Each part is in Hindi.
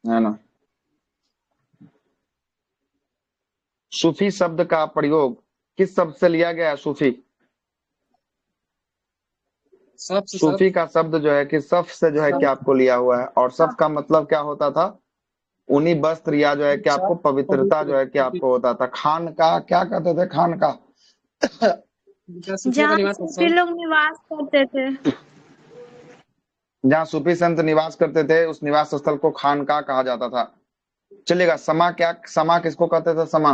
है ना। सूफी शब्द का प्रयोग किस शब्द से लिया गया है? सूफी, सब से सब। सूफी का शब्द जो है कि सफ से जो है कि आपको लिया हुआ है, और सफ का मतलब क्या होता था? ऊनी वस्त्र या जो है कि आपको सब पवित्रता जो है कि आपको होता था। खान का क्या कहते थे? खान का सूफियों का जहाँ निवास सूफी स्थल। लोग निवास करते थे। जहाँ सूफी संत निवास करते थे उस निवास स्थल को खानका कहा जाता था। चलेगा। समा क्या, समा किसको कहते थे? समा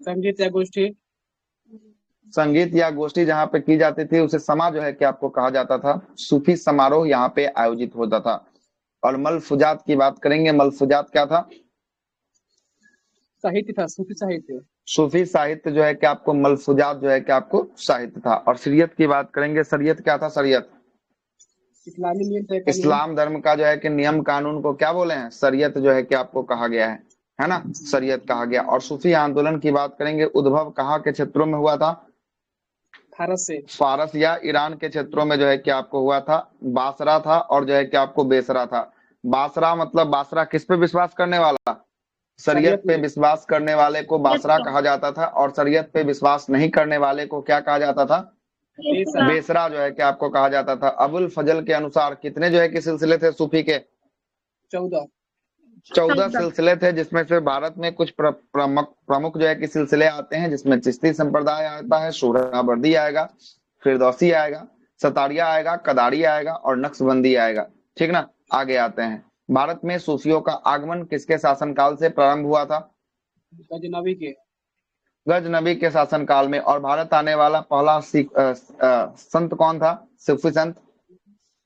संगीत या गोष्ठी। संगीत या गोष्ठी जहाँ पे की जाती थी उसे समा जो है कि आपको कहा जाता था। सूफी समारोह यहाँ पे आयोजित होता था। और मलफुजात की बात करेंगे। मलफुजात क्या था? साहित्य था, सूफी साहित्य। सूफी साहित्य जो है कि आपको मलफुजात जो है कि आपको साहित्य था। और शरीयत की बात करेंगे। शरीयत क्या था? शरीयत इस्लामी नियम तय कानून। इस्लाम धर्म का जो है कि नियम कानून को क्या बोले हैं? शरीयत जो है कि आपको कहा गया है ना। शरीयत कहा गया। और सूफी आंदोलन की बात करेंगे। उद्भव कहाँ के क्षेत्रों में हुआ था? भारत से। फारस या ईरान के क्षेत्रों में जो है कि आपको हुआ था। बासरा था और जो है कि आपको बेसरा था। बासरा मतलब बासरा किस पे विश्वास करने वाला? शरीयत शरीयत पे में। विश्वास करने वाले को बासरा कहा जाता था, और शरीयत पे विश्वास नहीं करने वाले को क्या कहा जाता था? बेसरा। बेसरा जो है कि आपको कहा जाता था। अबुल फजल के अनुसार कितने जो है कि सिलसिले थे सूफी के? 14। 14 सिलसिले थे, जिसमें से भारत में कुछ प्रमुख प्रमुख जो है कि सिलसिले आते हैं, जिसमें चिश्ती संप्रदाय आता है, सोहरावर्दी आएगा, फिरदौसी आएगा, सतारिया आएगा, कदारी आएगा और नक्शबंदी आएगा। ठीक ना। आगे आते हैं। भारत में सूफियों का आगमन किसके शासनकाल से प्रारंभ हुआ था? गजनबी के। गजनबी के शासनकाल में। और भारत आने वाला पहला संत कौन था? सूफी संत?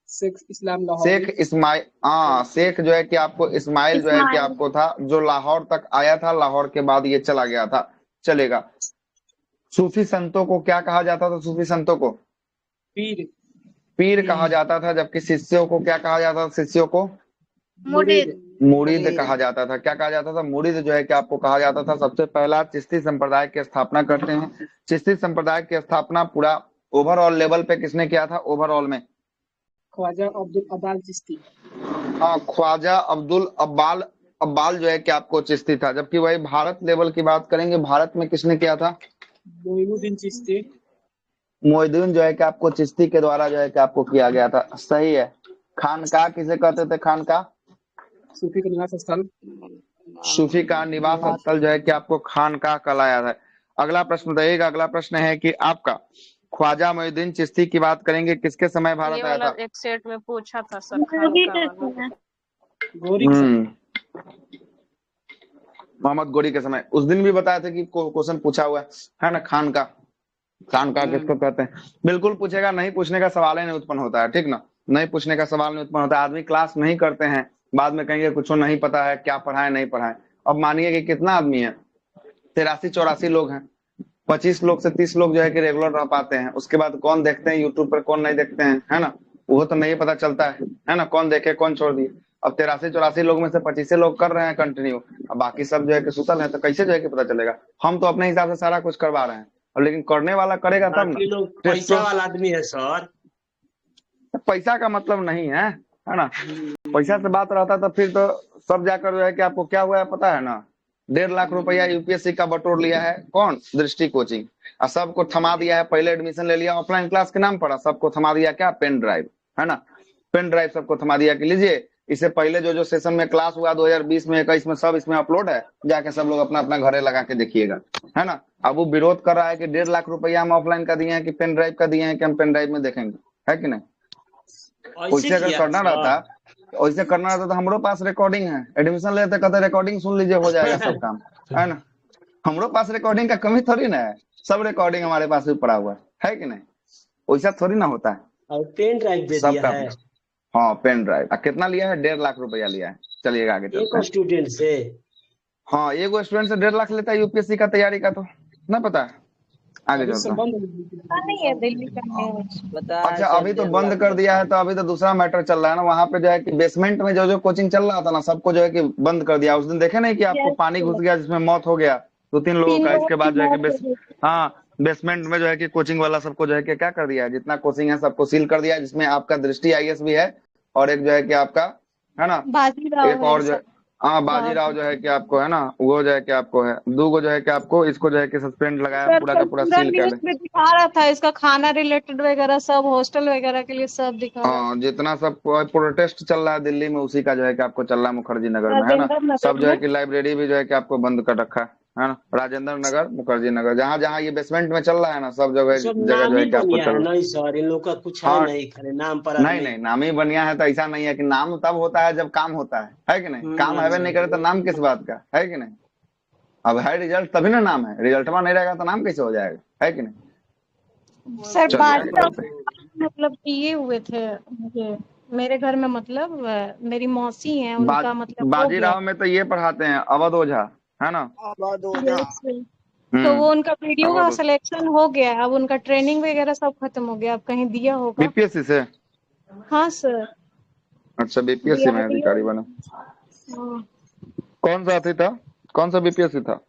शेख इस्लाम लाहौरी। शेख इस्माइल। हाँ, शेख जो है कि आपको इस्माइल जो है कि इस्माइल। आपको था, जो लाहौर तक आया था। लाहौर के बाद ये चला गया था। चलेगा। सूफी संतों को क्या कहा जाता था? सूफी संतों को पीर। पीर कहा जाता था, जबकि शिष्यों को क्या कहा जाता था? शिष्यों को मुरीद। मुरीद कहा जाता था। क्या कहा जाता था? मुरीद जो है कि आपको कहा जाता था। सबसे पहला चिश्ती संप्रदाय की स्थापना करते हैं। चिश्ती संप्रदाय की स्थापना पूरा ओवरऑल लेवल पे किसने किया था? ओवरऑल में ख्वाजा अब्दुल अबाल चिश्ती। हाँ, ख्वाजा अब्दुल अब्बाल अब्बाल जो है कि आपको चिश्ती था। जबकि वही भारत लेवल की बात करेंगे, भारत में किसने किया था? मोइनुद्दीन चिश्ती। मोइनुद्दीन जो है कि आपको चिश्ती के द्वारा जो है कि आपको किया गया था। सही है। खानका किसे कहते थे? खानका सूफी का निवास स्थल। सूफी का निवास स्थल जो है कि आपको खानका कहलाया है। अगला प्रश्न रहेगा। अगला प्रश्न है कि आपका ख्वाजा मोइनुद्दीन चिश्ती की बात करेंगे, किसके समय भारत ये आया वाला था? एक सेट में पूछा था सर, गोरी खानका के वाला। समय। गोरी के समय। मोहम्मद गोरी के समय। उस दिन भी बताया था कि क्वेश्चन पूछा हुआ है ना। खान का, खान का किसको कहते हैं? बिल्कुल पूछेगा। नहीं पूछने का सवाल ही नहीं उत्पन्न होता है। ठीक ना। नहीं पूछने का सवाल नहीं उत्पन्न होता है। आदमी क्लास नहीं करते हैं, बाद में कहेंगे कुछ नहीं पता है, क्या पढ़ाए नहीं पढ़ाए। अब मानिए कि कितना आदमी है? 83-84 लोग हैं। 25 लोग से 30 लोग जो है कि रेगुलर रह पाते हैं। उसके बाद कौन देखते हैं यूट्यूब पर, कौन नहीं देखते हैं, है ना। वो तो नहीं पता चलता है ना। कौन देखे कौन छोड़ दिए। अब 83-84 लोग में से 25 लोग कर रहे हैं कंटिन्यू। अब बाकी सब जो है कि सुतल है, तो कैसे जो है कि पता चलेगा? हम तो अपने हिसाब से सारा कुछ करवा रहे हैं, और लेकिन करने वाला करेगा तब बाकी ना। लोग पैसा वाला आदमी है सर। पैसा का मतलब नहीं है ना। पैसा से बात रहता तो फिर तो सब जाकर जो है कि आपको क्या हुआ है पता है ना। 1.5 लाख रुपया यूपीएससी का बटोर लिया है। कौन? दृष्टि कोचिंग। और सबको थमा दिया है। पहले एडमिशन ले लिया ऑफलाइन क्लास के नाम पर, और सबको थमा दिया क्या? पेन ड्राइव, है ना। पेन ड्राइव सबको थमा दिया कि लीजिए, इससे पहले जो जो सेशन में क्लास हुआ 2020 में 21 में, सब इसमें अपलोड है, जाके सब लोग अपना अपना घरे लगा के देखिएगा, है ना। अब वो विरोध कर रहा है कि 1.5 लाख रुपया हम ऑफलाइन का दिए हैं कि पेन ड्राइव का दिए हैं, कि हम पेन ड्राइव में देखेंगे, है कि नहीं। ऐसे वैसे अगर किया करना सर। रहता वैसे करना रहता तो हमरो पास रिकॉर्डिंग है। एडमिशन लेते कहते रिकॉर्डिंग सुन लीजिए, हो जाएगा सब काम, है ना। हमरो पास रिकॉर्डिंग का कमी थोड़ी ना है। सब रिकॉर्डिंग हमारे पास भी पड़ा हुआ है कि नहीं। वैसा थोड़ी ना होता है। और पेन ड्राइव दे दिया सबका है हाँ, पेन ड्राइव। कितना लिया है? 1.5 लाख रुपया लिया है। चलिएगा आगे चलते एक हैं। स्टूडेंट से। हाँ, एगो स्टूडेंट से 1.5 लाख लेता है यूपीएससी का तैयारी का, तो ना पता है। आगे अभी चलते हैं। संबंध नहीं है दिल्ली का न्यूज। अच्छा, अभी तो बंद कर दिया है, तो अभी तो दूसरा मैटर चल रहा है ना। वहां पे जो है कि बेसमेंट में जो जो कोचिंग चल रहा था ना, सबको जो है कि बंद कर दिया। उस दिन देखे नहीं कि आपको पानी घुस गया, जिसमें मौत हो गया 2-3 लोगों तीन का। लोगों इसके की बाद जो है कि मौत हो गई। हाँ, बेसमेंट में जो है कि कोचिंग वाला सबको जो है कि क्या कर दिया है, जितना कोचिंग है सबको सील कर दिया है, जिसमें आपका दृष्टि आईएएस भी है, और एक जो है कि आपका, है ना, बाजीराव एक है और जो सब। हाँ बाजीराव जो है कि आपको है ना, वो जो है कि आपको है, दूगो जो है कि आपको इसको जो है कि सस्पेंड लगाया, सर पूरा तो का पूरा पूरा सील कर न्यूज ले। में दिखा रहा था, इसका खाना रिलेटेड वगैरह सब, हॉस्टल वगैरह के लिए सब दिखा रहा था। हाँ जितना सब प्रोटेस्ट चल रहा है दिल्ली में, उसी का जो है कि आपको चल रहा है मुखर्जी नगर में, है ना। राजेंद्र सब नगर जो है में। कि लाइब्रेरी भी जो है कि आपको बंद कर रखा है ना। राजेंद्र नगर, मुखर्जी नगर, जहाँ जहाँ ये बेसमेंट में चल रहा है ना, सब ये जगह सब जगह जो नाम है ही कि आपको बनिया है चल। नहीं सर, इन लोग का कुछ है हाँ नहीं, खाली नाम पर नहीं आदमी। नहीं, नाम ही बनिया है तो ऐसा नहीं है कि नाम तब होता है जब काम होता है कि नहीं। काम है नहीं करे तो नाम किस बात का, है कि नहीं। अब है रिजल्ट तभी ना नाम है, रिजल्टवा नहीं रहेगा तो नाम कैसे हो जाएगा, है कि नहीं। सर चलिए आगे बाजीराव चलते हैं। मतलब किए हुए थे मुझे, मेरे घर में मतलब मेरी मौसी है, उनका मतलब हो गया। बाजीराव में तो ये पढ़ाते हैं अवध ओझा, है ना। यस। तो वो उनका वीडियो का अवध ओझा सिलेक्शन हो गया, अब उनका ट्रेनिंग वगैरह सब खत्म हो गया, अब कहीं दिया होगा। बीपीएससी से। हाँ सर। अच्छा बीपीएससी में डीआरडीओ। अधिकारी बना। हाँ। कौन सा अथी था, कौन सा बीपीएससी था।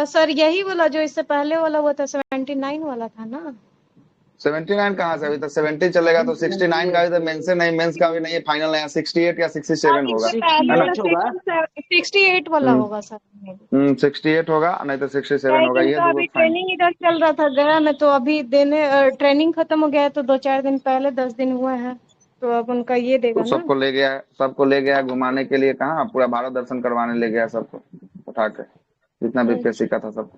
सर यही वाला जो इससे पहले वाला हुआ था, 79 वाला था ना। 79 कहाँ से, अभी तक 70 चलेगा तो 69 का भी तो मेंस नहीं, मेंस का भी नहीं है, फाइनल है 68 या 67 होगा, इससे है पहले ना। वाला 68 वाला होगा सर। 68 होगा नहीं तो 67 क्या होगा, कि ये इनका दो अभी फाइनल। ट्रेनिंग इधर चल रहा था गया में, तो अभी देने ट्रेनिंग खत्म हो गया है, तो 2-4 दिन पहले 10 दिन हुए हैं, तो अब उनका ये तो देगा ना। सबको ले गया है, सबको ले गया है घुमाने के लिए, कहाँ पूरा भारत दर्शन करवाने ले गया है सबको उठा के, जितना बीपीएससी का था सबको,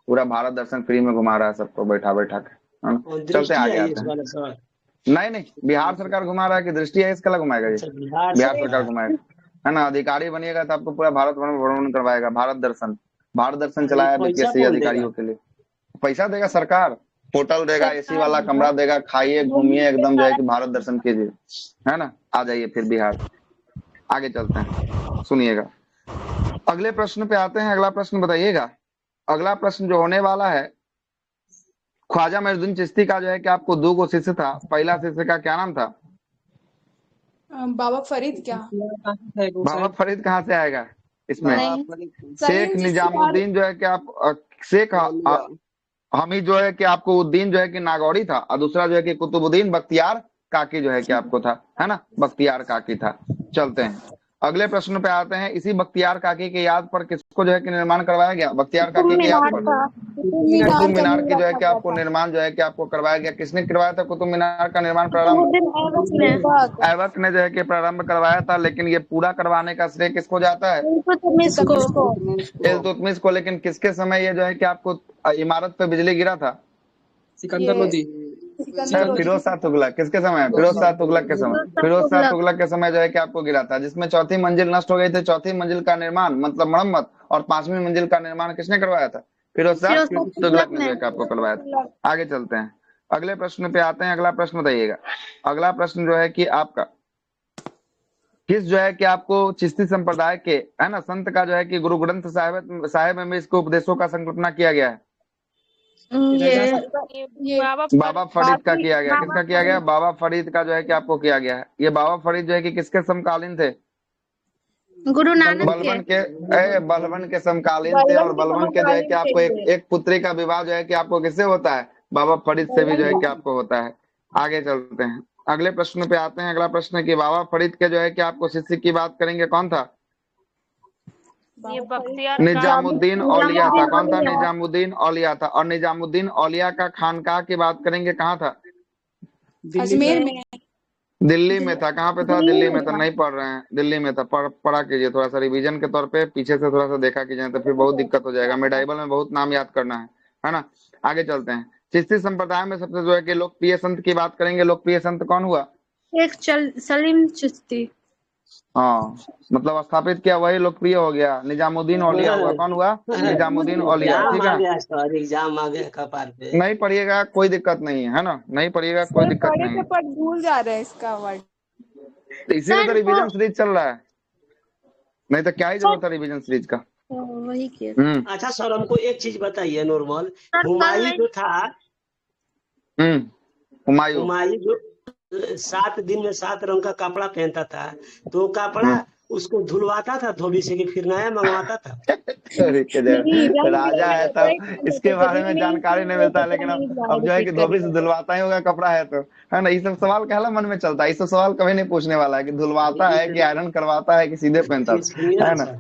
पूरा भारत दर्शन फ्री में घुमा रहा है सबको बैठा बैठा के, है ना? और चलते हैं, दृष्टि आगे आई आते इस हैं। वाला सर। नहीं नहीं, बिहार सरकार घुमा रहा है कि दृष्टि है इसका घुमाएगा ये। अच्छा बिहार बिहार सरकार सरकार। घुमाएगा, है ना। अधिकारी बनिएगा तो आपको पूरा भारत भ्रमण करवाएगा, भारत दर्शन। भारत दर्शन ये चलाया पैसा बीपीएससी कौन देगा? अधिकारियों के लिए। पैसा देगा सरकार, होटल देगा, एसी सरकार वाला देगा। कमरा देगा, खाइए घूमने घूमिए के एकदम जो है सारा। कि भारत दर्शन कीजिए, है ना। आ जाइए फिर बिहार। आगे चलते हैं, सुनिएगा। अगले प्रश्न पे आते हैं, अगला प्रश्न बताइएगा। अगला प्रश्न जो होने वाला है, ख्वाजा मोइनुद्दीन चिश्ती का जो है कि आपको दो गो शिष्य था, पहला शिष्य का क्या नाम था। बाबा फरीद क्या? बाबा फरीद कहाँ से आएगा इसमें। नहीं। शेख सलीम चिश्ती निजामुद्दीन जो है कि आप शेख हमीद जो है कि आपको उद्दीन जो है कि नागौरी था, और दूसरा जो है कि कुतुबुद्दीन बख्तियार काकी जो है कि आपको था, है ना, बख्तियार काकी था। चलते हैं अगले प्रश्न पे आते हैं। इसी बख्तियार काकी के याद पर किसको जो है कि निर्माण करवाया गया, बख्तियार कुतुब काकी के याद मीनार पर का। कुतुब का मीनार की जो है रखा कि गया आपको था। निर्माण जो है कि आपको करवाया गया। किसने करवाया था कुतुब मीनार का निर्माण प्रारंभ। कुतुबुद्दीन ऐबक ने। ऐबक ने जो है कि प्रारंभ करवाया था, लेकिन ये पूरा करवाने का श्रेय किसको जाता है, इल्तुतमिश को। इल्तुतमिश को। लेकिन किसके समय ये जो है कि आपको इमारत पे बिजली गिरा था, सिकंदर ये लोधी। फिरोज शाह तुगलक। किसके समय, फिरोज शाह तुगलक के समय। फिरोज शाह तुगलक के समय जो है कि आपको गिरा था, जिसमें चौथी मंजिल नष्ट हो गई थी। चौथी मंजिल का निर्माण मतलब मरम्मत, और 5वीं मंजिल का निर्माण किसने करवाया था, फिरोज शाह तुगलक ने जो है कि आपको करवाया था। आगे चलते हैं, अगले प्रश्न पे आते हैं। अगला प्रश्न बताइएगा। अगला प्रश्न जो है कि आपका, किस जो है कि आपको चिश्ती संप्रदाय के, है ना, संत का जो है कि गुरु ग्रंथ साहिब में इसको उपदेशों का संकल्पना किया गया है। ये बाबा फरीद का किया गया। किसका किया गया, बाबा फरीद का जो है कि आपको किया गया है। ये बाबा फरीद जो है कि किसके समकालीन थे, गुरु नानक बलबन के, बलबन के समकालीन थे। और बलबन के जो है कि आपको एक पुत्री का विवाह जो है कि आपको किससे होता है, बाबा फरीद से भी जो है कि आपको होता है। आगे चलते हैं, अगले प्रश्न पे आते हैं। अगला प्रश्न है कि बाबा फरीद के जो है कि आपको शिष्य की बात करेंगे, कौन था, ये बख्तियार निजामुद्दीन औलिया था। कौन था, निजामुद्दीन औलिया था। और निजामुद्दीन औलिया का खानकाह की बात करेंगे, कहाँ था, अजमेर में। दिल्ली में था। कहाँ पे था, दिल्ली में था। नहीं पढ़ रहे हैं, दिल्ली में था। पढ़ा कीजिए थोड़ा सा रिवीजन के तौर पे, पीछे से थोड़ा सा देखा कीजिए, तो फिर बहुत दिक्कत हो जाएगा। मेडाइबल में बहुत नाम याद करना है ना। आगे चलते हैं, चिश्ती संप्रदाय में सबसे जो है कि लोकप्रिय संत की बात करेंगे। लोकप्रिय संत कौन हुआ, सलीम चिश्ती। हाँ मतलब स्थापित किया वही लोकप्रिय हो गया। निजामुद्दीन औलिया हुआ, कौन हुआ, निजामुद्दीन औलिया। एग्जाम ठीक आ है, गया सर, एग्जाम आ गया कपार पे। नहीं पढ़िएगा कोई दिक्कत नहीं है ना, नहीं पढ़िएगा कोई सर दिक्कत पढ़े नहीं थे है। पर भूल जा रहे हैं इसका वर्ड। तो इसीलिए तो रिवीजन सीरीज चल रहा है, नहीं तो क्या ही जरूरत है रिवीजन सीरीज का। वही किया। अच्छा सर हमको एक चीज बताइए नॉर्मल, सर, कल हुमायूं नहीं- जो था, हुमायूं, हुमायूं जो 7 दिन में 7 रंग का कपड़ा पहनता था, तो कपड़ा उसको धुलवाता था धोबी से कि फिर नया मंगवाता था? अरे के जय, नहीं, रंग राजा है बिरंगे तब कपड़े इसके पहनते थे, बारे में जरूरी नहीं जानकारी कि नहीं वो मिलता है, पता लेकिन नहीं अब जो है कि रिपीट धोबी से करेगा। धुलवाता ही होगा कपड़ा है ना, ये सब सवाल कहला मन में चलता है, ये सब सवाल कभी नहीं पूछने वाला है कि धुलवाता है कि आयरन करवाता है कि सीधे पहनता सुनिए ना है ना। सर,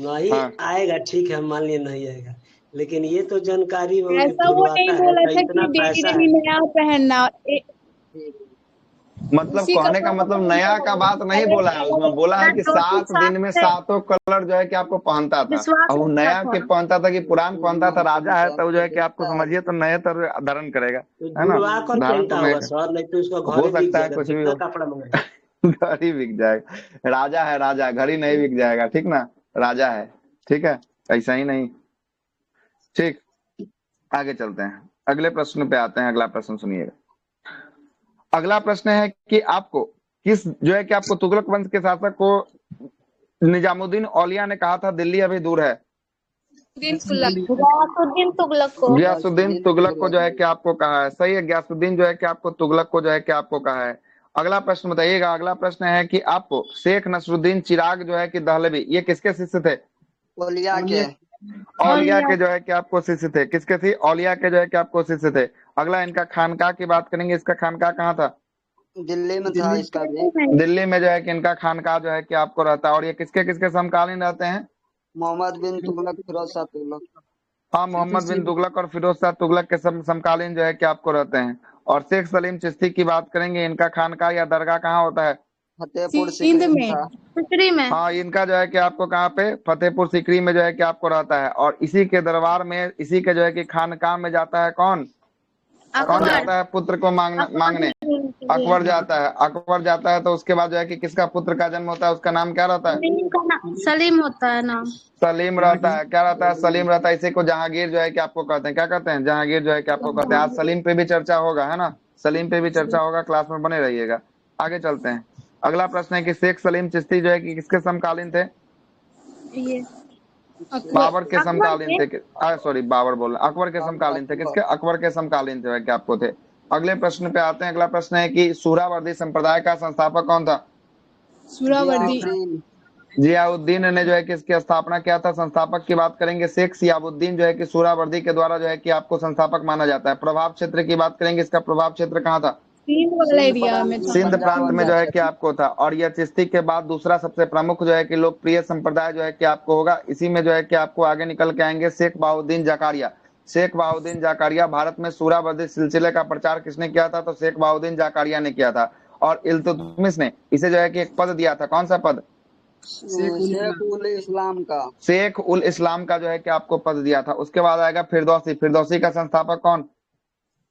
नहीं हाँ आएगा ठीक है, हम मान लिए नहीं आएगा, लेकिन ये तो जानकारी वो ऐसा वो नहीं धुलवाता है बोला तो था इतना कि डेली पैसा है। डेली नया पहनना मतलब उसी कहने का कपड़ों को मतलब पहनता नया का था, बात नहीं पहले बोला है, पहले उसमें बोला है कि दो से 7 दिन में 7 कलर जो है कि आपको पहनता था। विश्वास अब वो रखता नया था। के पहनता था कि पुरान पहनता था, राजा है तो जो है कि आपको समझिए तो नए तर धारण करेगा, तो है ना, धुलवा कर धारण तो पहनता नए होगा सर, नहीं तो उसका हो घर बिक सकता है, जाएगा, कुछ भी कितना हो। कपड़ा मंगाएगा? घर ही बिक जाएगा, राजा है, राजा घर ही नहीं बिक जाएगा, ठीक ना, राजा है, ठीक है, ऐसा ही नहीं, ठीक। आगे चलते हैं, अगले प्रश्न पे आते हैं, अगला प्रश्न सुनिएगा। अगला प्रश्न है कि आपको किस जो है कि आपको तुगलक वंश के शासक को निजामुद्दीन औलिया ने कहा था दिल्ली अभी दूर है। दिन तुगलक। गयासुद्दीन तुगलक को। गयासुद्दीन तुगलक को जो है कि आपको कहा है, सही है, गयासुद्दीन जो है कि आपको तुगलक को जो है कि आपको कहा है। अगला प्रश्न बताइएगा, अगला प्रश्न है कि आपको शेख नसरुद्दीन चिराग जो है कि दहलवी, ये किसके शिष्य थे? औलिया के। औलिया के जो है कि आपको शिष्य थे, किसके थी? औलिया के जो है कि आपको शिष्य थे। अगला इनका खानका की बात करेंगे, इसका खानका कहाँ था? दिल्ली में था इसका भी। दिल्ली में जो है कि इनका खानका जो है कि आपको रहता है। और ये किसके किसके समकालीन रहते हैं? मोहम्मद बिन तुगलक, फिरोज शाह तुगलक। हाँ, मोहम्मद बिन तुगलक और फिरोज शाह तुगलक के समकालीन जो है कि आपको रहते हैं। और शेख सलीम चिश्ती की बात करेंगे, इनका खानका या दरगाह कहाँ होता है? फतेहपुर सिंध सीकरी में। था। सिकरी में। हाँ, इनका जो है कि आपको कहाँ पे? फतेहपुर सीकरी में जो है कि आपको रहता है। और इसी के दरबार में, इसी के जो है कि खानकाह में जाता है कौन? कौन जाता है पुत्र को मांगने? अकबर जाता है। अकबर जाता है तो उसके बाद जो है कि किसका पुत्र का जन्म होता है, उसका नाम क्या रहता है? सलीम होता है नाम। सलीम रहता है। क्या रहता है? सलीम रहता है। इसी को जहांगीर जो है कि आपको कहते हैं, क्या कहते हैं? जहांगीर जो है कि आपको कहते हैं। आज सलीम पे भी चर्चा होगा, है ना, सलीम पे भी चर्चा होगा, क्लास में बने रहिएगा। आगे चलते हैं, अगला प्रश्न है कि शेख सलीम चिश्ती जो है कि किसके समकालीन थे? ये बाबर के अकबर समकालीन थे। सॉरी, बाबर बोल रहा, अकबर के समकालीन थे। किसके? अकबर के समकालीन जो है कि आपको थे। अगले प्रश्न पे आते हैं, अगला प्रश्न है कि सूरावर्दी संप्रदाय का संस्थापक कौन था? सुहरावर्दी। जियाउद्दीन ने जो है कि इसकी स्थापना किया था। संस्थापक की बात करेंगे, शेख सियाबुद्दीन जो है कि सूरावर्दी के द्वारा जो है कि आपको संस्थापक माना जाता है। प्रभाव क्षेत्र की बात करेंगे, इसका प्रभाव क्षेत्र कहाँ था? सिंध वाला एरिया में था। सिंध प्रांत में जो है कि आपको था। और यह चिश्ती के बाद दूसरा सबसे प्रमुख जो है कि लोकप्रिय संप्रदाय जो है कि आपको होगा। इसी में जो है कि आपको आगे निकल के आएंगे शेख बहाउद्दीन जाकारिया। शेख बहाउद्दीन जाकारिया। भारत में सूरावर्दी सिलसिले का प्रचार किसने किया था? तो शेख बहाउद्दीन जाकारिया ने किया था। और इल्तुतमिश ने इसे जो है कि एक पद दिया था, कौन सा पद? शेख उल इस्लाम का। शेख उल इस्लाम का जो है कि आपको पद दिया था। उसके बाद आएगा फिरदौसी। फिरदौसी का संस्थापक कौन?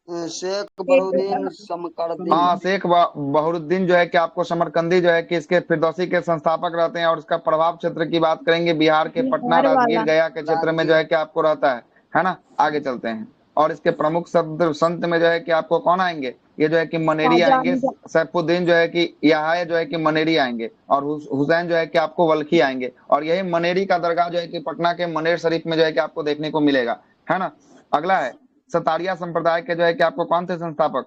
शेख बहाउद्दीन समरकंदी। हाँ, शेख बहरुद्दीन जो है कि आपको समरकंदी जो है कि इसके फिरदौसी के संस्थापक रहते हैं। और इसका प्रभाव क्षेत्र की बात करेंगे, बिहार के पटना, बिहार राजगीर, वाला। गया के क्षेत्र में जो है कि आपको रहता है ना। आगे चलते हैं, और इसके प्रमुख संत में जो है कि आपको कौन आएंगे? ये जो है कि मनेरी आएंगे। सैफुद्दीन जो है कि यहाँ जो है कि मनेरी आएंगे। और हुसैन जो है कि आपको वल्खी आएंगे। और यही मनेरी का दरगाह जो है कि पटना के मनेर शरीफ में जो है कि आपको देखने को मिलेगा, है ना। अगला है सतारिया संप्रदाय के जो है कि आपको कौन थे संस्थापक?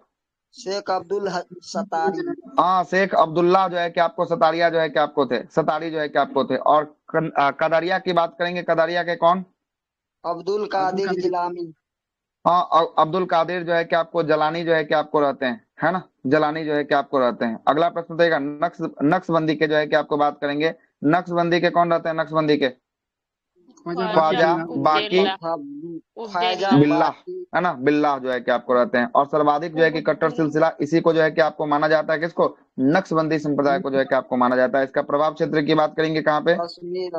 शेख अब्दुल सतारी। हाँ, शेख अब्दुल्ला जो है कि आपको सतारिया जो है कि आपको थे, सतारी जो है कि आपको थे। और कदरिया की बात करेंगे, कदरिया के कौन? अब्दुल कादिर जिलानी। हाँ, अब्दुल कादिर जो है कि आपको जलानी जो है कि आपको रहते हैं, है ना, जलानी जो है कि आपको रहते हैं। अगला प्रश्न देगा नक्शबंदी के जो है कि आपको बात करेंगे। नक्शबंदी के कौन रहते हैं? नक्शबंदी के ख्वाजा बाकी बिल्ला, है ना, बिल्ला जो है कि आपको रहते हैं। और सर्वाधिक जो है कि कट्टर सिलसिला, इसी को जो है कि आपको माना जाता है, किसको? नक्शबंदी संप्रदाय को जो है कि आपको माना जाता है। इसका प्रभाव क्षेत्र की बात करेंगे, कहाँ पे? कश्मीर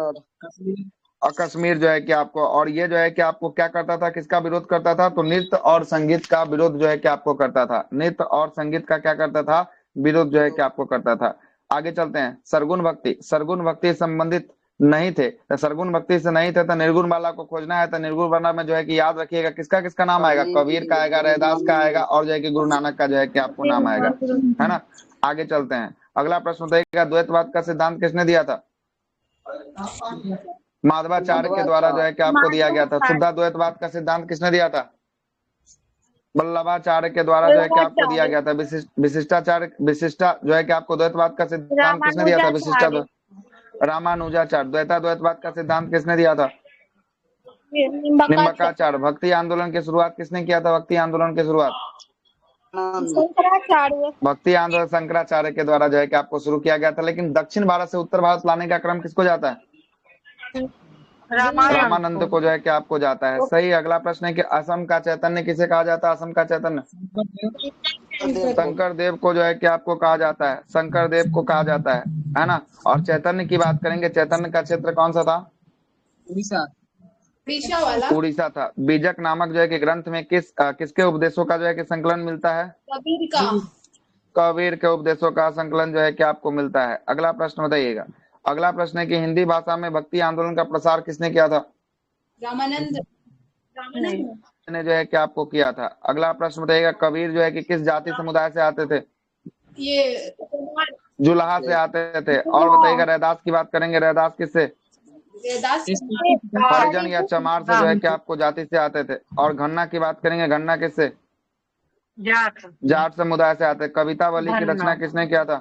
और कश्मीर जो है कि आपको। और ये जो है कि आपको क्या करता था, किसका विरोध करता था? तो नृत्य और संगीत का विरोध जो है कि आपको करता था। नृत्य और संगीत का क्या करता था? विरोध जो है कि आपको करता था। आगे चलते हैं, सरगुण भक्ति। सरगुण भक्ति संबंधित नहीं थे, तो सरगुण भक्ति से नहीं थे तो निर्गुण वाला को खोजना है। तो निर्गुण वाला में जो है कि याद रखिएगा किसका किसका नाम आएगा? कबीर का आएगा, रैदास का आएगा, और जो है कि गुरु नानक का जो है कि आपको नाम आएगा, है ना। आगे चलते हैं, अगला प्रश्न बताइएगा, द्वैतवाद का सिद्धांत किसने दिया था? माधवाचार्य के द्वारा जो है कि आपको दिया गया था। शुद्धाद्वैतवाद का सिद्धांत किसने दिया था? वल्लभाचार्य के द्वारा जो है कि आपको दिया गया था। विशिष्टा जो है कि आपको द्वैतवाद का सिद्धांत किसने दिया था? रामानुजाचार्य। द्वैताद्वैतवाद का सिद्धांत किसने दिया था? निम्बकाचार्य। भक्ति आंदोलन की शुरुआत किसने किया था? भक्ति आंदोलन की शुरुआत आनंद। भक्ति आंदोलन शंकराचार्य के द्वारा जो है कि आपको शुरू किया गया था। लेकिन दक्षिण भारत से उत्तर भारत लाने का क्रम किसको जाता है? रामानंद को जो है कि आपको जाता है। सही। अगला प्रश्न है कि असम का चैतन्य किसे कहा जाता है? असम का चैतन्य शंकर देव को जो है कि आपको कहा जाता है, शंकर देव को कहा जाता है ना। और चैतन्य की बात करेंगे, चैतन्य का क्षेत्र कौन सा था? उड़ीसा वाला उड़ीसा था। बीजक नामक जो है कि ग्रंथ में किसके उपदेशों का जो है कि संकलन मिलता है? कबीर का। कबीर के उपदेशों का संकलन जो है कि आपको मिलता है। अगला प्रश्न बताइएगा। अगला प्रश्न है कि हिंदी भाषा में भक्ति आंदोलन का प्रसार किसने किया था? रामानंद ने जो है कि आपको किया था। अगला प्रश्न बताइएगा। कबीर जो है कि किस जाति समुदाय से आते थे? ये जुलाहा से आते थे। और बताइएगा रैदास की बात करेंगे, रैदास किससे? वेदास परिजन या चमार से जो है कि आपको जाति से आते थे। और घन्ना की बात करेंगे, घन्ना किससे? जाट समुदाय से आते। कवितावली की रचना किसने किया था?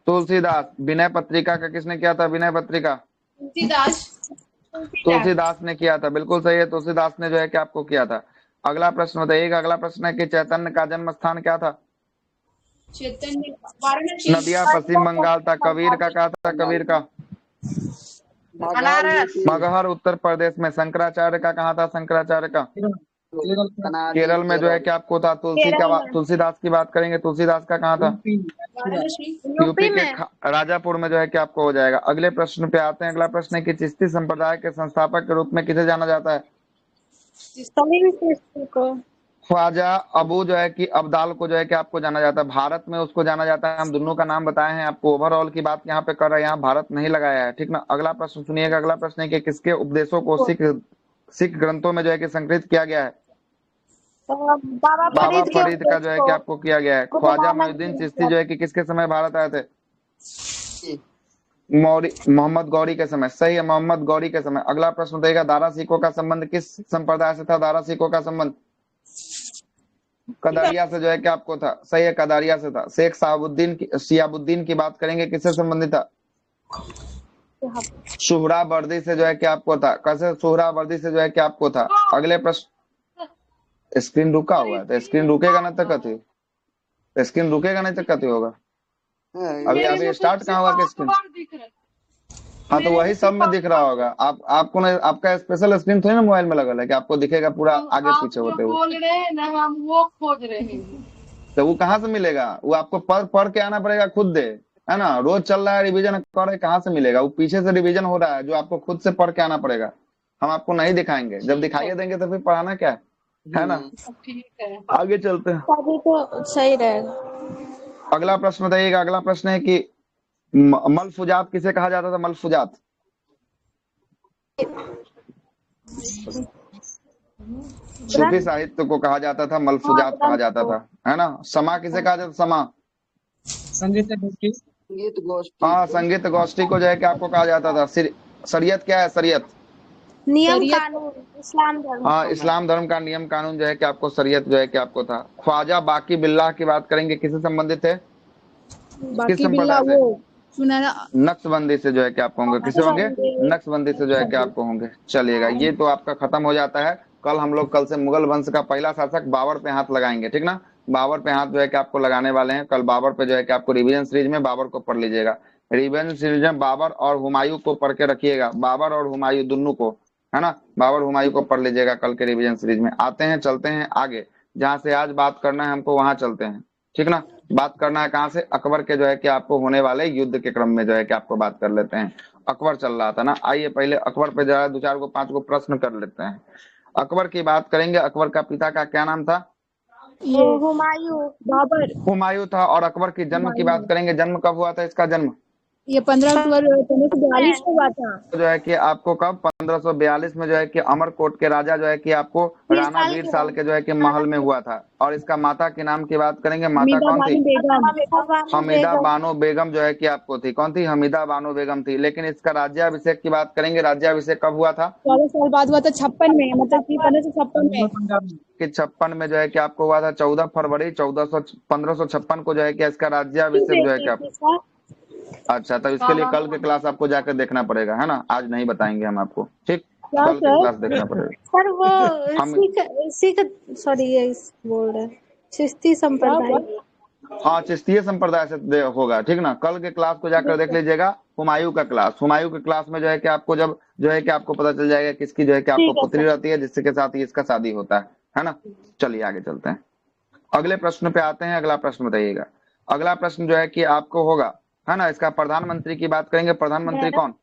तुलसीदास। विनय पत्रिका का किसने किया था? विनय पत्रिका तुलसीदास ने किया था। बिल्कुल सही है, तुलसीदास ने जो है कि आपको किया था। अगला प्रश्न बताइएगा। अगला प्रश्न है कि चैतन्य का जन्म स्थान क्या था? चैतन्य वाराणसी नदिया पश्चिम बंगाल था। कबीर का कहा था? कबीर का मगहर उत्तर प्रदेश में। शंकराचार्य का कहा था? शंकराचार्य का केरल में जो है कि आपको था। तुलसीदास की बात करेंगे, तुलसीदास का कहाँ था? वाराणसी यूपी के राजापुर में जो है कि आपको हो जाएगा। अगले प्रश्न पे आते हैं। अगला प्रश्न है कि चिश्ती संप्रदाय के संस्थापक के रूप में किसे जाना जाता है? ख्वाजा अबू जो है कि अब्दाल को जो है कि आपको जाना जाता है। भारत में उसको जाना जाता है। हम दोनों का नाम बताए हैं आपको। ओवरऑल की बात यहाँ पे कर रहे हैं, यहाँ भारत नहीं लगाया है, ठीक ना। अगला प्रश्न सुनिएगा। अगला प्रश्न है कि किसके उपदेशों को सिख ग्रंथों में जो है कि संकलित किया गया है? बाबा फरीद का जो है कि आपको किया गया है। ख्वाजा मोइनुद्दीन चिश्ती जो है कि किसके समय भारत आए थे? मोहम्मद गौरी के समय। सही है, मोहम्मद गौरी के समय। अगला प्रश्न बताइएगा। दारा सिखों का संबंध किस संप्रदाय से था? दारा सिखों का संबंध कदारिया से जो है कि आपको था। सही है, कदारिया से था। शेख शिहाबुद्दीन की बात करेंगे, किससे संबंधित था? सुहरावर्दी से जो है कि आपको था। कैसे? सुहरावर्दी से जो है कि आपको था। अगले प्रश्न। स्क्रीन रुका हुआ है तो स्क्रीन रुकेगा ना तक कथी? स्क्रीन रुकेगा नहीं तक कथी होगा? अभी अभी स्टार्ट कहाँ हुआ कि स्क्रीन? हाँ तो वही सब में दिख रहा होगा। आपको नहीं, आपका स्पेशल स्क्रीन थोड़ी ना मोबाइल में लगा है कि आपको दिखेगा पूरा आगे पीछे होते हुए। बोल रहे हैं ना, हम वो खोज रहे हैं। तो वो कहाँ से मिलेगा? वो आपको पढ़ के आना पड़ेगा खुद दे, है ना। रोज चल रहा है रिवीजन कर रहे, कहाँ से मिलेगा? वो पीछे से रिवीजन हो रहा है जो आपको खुद से पढ़ के आना पड़ेगा। हम आपको नहीं दिखाएंगे। जब दिखाइए देंगे तो फिर पढ़ाना क्या है ना। ठीक है, आगे चलते हैं। अभी तो सही रहेगा। अगला प्रश्न बताइएगा। अगला प्रश्न है कि मलफुजात किसे कहा जाता था? मलफुजात सूफी साहित्य को कहा जाता था, मलफुजात कहा जाता था, है ना। समा किसे कहा जाता? समा संगीत गोष्ठी। हाँ, संगीत गोष्ठी को जो है कि आपको कहा जाता था। शरीयत क्या है? शरीयत नियम कानून इस्लाम धर्म। हाँ, इस्लाम धर्म का नियम कानून जो है कि आपको शरीयत जो है कि आपको था। ख्वाजा बाकी बिल्लाह की बात करेंगे, किससे संबंधित है? किस संप्रदाय से? नक्शबंदी से जो है कि आपको होंगे। किसे होंगे? नक्शबंदी से जो है कि आपको होंगे। चलिएगा, ये तो आपका खत्म हो जाता है। कल से मुगल वंश का पहला शासक बाबर पे हाथ लगाएंगे, ठीक ना। बाबर पे हाथ जो है कि आपको लगाने वाले हैं। कल बाबर पे जो है कि आपको रिवीजन सीरीज में बाबर को पढ़ लीजिएगा। रिवीजन सीरीज में बाबर और हुमायूं को पढ़ के रखिएगा। बाबर और हुमायूं दोनों को, है ना। बाबर हुमायूं को पढ़ लीजिएगा कल के रिवीजन सीरीज में। आते हैं, चलते हैं आगे। जहां से आज बात करना है हमको वहां चलते हैं, ठीक ना। बात करना है कहाँ से? अकबर के जो है कि आपको होने वाले युद्ध के क्रम में जो है कि आपको बात कर लेते हैं। अकबर चल रहा था ना। आइए पहले अकबर पे जरा 2-4 को 5 को प्रश्न कर लेते हैं। अकबर की बात करेंगे। अकबर का पिता का क्या नाम था? हुमायूं। बाबर। हुमायूं था। और अकबर की जन्म की बात करेंगे। जन्म कब हुआ था इसका? जन्म ये 15 अक्टूबर 1542 को हुआ था। जो है कि आपको कब? 1542 में जो है कि अमरकोट के राजा जो है कि आपको राणा वीर साल के जो है कि महल में हुआ था। और इसका माता के नाम की बात करेंगे। माता कौन थी? हमीदा बानो बेगम जो है कि आपको थी। कौन थी? हमीदा बानो बेगम थी। लेकिन इसका राज्याभिषेक की बात करेंगे। राज्याभिषेक कब हुआ था? 14 साल बाद हुआ था, 56 में, मतलब कि 1556 में। कि 56 में जो है कि आपको हुआ था। 14 फरवरी 1556 को जो है कि इसका राज्याभिषेक जो है कि अच्छा, तो इसके लिए कल के क्लास आपको जाकर देखना पड़ेगा, है ना, आज नहीं बताएंगे हम आपको, ठीक। क्या कल के सर? क्लास देखना पड़ेगा सर वो हम। सिख सॉरी ये बोल रहे चिश्ती संप्रदाय। हाँ, चिश्तीय संप्रदाय से होगा, ठीक ना। कल के क्लास को जाकर देख लीजिएगा, हुमायूं का क्लास। हुमायूं के क्लास में जो है कि आपको जब जो है कि आपको पता चल जाएगा किसकी जो है कि आपको ठीक है पुत्री सर। रहती है, जिसके साथ ही इसका शादी होता है ना। चलिए आगे चलते हैं, अगले प्रश्न पे आते हैं। अगला प्रश्न बताइएगा। अगला प्रश्न जो है कि आपको होगा, है ना, इसका प्रधानमंत्री की बात करेंगे। प्रधानमंत्री कौन?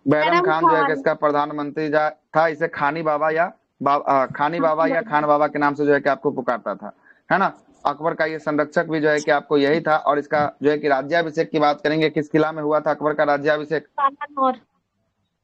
बैरम खान जो है कि इसका प्रधानमंत्री था। इसे खानी बाबा या खानी बाबा या खान बाबा के नाम से जो है कि आपको पुकारता था, है ना। अकबर का ये संरक्षक भी जो है कि आपको यही था। और इसका जो है कि राज्याभिषेक की बात करेंगे, किस किला में हुआ था अकबर का राज्याभिषेक?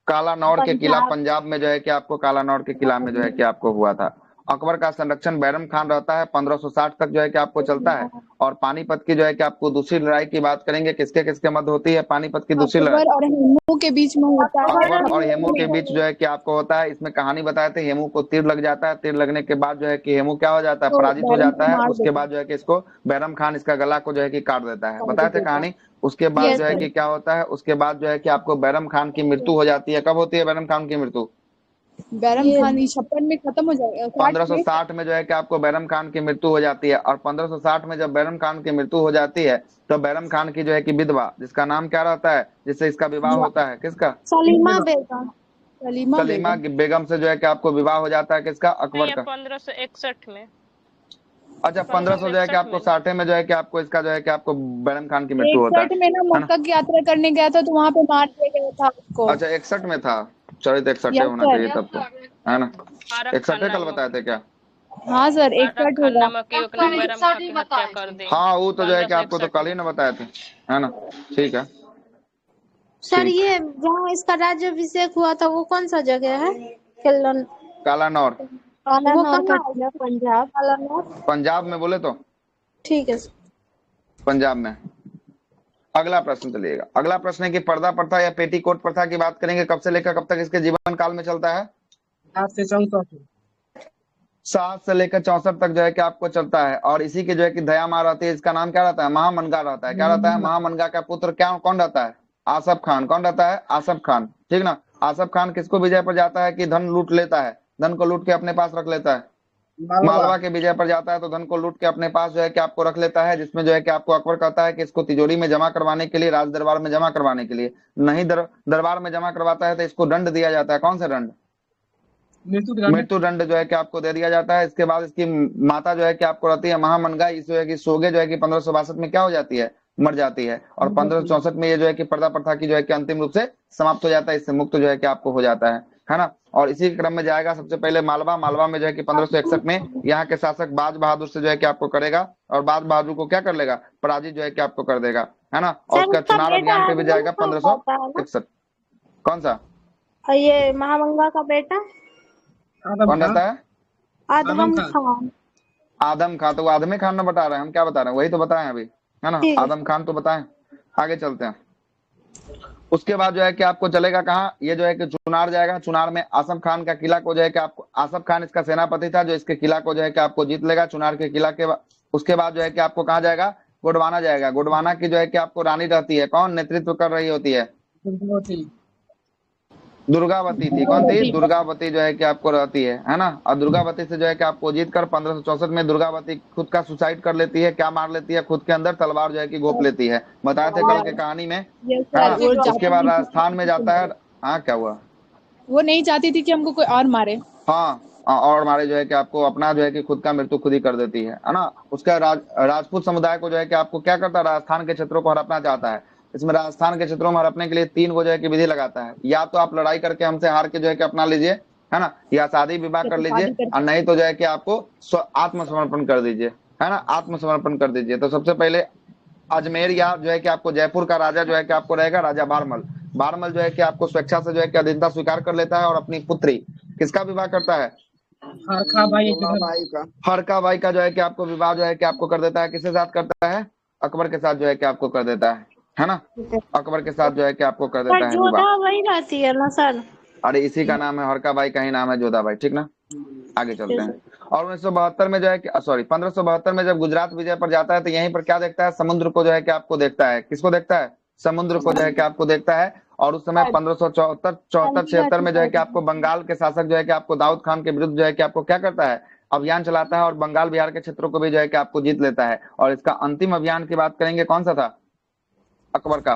कालानौर के किला, पंजाब में जो है कि आपको कालानौर के किला में जो है कि आपको हुआ था। अकबर का संरक्षण बैरम खान रहता है, 1560 तक जो है कि आपको चलता है। और पानीपत की जो है कि आपको दूसरी लड़ाई की बात करेंगे, किसके किसके मध्य होती है पानीपत की दूसरी लड़ाई? अकबर और हेमू के बीच में होता है। अकबर और हेमू के बीच जो है कि आपको होता है। इसमें कहानी बताए थे, हेमू को तीर लग जाता है। तीर लगने के बाद जो है कि हेमू क्या हो जाता है? तो पराजित हो बैरम जाता को है। मार उसके देता बाद जो है कि इसको बैरम खान इसका गला को जो है कि काट देता है। बताए थे कहानी। उसके बाद Yes, जो है sir. कि क्या होता है? उसके बाद जो है कि आपको बैरम खान की मृत्यु हो जाती है। कब होती है बैरम खान की मृत्यु? बैरम खान 56 में खत्म हो जाएगा। 1560 में जो है कि आपको बैरम खान की मृत्यु हो जाती है। और 1560 में जब बैरम खान की मृत्यु हो जाती है, तो बैरम खान की जो है कि विधवा, जिसका नाम क्या रहता है, जिससे इसका विवाह होता है, किसका? सलीमा बेगम। सलीमा सलीमा बेगम। बेगम से जो है कि आपको विवाह हो जाता है, किसका? अकबर का। 1561 में। अच्छा, 1500 जो है कि आपको 60 में जो है कि आपको इसका जो है कि आपको बैरम खान की मृत्यु होता 61 में ना है ना। मक्का की यात्रा करने गया था तो वहां पे मार दिया गया था उसको। अच्छा, 61 में था। चलिए, तो 61 यस होना सर। चाहिए तब तो, है ना। फारक 61 खान कल नामक बताए थे क्या? हाँ सर फारक 61 खान होगा। नामक युवक ने बैरम खान की हत्या कर दी हाँ, वो तो जो है कि आपको तो 1561 कल ही में। ना बताए थे, है ना। ठीक है, सर ठीक। ये जहाँ इसका राज्याभिषेक हुआ था वो कौन सा जगह है? केलन। कालानौर, वो कालानौर का कहाँ किला, है? पंजाब। कालानौर। पंजाब में बोले तो, ठीक है सर। पंजाब में। अगला प्रश्न चलिएगा। अगला प्रश्न है कि पर्दा प्रथा या पेटीकोट प्रथा की बात करेंगे। कब से लेकर कब तक इसके जीवन काल में चलता है? 7 से 64। 7 से लेकर 64 तक जो है कि आपको चलता है। और इसी की जो है कि दया माँ रहती है। इसका नाम क्या रहता है? महामनगा रहता है। क्या रहता है? महामनगा का पुत्र क्या कौन रहता है? आसफ खान। कौन रहता है? आसफ खान, ठीक ना। आसफ खान किसको विजय पर जाता है कि धन लूट लेता है, धन को लूट के अपने पास रख लेता है? मालवा के विजय पर जाता है, तो धन को लूट के अपने पास जो है कि आपको रख लेता है। जिसमें जो है कि आपको अकबर कहता है कि इसको तिजोरी में जमा करवाने के लिए, राज दरबार में जमा करवाने के लिए, नहीं दरबार में जमा करवाता है तो इसको दंड दिया जाता है। कौन सा दंड? मृत्यु दंड जो है कि आपको दे दिया जाता है। इसके बाद इसकी माता जो है कि आपको रहती है महामनगा। इस जो है कि सोगे जो है कि 1562 में क्या हो जाती है? मर जाती है। और 1564 में ये जो है कि पर्दा प्रथा की जो है कि अंतिम रूप से समाप्त हो जाता है। इससे मुक्त जो है कि आपको हो जाता है ना। और इसी क्रम में जाएगा सबसे पहले मालवा। मालवा में जो है कि 1561 में यहाँ के शासक बाज बहादुर से जो है कि आपको करेगा। और बाज बहादुर को क्या कर लेगा? पराजित जो है कि आपको कर देगा, है ना। और उसका चुनाव अभियान पे भी जाएगा 1561। कौन सा? ये महामंगा का बेटा कौन रहता है? आदम खान। आदम खान। तो वो आदमी खान ना बता रहे हैं, हम क्या बता रहे हैं? वही तो बताएं अभी, है ना। ठीक है। आदम खान तो बताएं। आगे चलते हैं। उसके बाद जो है कि आपको चलेगा कहाँ? ये जो है कि चुनार जाएगा। चुनार में आसफ खान का किला को जो है कि आपको, आसफ खान इसका सेनापति था जो इसके किला को जो है कि आपको जीत लेगा, चुनार के किला के। उसके बाद जो है कि आपको कहाँ जाएगा? गोडवाना जाएगा। गोडवाना की जो है कि आपको रानी रहती है। कौन नेतृत्व कर रही होती है? दुर्गावती थी। कौन थी? दुर्गावती जो है कि आपको रहती है ना। और दुर्गावती से जो है कि आपको जीत कर 1564 में दुर्गावती खुद का सुसाइड कर लेती है। क्या मार लेती है? खुद के अंदर तलवार जो है कि घोप लेती है। बताए थे कल के कहानी में, है ना। उसके बाद राजस्थान में जाता है। हाँ, क्या हुआ? वो नहीं चाहती थी कि हमको कोई और मारे। हाँ, और हमारे जो है कि आपको अपना जो है कि खुद का मृत्यु खुद ही कर देती है ना। उसका राजपूत समुदाय को जो है कि आपको क्या करता है? राजस्थान के क्षेत्रों को हड़पना चाहता है। इसमें राजस्थान के क्षेत्रों में हड़पने के लिए 3 को जो है कि विधि लगाता है। या तो आप लड़ाई करके हमसे हार के जो है कि अपना लीजिए, है ना, या शादी विवाह कर लीजिए, और नहीं तो जो है कि आपको आत्मसमर्पण कर दीजिए, है ना, आत्मसमर्पण कर दीजिए। तो सबसे पहले अजमेर या जो है कि आपको जयपुर का राजा जो है कि आपको रहेगा राजा बारमल। बारमल जो है कि आपको स्वेच्छा से जो है कि अधीनता स्वीकार कर लेता है और अपनी पुत्री किसका विवाह करता है? हरखा बाई का जो है कि आपको विवाह जो है कि आपको कर देता है। किसके साथ करता है? अकबर के साथ जो है कि आपको कर देता है ना। अकबर के साथ जो है कि आपको कर देता है विवाह। वही रहती है ना सर। अरे इसी का नाम है हरका बाई, का ही नाम है जोधाबाई, ठीक ना। आगे चलते हैं। और 1972 में जो है कि सॉरी 1572 में जब गुजरात विजय पर जाता है तो यहीं पर क्या देखता है? समुद्र को जो है कि आपको देखता है। किसको देखता है? समुद्र को जो है कि आपको देखता है। और उस समय 1574-76 में जो है कि आपको बंगाल के शासक जो है कि आपको दाऊद खान के विरुद्ध जो है कि आपको क्या करता है, अभियान चलाता है और बंगाल बिहार के क्षेत्रों को भी जो है कि आपको जीत लेता है। और इसका अंतिम अभियान की बात करेंगे, कौन सा था अकबर का?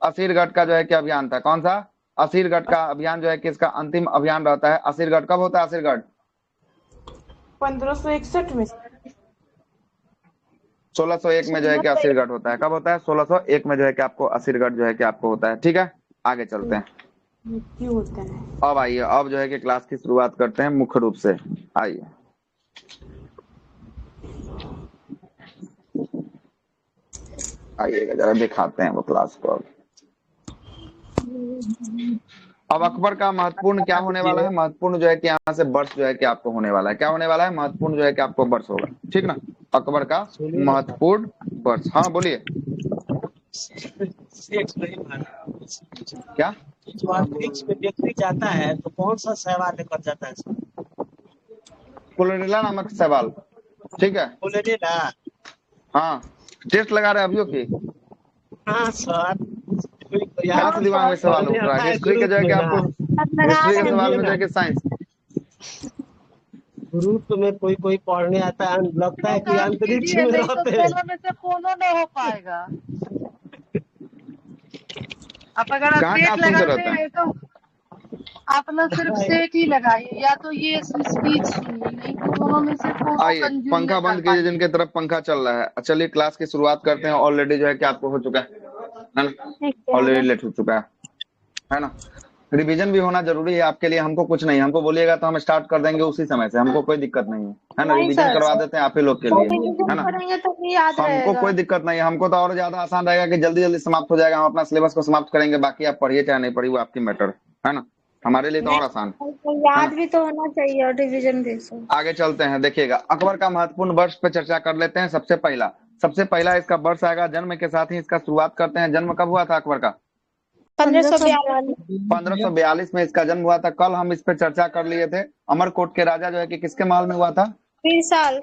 असीरगढ़ का जो है कि अभियान था। कौन सा? असीरगढ़ का अभियान जो है कि इसका अंतिम अभियान रहता है। असीरगढ़ कब होता है? असीरगढ़ 1561 में। 1601 में जो है कि असीरगढ़ होता है। कब होता है? 1601 में जो है कि आपको असीरगढ़ जो है कि आपको होता है। ठीक है, आगे चलते हैं। क्यों होता है? अब आइए, अब जो है कि क्लास की शुरुआत करते हैं मुख्य रूप से। आइए, आइएगा जरा दिखाते हैं वो क्लास को। अब अकबर का महत्वपूर्ण क्या होने वाला है? महत्वपूर्ण जो है कि यहाँ से वर्ष जो है कि आपको होने वाला है। क्या होने वाला है? महत्वपूर्ण जो है कि आपको वर्ष होगा। ठीक ना, अकबर का महत्वपूर्ण वर्ष। हाँ बोलिए। क्या जो अंतरिक्ष में व्यक्ति जाता है तो कौन सा शैवाल लेकर जाता है सर? क्लोरेला नामक सवाल। ठीक है, क्लोरेला। हाँ टेस्ट लगा रहे अभियो की। हाँ सर, मेरे से दिमाग में सवाल उठ रहा है। हिस्ट्री के जो है कि आपको, हिस्ट्री के सवाल में जो है कि साइंस ग्रुप में कोई कोई पढ़ने आता है, लगता है कि अंतरिक्ष में रहते हैं। दोनों में से कोनो नहीं हो पाएगा। आप अगर कहाँ सेट सुनते लगाते रहते हैं? हैं तो आप लोग सिर्फ सेट ही लगाइए, या तो ये स्पीच सुनिए, नहीं तो दोनों में से कोनो आइए, कंज्यूम पंखा नहीं बंद कर कीजिए पाएंगे। जिनके तरफ पंखा चल रहा है। चलिए क्लास की शुरुआत करते हैं। ऑलरेडी जो है कि आपको हो चुका है ना, ऑलरेडी लेट हो चुका है ना। रिवीजन भी होना जरूरी है आपके लिए। हमको कुछ नहीं, हमको बोलिएगा तो हम स्टार्ट कर देंगे उसी समय से, हमको कोई दिक्कत नहीं है ना। नहीं रिवीजन सर, करवा देते हैं आप ही लोग के लिए, है रिवीजन ना। करेंगे तो भी याद हमको रहेगा। कोई दिक्कत नहीं है, हमको तो और ज्यादा आसान रहेगा कि जल्दी जल्दी समाप्त हो जाएगा। हम अपना सिलेबस को समाप्त करेंगे, बाकी आप पढ़िए चाहे नहीं पढ़िए वो आपकी मैटर है ना। हमारे लिए तो और आसान। तो याद भी तो होना चाहिए और रिवीजन भी सर। आगे चलते हैं, देखिएगा अकबर का महत्वपूर्ण वर्ष पे चर्चा कर लेते हैं। सबसे पहला इसका वर्ष आएगा, जन्म के साथ ही इसका शुरुआत करते हैं। जन्म कब हुआ था अकबर का? 1542। 1542 में इसका जन्म हुआ था। कल हम इस पे चर्चा कर लिए थे। अमरकोट के राजा जो है कि किसके महल में हुआ था? वीर साल।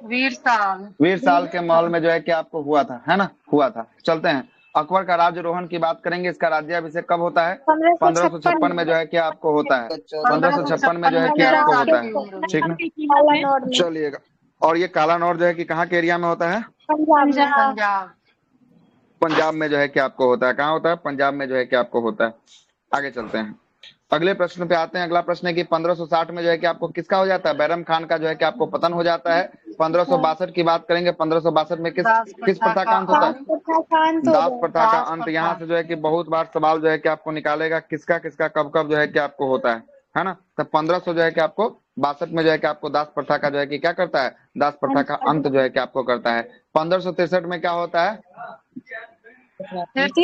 वीर साल के महल में जो है कि आपको हुआ था, है ना, हुआ था। चलते हैं, अकबर का राज्यारोहण की बात करेंगे। इसका राज्याभिषेक कब होता है? 1556 में जो है कि आपको होता है। 1556 में जो है कि आपको होता है। ठीक ना, कालानौर में। चलिएगा। और ये कालानौर जो है कि कहाँ के एरिया में होता है? पंजाब। पंजाब में जो है कि आपको होता है। कहाँ होता है? पंजाब में जो है कि आपको होता है। आगे चलते हैं, अगले प्रश्न पे आते हैं। अगला प्रश्न है कि 1560 में जो है कि आपको किसका हो जाता है? बैरम खान का जो है कि आपको पतन हो जाता है। 1562 की बात करेंगे। 1562 में किस प्रथा का अंत होता है? दास प्रथा का अंत। यहाँ से जो है कि बहुत बार सवाल जो है कि आपको निकालेगा, किसका किसका कब कब जो है कि आपको होता है ना। तो 1500 जो है कि आपको 62 में जो है कि आपको दास प्रथा का जो है कि क्या करता है? दास प्रथा का अंत जो है कि आपको करता है। 1563 में क्या होता है? तीर्थ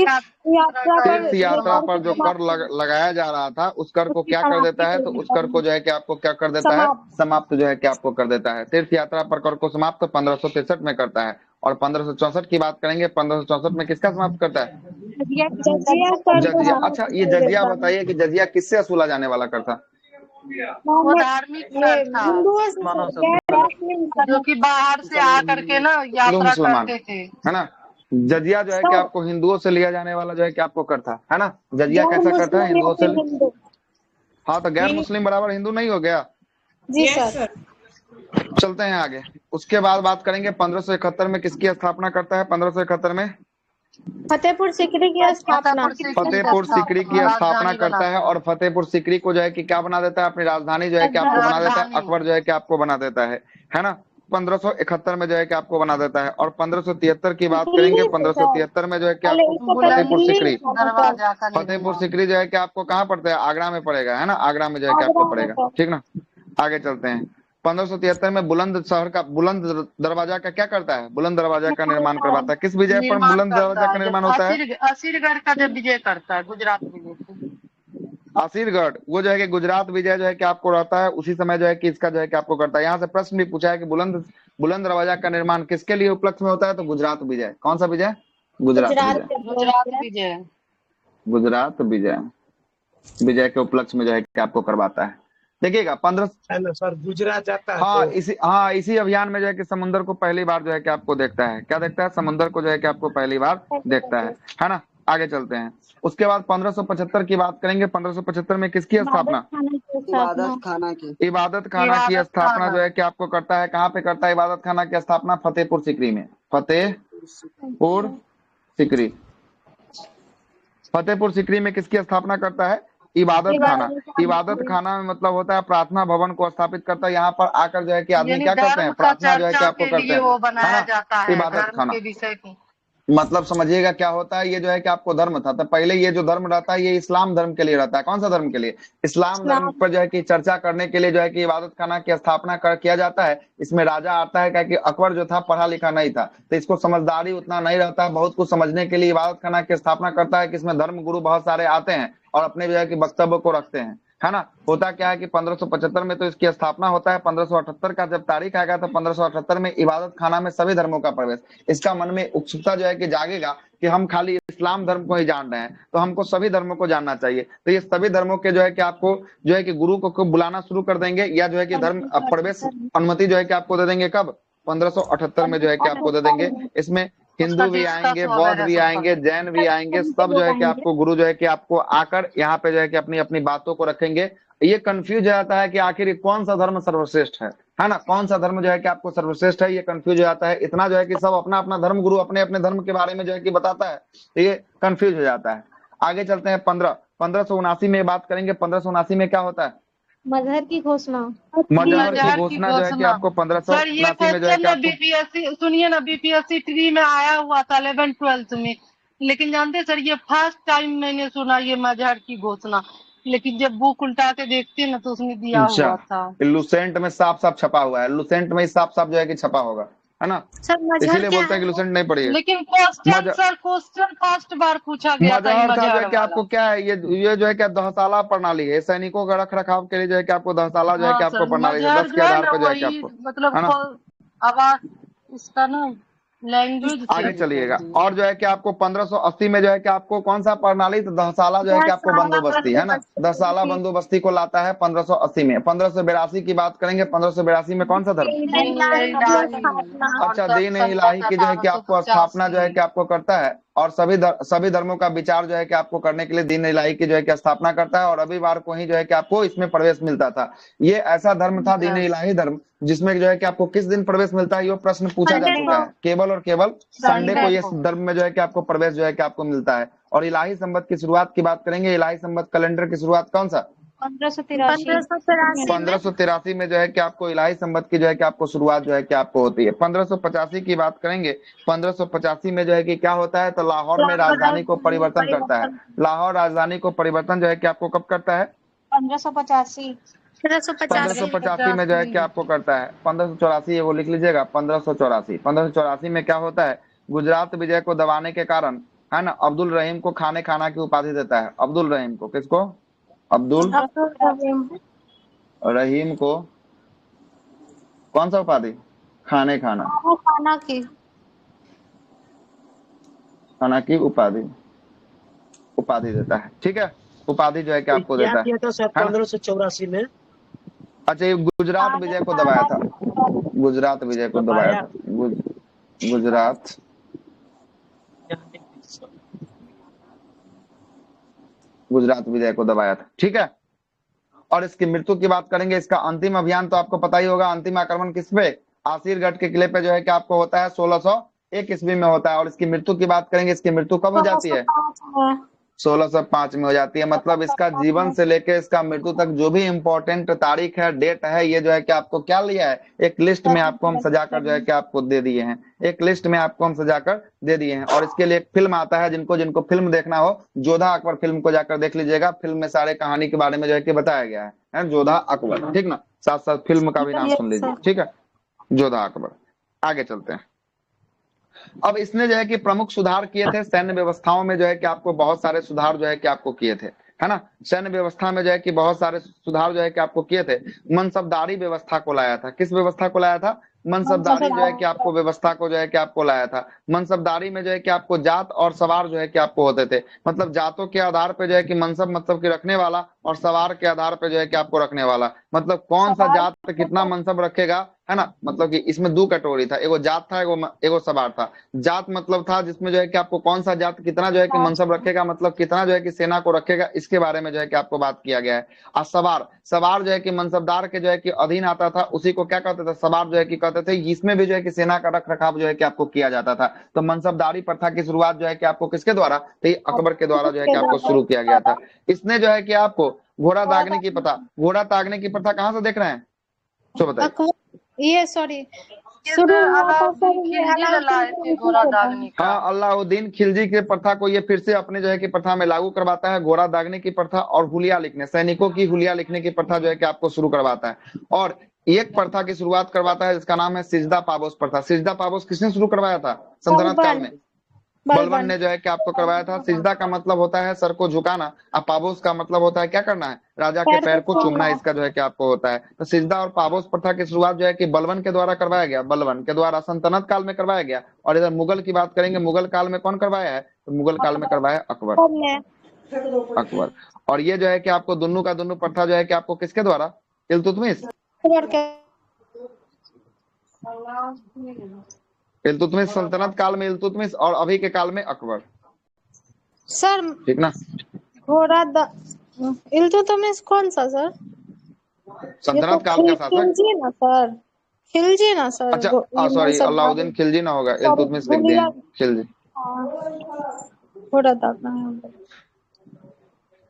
यात्रा पर जो कर लगाया जा रहा था उस कर को क्या कर देता है? तो उस कर को जो है कि आपको क्या कर देता है? समाप्त जो है कि आपको कर देता है। तीर्थ यात्रा पर कर को समाप्त 1563 में करता है। और 1564 की बात करेंगे। 1564 में किसका समाप्त करता है? जजिया। अच्छा, ये जजिया बताइए कि जजिया किससे वसूला जाने वाला कर था? वो धार्मिक कर था, जो कि बाहर से आकर के ना यात्रा करते थे, है ना। जजिया जो है कि आपको हिंदुओं से लिया जाने वाला जो है कि आपको करता है ना। जजिया कैसा करता है? हिंदुओं से। हाँ, तो गैर मुस्लिम बराबर हिंदू नहीं हो गया? जी सर। चलते हैं आगे। उसके बाद बात करेंगे 1571 में किसकी स्थापना करता है? 1571 में फतेहपुर सीकरी की स्थापना। फतेहपुर सीकरी की स्थापना करता है। और फतेहपुर सीकरी को जो है कि क्या बना देता है? अपनी राजधानी जो है कि आपको बना देता है। अकबर जो है कि आपको बना देता है ना। 1571 में जो है कि आपको बना देता है। और 1573 की बात करेंगे। 1573 में जो है कि आपको फतेहपुर सीकरी जो है कि आपको कहाँ पड़ता है? आगरा में पड़ेगा, है ना। आगरा में जो है कि आपको पड़ेगा। ठीक ना, आगे चलते हैं। 1573 में बुलंद शहर का, बुलंद दरवाजा का क्या करता है? बुलंद दरवाजा का निर्माण करवाता है। किस विजय पर बुलंद दरवाजा का निर्माण होता है? असीरगढ़ का जब विजय करता है, गुजरात विजय। असीरगढ़ वो जो है कि गुजरात विजय जो है कि आपको रहता है, उसी समय जो है कि इसका जो है कि आपको करता है। यहाँ से प्रश्न भी पूछा है कि बुलंद दरवाजा का निर्माण किसके लिए उपलक्ष्य में होता है? तो गुजरात विजय। कौन सा विजय? गुजरात विजय के उपलक्ष्य में जो है कि आपको करवाता है। देखिएगा 15। है ना सर, गुजरात जाता है हाँ तो इसी अभियान में जो है कि समुद्र को पहली बार जो है कि आपको देखता है, क्या देखता है, समुद्र को जो है कि आपको पहली बार देखता है ना। आगे चलते हैं। उसके बाद 1575 की बात करेंगे। 1575 में किसकी स्थापना? इबादत खाना की इबादत खाना की इबादत स्थापना खाना। जो है कि आपको करता है। कहाँ पे करता है इबादत खाना की स्थापना? फतेहपुर सीकरी में। फतेहपुर सीकरी। फतेहपुर सीकरी में किसकी स्थापना करता है? इबादत खाना। इबादत खाना में मतलब होता है प्रार्थना भवन को स्थापित करता है। यहाँ पर आकर जो है कि आदमी यानी क्या करते हैं? धर्म का प्रार्थना जो है कि चर्चा आपको के करते लिए हैं, वो है बनाया ना। जाता है, इबादत धर्म खाना के विषय को। मतलब समझिएगा क्या होता है, ये जो है कि आपको धर्म था, तो पहले ये जो धर्म रहता है ये इस्लाम धर्म के लिए रहता है। कौन सा धर्म के लिए? इस्लाम धर्म पर जो है कि चर्चा करने के लिए जो है कि इबादत खाना की स्थापना किया जाता है। इसमें राजा आता है, क्या कि अकबर जो था पढ़ा लिखा नहीं था, तो इसको समझदारी उतना नहीं रहता है, बहुत कुछ समझने के लिए इबादत खाना की स्थापना करता है कि इसमें धर्म गुरु बहुत सारे आते हैं और अपने जो है कि वक्तव्य को रखते हैं, है ना। होता क्या है कि 1575 में तो इसकी स्थापना होता है। 1578 का जब तारीख आएगा तो 1578 में इबादत खाना में सभी धर्मों का प्रवेश। इसका मन में उत्सुकता जो है कि जागेगा कि हम खाली इस्लाम धर्म को ही जान रहे हैं, तो हमको सभी धर्मों को जानना चाहिए। तो ये सभी धर्मों के जो है कि आपको जो है कि गुरु को बुलाना शुरू कर देंगे, या जो है कि धर्म प्रवेश अनुमति जो है कि आपको दे देंगे। कब? 1578 में जो है कि आपको दे देंगे। इसमें हिंदू भी आएंगे, बौद्ध भी आएंगे, जैन भी आएंगे, सब जो है कि आपको गुरु जो है कि आपको आकर यहाँ पे जो है कि अपनी अपनी बातों को रखेंगे। ये कंफ्यूज हो जाता है कि आखिर कौन सा धर्म सर्वश्रेष्ठ है ना, कौन सा धर्म जो है कि आपको सर्वश्रेष्ठ है, ये कंफ्यूज हो जाता है। इतना जो है कि सब अपना अपना धर्म गुरु अपने अपने धर्म के बारे में जो है कि बताता है, तो ये कंफ्यूज हो जाता है। आगे चलते हैं। 1579 में बात करेंगे। 1579 में क्या होता है? मजहर की घोषणा। मजहर की घोषणा जो है कि आपको सर ये 1579 में जो है क्वेश्चन कि आपको बीपीएससी, सुनिए ना, बीपीएससी 3 में आया हुआ था 11th-12th में, लेकिन जानते सर ये फर्स्ट टाइम मैंने सुना ये मजहर की घोषणा, लेकिन जब बुक उल्टा के देखते ना तो उसमें दिया हुआ था। लुसेंट में साफ साफ छपा हुआ है। लुसेंट में साफ साफ जो है कि छपा होगा, है ना। इसीलिए बोलते हैं कि लुसेंट नहीं पढ़िए। लेकिन क्वेश्चन सर क्वेश्चन फर्स्ट बार पूछा गया था मजहर था जो है मजहर कि आपको क्या है, ये जो है कि दहसाला प्रणाली है। सैनिकों का रख रखाव के लिए जो है कि आपको दहसाला जो है कि आपको प्रणाली है। 10 के आधार पर जो है कि आपको, मतलब है ना। आवाज इसका ना लैंग्वेज आगे चलिएगा। और जो है कि आपको 1580 में जो है कि आपको कौन सा प्रणाली? तो दहसाला जो है कि आपको बंदोबस्ती, है ना। दहसाला बंदोबस्ती को लाता है 1580 में। 1582 की बात करेंगे। 1582 में कौन सा धर्म? अच्छा, दीन इलाही की जो है कि आपको स्थापना जो है कि आपको करता है, और सभी धर्मों का विचार जो है कि आपको करने के लिए दीन इलाही की जो है कि स्थापना करता है। और रविवार को ही जो है कि आपको इसमें प्रवेश मिलता था। ये ऐसा धर्म था दीन इलाही धर्म, जिसमें जो है कि आपको किस दिन प्रवेश मिलता है, ये प्रश्न पूछा जा चुका है। केवल और केवल संडे को ये धर्म में जो है कि आपको प्रवेश जो है कि आपको मिलता है। और इलाही संवत की शुरुआत की बात करेंगे। इलाही संवत कैलेंडर की शुरुआत कौन सा? 1583 में जो है कि आपको इलाही संवत की जो है कि आपको शुरुआत जो है कि आपको होती है। 1585 की बात करेंगे। 1585 में जो है कि क्या होता है? तो लाहौर में राजधानी को परिवर्तन करता है। लाहौर राजधानी को परिवर्तन जो है कि आपको कब करता है? 1585 में जो है कि आपको करता है। 1584 वो लिख लीजिएगा। 1584 में क्या होता है? गुजरात विजय को दबाने के कारण, है ना, अब्दुल रहीम को खाने खाना की उपाधि देता है। अब्दुल रहीम को, किसको? अब्दुल रहीम को कौन सा उपाधि? खाने खाना की उपाधि देता है। ठीक है, उपाधि जो है कि आपको देता है। 1584 में। अच्छा, ये गुजरात विजय को दबाया था। गुजरात विजय को दबाया था। गुजरात विजय को दबाया था। ठीक है। और इसकी मृत्यु की बात करेंगे। इसका अंतिम अभियान तो आपको पता ही होगा। अंतिम आक्रमण किस पे? आसिरगढ़ के किले पे जो है कि आपको होता है 1601 ईस्वी में होता है। और इसकी मृत्यु की बात करेंगे। इसकी मृत्यु कब हो जाती है? 1605 में हो जाती है। मतलब इसका जीवन से लेकर इसका मृत्यु तक जो भी इम्पोर्टेंट तारीख है, डेट है, ये जो है कि आपको क्या लिया है, एक लिस्ट में आपको हम सजाकर जो है कि आपको दे दिए हैं। एक लिस्ट में आपको हम सजाकर दे दिए हैं। और इसके लिए एक फिल्म आता है, जिनको फिल्म देखना हो, जोधा अकबर फिल्म को जाकर देख लीजिएगा। फिल्म में सारे कहानी के बारे में जो है कि बताया गया है, जोधा अकबर। ठीक ना, साथ साथ फिल्म का भी नाम सुन लीजिए। ठीक है, जोधा अकबर। आगे चलते हैं। अब इसने जो है कि प्रमुख सुधार किए थे सैन्य व्यवस्थाओं में, जो है कि आपको बहुत सारे सुधार जो है कि आपको किए थे, है ना। सैन्य व्यवस्था में जो है कि बहुत सारे सुधार जो है कि आपको किए थे। मनसबदारी व्यवस्था को लाया था। किस व्यवस्था को लाया था? मनसबदारी जो है कि आपको व्यवस्था को जो है कि आपको लाया था। मनसबदारी में जो है कि आपको जात और सवार जो है कि आपको होते थे। मतलब जातों के आधार पर जो है कि मनसब मतलब कि रखने वाला, और सवार के आधार पे जो है कि आपको रखने वाला, मतलब कौन सा जात पे कितना मनसब रखेगा, है ना। मतलब कि इसमें दो कैटेगरी था, एगो जात था, एगो सवार था। जात मतलब था जिसमें जो है कि आपको कौन सा जात कितना जो है कि मनसब रखेगा, मतलब कितना जो है कि सेना को रखेगा, इसके बारे में जो है कि आपको बात किया गया है। और सवार, सवार जो है कि मनसबदार के जो है कि अधीन आता था, उसी को क्या कहते थे, सवार जो है कि कहते थे। इसमें भी जो है कि सेना का रख रखाव जो है कि आपको किया जाता था। तो मनसबदारी प्रथा की शुरुआत जो है कि आपको किसके द्वारा, तो ये अकबर के द्वारा जो है कि आपको शुरू किया गया था। इसने जो है कि आपको घोड़ा दागने की प्रथा, घोड़ा दागने की प्रथा कहाँ से देख रहे हैं, तो बताइए। ये सॉरी हाँ, अलाउद्दीन खिलजी की प्रथा को ये फिर से अपने जो है कि प्रथा में लागू करवाता है। घोड़ा दागने की प्रथा और हुलिया लिखने, सैनिकों की हुलिया लिखने की प्रथा जो है कि आपको शुरू करवाता है। और एक प्रथा की शुरुआत करवाता है जिसका नाम है सिजदा पाबोस प्रथा। सिजदा पाबोस किसने शुरू करवाया था सल्तनत काल में, बलबन ने जो है कि आपको करवाया था। सिजदा का मतलब होता है सर को झुकाना, और पाबोस का मतलब होता है क्या करना है, राजा के पैर को चूमना, इसका जो है कि आपको होता है। तो सिजदा और पाबोस प्रथा की शुरुआत जो है कि बलबन के द्वारा करवाया गया, बलबन के द्वारा सल्तनत काल में करवाया गया। और इधर मुगल की बात करेंगे, मुगल काल में कौन करवाया है, तो मुगल काल में करवाया अकबर, अकबर। और ये जो है कि आपको दोनों का दोनों प्रथा जो है कि आपको किसके द्वारा, इल्तुतमिश, इल्तुतमिश सल्तनत काल में इल्तुतमिश, और अभी के काल में अकबर, सर। ठीक ना। इल्तुतमिश कौन सा सर, सल्तनत काल का शासक, खिलजी ना सर, खिलजी ना सर। अच्छा सॉरी, अलाउद्दीन खिलजी ना होगा, इल्तुतमिश लिख दिए खिलजी, घोड़ा दागना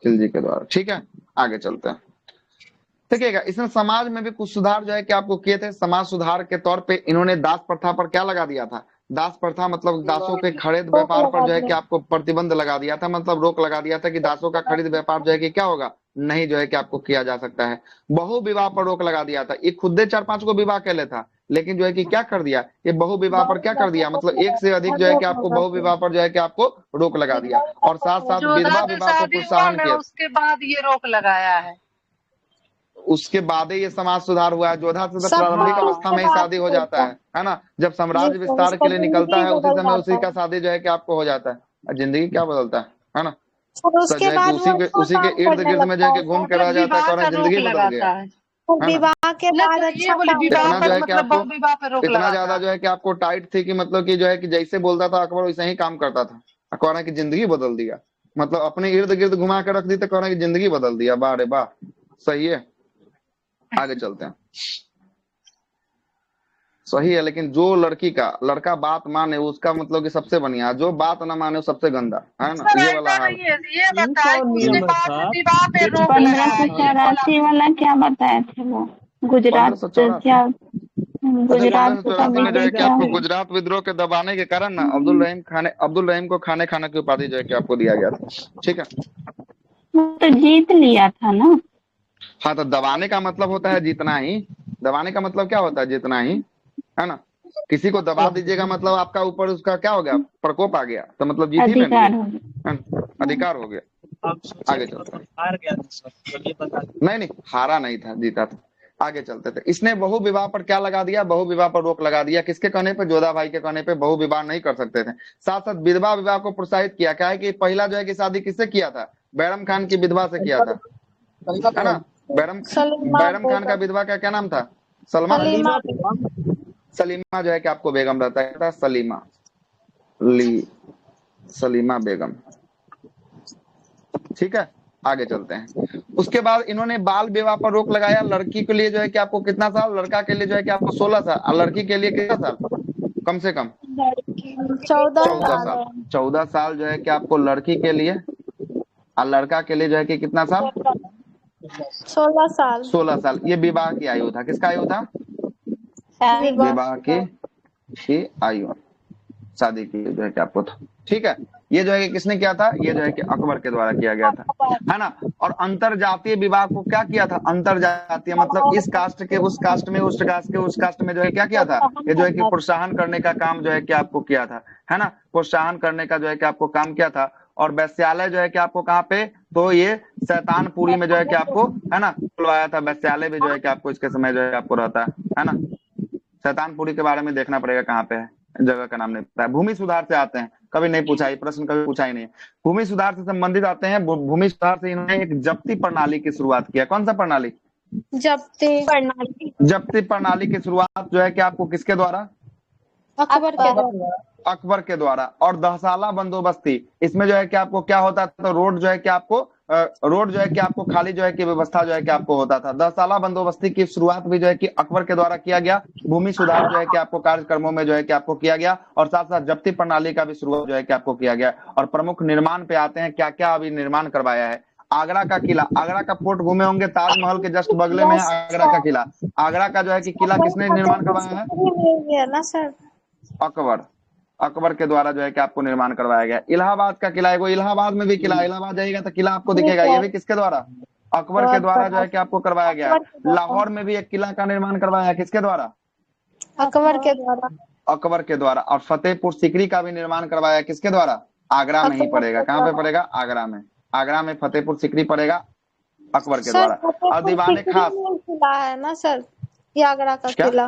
खिलजी के द्वारा, ठीक है। आगे चलते हैं, देखिएगा इसने समाज में भी कुछ सुधार जो है कि आपको किए थे। समाज सुधार के तौर पे इन्होंने दास प्रथा पर क्या लगा दिया था, दास प्रथा मतलब दासों के खरीद व्यापार पर जो है कि आपको प्रतिबंध लगा दिया था, मतलब रोक लगा दिया था कि दासों का खरीद व्यापार जो है कि क्या होगा, नहीं जो है कि आपको किया जा सकता है। बहु विवाह पर रोक लगा दिया था। ये खुदे 4-5 को विवाह कर लेता, लेकिन जो है कि क्या कर दिया, ये बहु विवाह पर क्या कर दिया, मतलब एक से अधिक जो है कि आपको बहु विवाह पर जो है कि आपको रोक लगा दिया। और साथ साथ विधवा विवाह को प्रोत्साहन किया, उसके बाद ये रोक लगाया है। उसके बाद ही ये समाज सुधार हुआ है। जोधा से तो प्रारंभिक अवस्था में ही शादी हो जाता है ना। जब साम्राज्य विस्तार के लिए निकलता है उसी समय उसी का शादी जो है कि आपको हो जाता है। जिंदगी क्या बदलता है ना। उसके बाद उसी के इर्द गिर्द में जो है कि घूम के रह जाता है, कहना जिंदगी बदल गया है। विवाह के बाद अच्छा इतना जो है कि आपको इतना ज्यादा जो है कि आपको टाइट थी कि मतलब कि जो है कि जैसे बोलता था अकबर वैसे ही काम करता था। कह रहा है कि जिंदगी बदल दिया, मतलब अपने इर्द गिर्द घुमा के रख दी तो कह रहा है कि जिंदगी बदल दिया। वाह रे वाह, सही है। आगे चलते हैं, सही है। लेकिन जो लड़का बात माने उसका मतलब कि सबसे बढ़िया, जो बात ना माने वो सबसे गंदा, है ना। ये वाला हाल। ये बताइए उसके बाद विवाह पे रोक 1584 वाला क्या बताए थे वो, गुजरात क्या, 1584 में जो है कि आपको गुजरात विद्रोह के दबाने के कारण ना अब्दुल रहीम को खाने की उपाधि जो है कि आपको दिया गया था, ठीक है। तो जीत लिया था ना। हाँ, तो दबाने का मतलब होता है जीतना ही। दबाने का मतलब क्या होता है, जीतना ही, है ना। किसी को दबा दीजिएगा मतलब आपका ऊपर उसका क्या हो गया, प्रकोप आ गया, तो मतलब जीत ही अधिकार हो गया। आगे चलते हैं। हार गया था, नहीं हारा नहीं था, जीता था। आगे चलते थे। इसने बहु विवाह पर क्या लगा दिया, बहु विवाह पर रोक लगा दिया। किसके कहने पे, जोधा भाई के कहने पे बहु विवाह नहीं कर सकते थे। साथ साथ विधवा विवाह को प्रोत्साहित किया। क्या है कि पहला जो है कि शादी किससे किया था, बैरम खान की विधवा से किया था, है ना। बैरम खान का विधवा का क्या नाम था, सलीमा जो है कि आपको बेगम रहता है, सलीमा बेगम, ठीक है। आगे चलते हैं। उसके बाद इन्होंने बाल विवाह पर रोक लगाया। लड़की के लिए जो है कि आपको कितना साल, लड़का के लिए जो है कि आपको 16 साल, और लड़की के लिए कितना साल, कम से कम 14 साल। 14 साल जो है कि आपको लड़की के लिए, और लड़का के लिए जो है कि कितना साल, 16 साल। 16 साल। ये विवाह की आयु था, किसका आयु था, विवाह की आयु, शादी की जो है कि आपको था, ठीक है। ये जो है कि किसने किया था, ये जो है कि अकबर के द्वारा किया गया था, है ना। और अंतर जातीय विवाह को क्या किया था, अंतर जातीय मतलब इस कास्ट के उस कास्ट में, उस कास्ट के उस कास्ट में जो है क्या किया था, ये जो है कि प्रोत्साहन करने का काम जो है कि आपको किया था, है ना। प्रोत्साहन करने का जो है कि आपको काम किया था। और वैश्यालय जो है कि आपको कहाँ पे, तो ये शैतानपुरी में जो है कि आपको, है ना, खुलवाया था। वैश्यालय भी जो है कि आपको इसके समय जो है आपको रहता है ना। शैतानपुरी के बारे में देखना पड़ेगा कहाँ पे है, जगह का नाम नहीं पता है। भूमि सुधार से आते हैं, कभी नहीं पूछा, ये प्रश्न कभी पूछा ही नहीं है। भूमि सुधार से संबंधित आते हैं। भूमि सुधार से इन्होंने एक जब्ती प्रणाली की शुरुआत किया। कौन सा प्रणाली? जब्ती प्रणाली की शुरुआत जो है कि आपको किसके द्वारा? अकबर के द्वारा। और दहसाला बंदोबस्ती, इसमें जो है कि आपको क्या होता था, तो रोड जो है कि आपको खाली जो है कि व्यवस्था जो है कि आपको होता था। दहसाला बंदोबस्ती की शुरुआत भी जो है कि अकबर के द्वारा किया गया। भूमि सुधार जो है कि आपको कार्यक्रमों में जो है कि आपको किया गया, और साथ साथ जब्ती प्रणाली का भी शुरुआत जो है कि आपको किया गया। और प्रमुख निर्माण पे आते हैं, क्या क्या अभी निर्माण करवाया है। आगरा का किला, आगरा का फोर्ट घूमे होंगे, ताजमहल के जस्ट बगले में है आगरा का किला। आगरा का जो है कि किला किसने निर्माण करवाया है? अकबर के द्वारा जो है कि आपको निर्माण करवाया गया। इलाहाबाद का किला, एगो इलाहाबाद में भी किला, इलाहाबाद जाइएगा तो किला आपको दिखेगा, ये भी किसके द्वारा? अकबर के द्वारा जो है कि आपको करवाया गया है। लाहौर में भी एक किला का निर्माण करवाया है, किसके द्वारा? अकबर के द्वारा। और फतेहपुर सीकरी का भी निर्माण करवाया है, किसके द्वारा? आगरा में ही पड़ेगा। कहाँ पे पड़ेगा? आगरा में। आगरा में फतेहपुर सीकरी पड़ेगा, अकबर के द्वारा। और दीवाने खास किला है ना सर, ये आगरा का किला।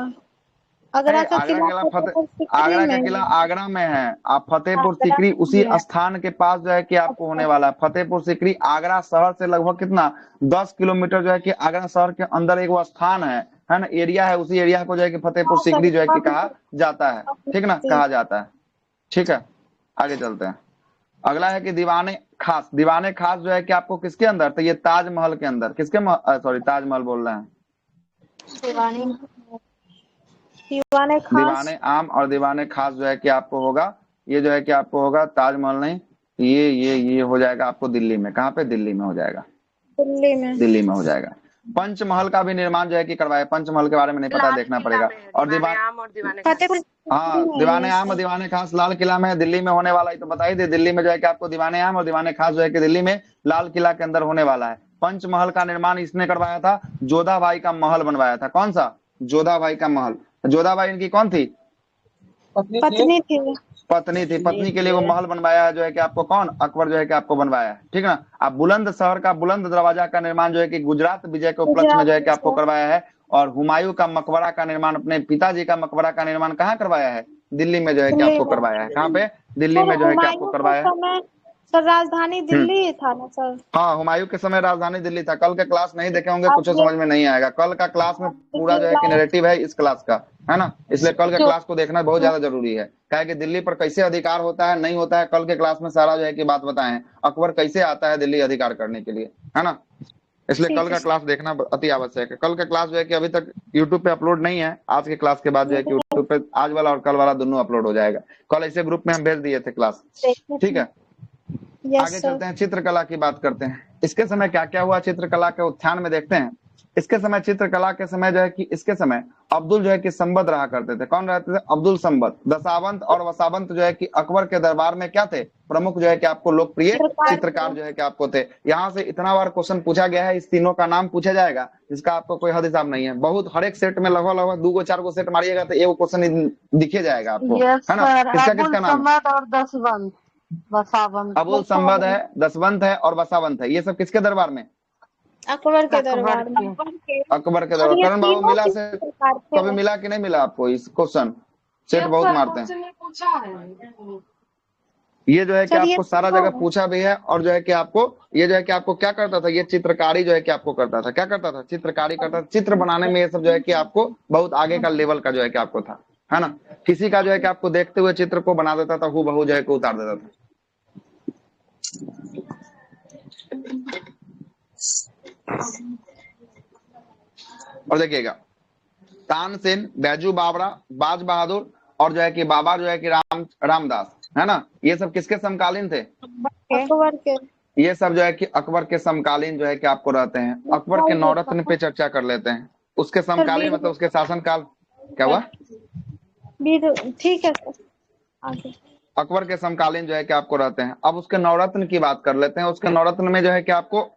आगरा का किला आगरा में है। आप फतेहपुर सीकरी उसी स्थान के पास जो है कि आपको होने वाला है। फतेहपुर सीकरी आगरा शहर से लगभग कितना 10 किलोमीटर जो है कि आगरा शहर के अंदर एक वो स्थान है ना, एरिया है। उसी एरिया को जो है कि फतेहपुर सीकरी जो है कि कहा जाता है, ठीक ना, कहा जाता है। ठीक है, आगे चलते हैं। अगला है कि दीवाने खास। दीवाने खास जो है कि आपको किसके अंदर? तो ये ताजमहल के अंदर। किसके सॉरी ताजमहल बोल रहे हैं, दीवाने आम और दीवाने खास जो है कि आपको होगा, ये जो है कि आपको होगा ताजमहल नहीं, ये हो जाएगा आपको दिल्ली में। कहाँ पे? दिल्ली में हो जाएगा, दिल्ली में हो जाएगा। पंचमहल का भी निर्माण जो है कि करवाया। पंचमहल के बारे में नहीं पता, देखना पड़ेगा। और दीवाने आम और दीवाने खास लाल किला में, दिल्ली में होने वाला है, तो बता ही दे। दिल्ली में जो है कि आपको दीवाने आम और दीवाने खास जो है कि दिल्ली में लाल किला के अंदर होने वाला है। पंचमहल का निर्माण इसने करवाया था, जोधाबाई का महल बनवाया था। कौन सा? जोधाबाई का महल। जोधाबाई इनकी कौन थी? पत्नी थी। पत्नी के लिए वो महल बनवाया है जो है कि आपको कौन? अकबर जो है कि आपको बनवाया है, ठीक ना। अब बुलंद शहर का बुलंद दरवाजा का निर्माण जो है कि गुजरात विजय के उपलक्ष्य में जो है कि आपको करवाया है। और हुमायूं का मकबरा का निर्माण, अपने पिताजी का मकबरा का निर्माण कहाँ करवाया है? दिल्ली में जो है कि आपको करवाया है। कहाँ पे? दिल्ली में जो है कि आपको करवाया है। सर राजधानी दिल्ली था ना सर? हाँ, हुमायूं के समय राजधानी दिल्ली था। कल के क्लास नहीं देखे होंगे, कुछ समझ में नहीं आएगा। कल का क्लास में पूरा जो है कि नैरेटिव है इस क्लास का, है ना, इसलिए कल के क्लास को देखना बहुत ज्यादा जरूरी है। क्या है कि दिल्ली पर कैसे अधिकार होता है, नहीं होता है, कल के क्लास में सारा जो है कि बात बताए हैं। अकबर कैसे आता है दिल्ली अधिकार करने के लिए, है ना, इसलिए कल का क्लास देखना अति आवश्यक है। कल का क्लास जो है कि अभी तक यूट्यूब पे अपलोड नहीं है। आज के क्लास के बाद जो है कि यूट्यूब पे आज वाला और कल वाला दोनों अपलोड हो जाएगा। कल ऐसे ग्रुप में हम भेज दिए थे क्लास, ठीक है। आगे चलते हैं, चित्रकला की बात करते हैं। इसके समय क्या क्या हुआ चित्रकला के उत्थान में देखते हैं। इसके समय चित्रकला के समय जो है कि इसके समय अब्दुल जो है कि संबद रहा करते थे। कौन रहते थे? अब्दुल संबद। दशावंत और वसावंत जो है कि अकबर के दरबार में क्या थे? प्रमुख जो है कि आपको लोकप्रिय चित्रकार जो है कि आपको थे। यहाँ से इतना बार क्वेश्चन पूछा गया है, इस तीनों का नाम पूछा जाएगा, जिसका आपको कोई हद हिसाब नहीं है। बहुत हर एक सेट में लगभग 2 4 गो सेट मारिएगा तो एक क्वेश्चन दिखे जाएगा आपको, है ना। किसका नाम? अबुल संबद है, दसवंत है और वसावंत है। ये सब किसके दरबार में? अकबर के दरबार में। अकबर के दरबार। करण बाबू मिला से कभी मिला कि नहीं मिला आपको? इस क्वेश्चन सेट बहुत मारते हैं। ये जो है कि आपको सारा जगह पूछा भी है। और जो है कि आपको ये जो है कि आपको क्या करता था, ये चित्रकारी जो है कि आपको करता था। क्या करता था? चित्रकारी करता था। चित्र बनाने में ये सब जो है कि आपको बहुत आगे का लेवल का जो है कि आपको था, है ना। किसी का जो है कि आपको देखते हुए चित्र को बना देता था, हूबहू जो है कि उतार देता था। और देखिएगा, तानसेन, बैजू बावरा, बाज बहादुर और जो है कि बाबा जो है कि रामदास, है ना, ये सब किसके समकालीन थे? अकबर के। ये सब जो है कि अकबर के समकालीन जो है कि आपको रहते हैं। अकबर के नवरत्न पे चर्चा कर लेते हैं। उसके समकालीन मतलब उसके शासनकाल क्या हुआ? ठीक है सर, आगे। अकबर के समकालीन जो है कि आपको रहते हैं। अब उसके नवरत्न की बात कर लेते हैं। उसके नवरत्न में जो है कि आपको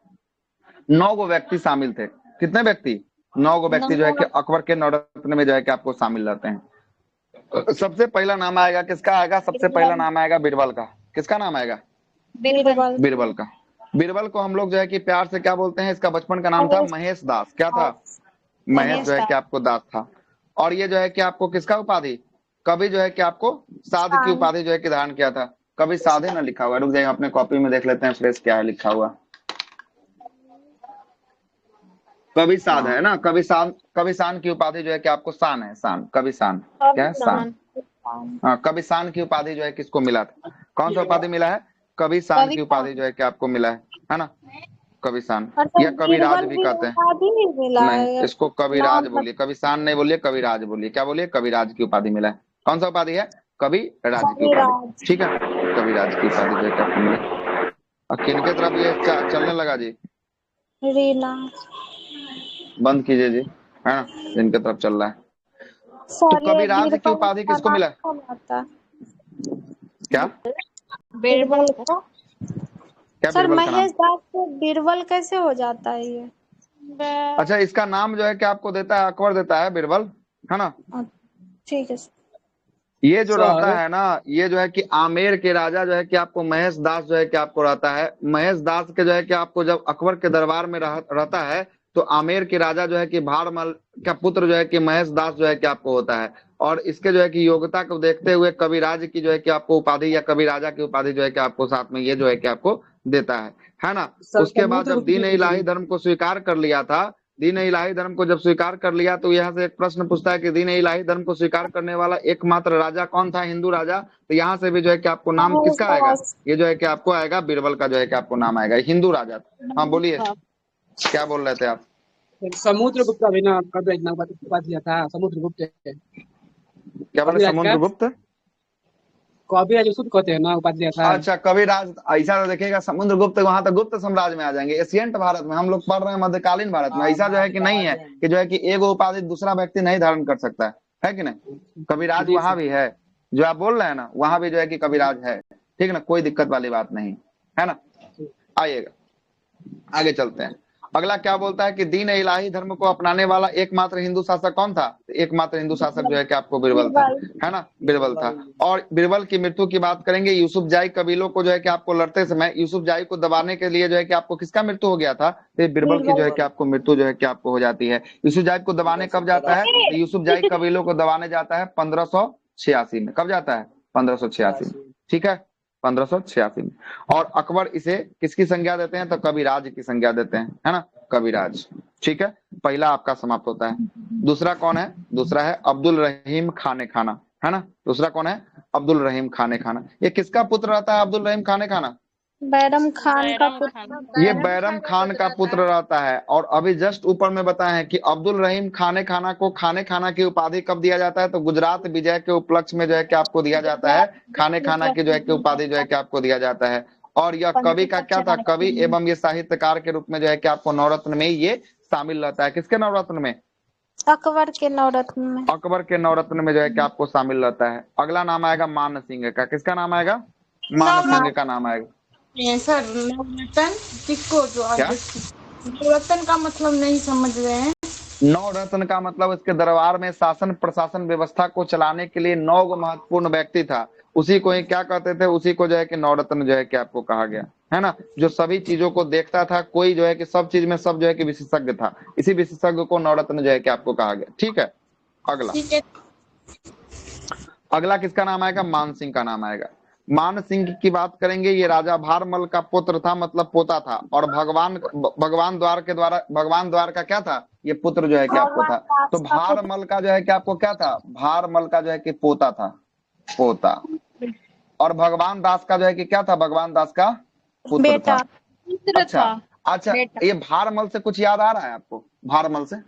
9 गो व्यक्ति शामिल थे। कितने व्यक्ति? 9 गो व्यक्ति जो है कि अकबर के नवरत्न में जो है कि आपको शामिल रहते हैं। सबसे पहला नाम आएगा किसका? आएगा सबसे पहला नाम आएगा बीरबल का। किसका नाम आएगा? बीरबल का। बीरबल को हम लोग जो है कि प्यार से क्या बोलते हैं? इसका बचपन का नाम था महेश दास। क्या था? महेश जो है कि आपको दास था। और ये जो है कि आपको किसका उपाधि? कभी जो है कि आपको साध की उपाधि जो है कि धारण किया था। कभी साधे ना लिखा हुआ, रुक जाइए अपने कॉपी में देख लेते हैं फ्रेश क्या है लिखा हुआ। कभी साध है ना, कभी शान की उपाधि जो है कि आपको शान है, शान, कभी शान क्या है, शान। हाँ, कभी शान की उपाधि जो है किसको मिला था, कौन सा उपाधि मिला है, कभी शान की उपाधि जो है कि आपको मिला है ना, कभी शान या कभी राज भी कहते हैं। नहीं, इसको कभी राज बोलिए, कभी शान नहीं बोलिए, कभी राज बोलिए। क्या बोलिए, कभी राज की उपाधि मिला है। कौन सा उपाधि है, कभी राज की उपाधि, ठीक है, कभी राज की उपाधि जो है कि आपको मिला। और किनके तरफ ये चलने लगा जी, रीना बंद कीजिए जी, है ना, जिनके तरफ चल रहा है। तो कभी राज की उपाधि किसको मिला, क्या बीरबल को? क्या सर बीरबल का नाम? महेश दास को बीरबल कैसे हो जाता है ये? अच्छा, इसका नाम जो है कि आपको देता है अकबर, देता है बीरबल, है ना। ठीक है सर। ये जो रहता है ना, ये जो है कि आमेर के राजा जो है कि आपको महेश दास जो है कि आपको रहता है। महेश दास के जो है कि आपको जब अकबर के दरबार में रहता है तो आमेर के राजा जो है कि भारमल का पुत्र जो है कि महेश दास जो है कि आपको होता है। और इसके जो है कि योग्यता को देखते हुए कविराज की जो है कि आपको उपाधि या कवि राजा की उपाधि जो है कि आपको साथ में ये जो है कि आपको देता है ना। उसके बाद जब दीन इलाही धर्म को स्वीकार कर लिया था, दीन इलाही धर्म को जब स्वीकार कर लिया तो यहाँ से एक प्रश्न पूछता है कि दीन इलाही धर्म को स्वीकार करने वाला एकमात्र राजा कौन था, हिंदू राजा। तो यहाँ से भी जो है कि आपको नाम किसका आएगा, ये जो है कि आपको आएगा बीरबल का जो है कि आपको नाम आएगा, हिंदू राजा। हाँ बोलिए, क्या बोल रहे थे आप? समुद्रगुप्त भी ना कभी एक नाम बता दिया था, समुद्रगुप्त। क्या बोले, समुद्रगुप्त कभी राज उसको कहते हैं ना, उपाधि दिया था। अच्छा, कविराज, ऐसा तो देखिएगा समुद्रगुप्त वहां तक गुप्त साम्राज्य में आ जाएंगे। एशियंट भारत में हम लोग पढ़ रहे हैं, मध्यकालीन भारत में ऐसा जो है कि नहीं है कि जो है कि एक उपाधि दूसरा व्यक्ति नहीं धारण कर सकता है कि नहीं। कविराज वहां भी है, जो आप बोल रहे हैं ना, वहां भी जो है कि कविराज है, ठीक ना, कोई दिक्कत वाली बात नहीं है ना। आइएगा आगे चलते हैं। अगला क्या बोलता है कि दीन इलाही धर्म को अपनाने वाला एकमात्र हिंदू शासक कौन था? एकमात्र हिंदू शासक जो है कि आपको बीरबल था, है ना, बीरबल था। और बीरबल की मृत्यु की बात करेंगे, यूसुफजाई कबीलों को जो है कि आपको लड़ते समय यूसुफजाई को दबाने के लिए जो है कि आपको किसका मृत्यु हो गया था, तो बीरबल की जो है कि आपको मृत्यु जो है कि आपको हो जाती है। यूसुफजाई को दबाने कब जाता है, तो यूसुफजाई कबीलों को दबाने जाता है 1586 में। कब जाता है, 1586 में, ठीक है, 1586 में। और अकबर इसे किसकी संज्ञा देते हैं, तो कविराज की संज्ञा देते हैं, है ना, कविराज, ठीक है। पहला आपका समाप्त होता है। दूसरा कौन है, दूसरा है अब्दुल रहीम खाने खाना, है ना। दूसरा कौन है, अब्दुल रहीम खाने खाना। ये किसका पुत्र रहता है, अब्दुल रहीम खाने खाना? बैरम खान का पुत्र। ये बैरम खान का पुत्र रहता है। और अभी जस्ट ऊपर में बताए हैं कि अब्दुल रहीम खाने खाना को खाने खाना की उपाधि कब दिया जाता है, तो गुजरात विजय के उपलक्ष्य में जो है कि आपको दिया जाता है, खाने खाना की जो है कि उपाधि जो है कि आपको दिया जाता है। और यह कवि का क्या था, कवि एवं ये साहित्यकार के रूप में जो है कि आपको नवरत्न में ये शामिल रहता है। किसके नवरत्न में, अकबर के नवरत्न में। अकबर के नवरत्न में जो है कि आपको शामिल रहता है। अगला नाम आएगा मान सिंह का। किसका नाम आएगा, मान सिंह का नाम आएगा। सर नवरत्न किसको, जो नवरत्न का मतलब नहीं समझ रहे हैं। नवरत्न का मतलब इसके दरबार में शासन प्रशासन व्यवस्था को चलाने के लिए 9 महत्वपूर्ण व्यक्ति था, उसी को ही क्या कहते थे, उसी को जो है कि नवरत्न जो है कि आपको कहा गया, है ना, जो सभी चीजों को देखता था, कोई जो है कि सब चीज में सब जो है कि विशेषज्ञ था, इसी विशेषज्ञ को नवरत्न जो है कि आपको कहा गया, ठीक है। अगला किसका नाम आएगा, मान सिंह का नाम आएगा। मान सिंह की बात करेंगे, ये राजा भारमल का पुत्र था, मतलब पोता था। और भगवान द्वार का क्या था, ये पुत्र जो है कि आपको था। तो भारमल का जो है कि आपको क्या था, भारमल का जो है कि पोता था, पोता। और भगवान दास का जो है कि क्या था, भगवान दास का पुत्र था। अच्छा, ये भारमल से कुछ याद आ रहा है आपको, भारमल से?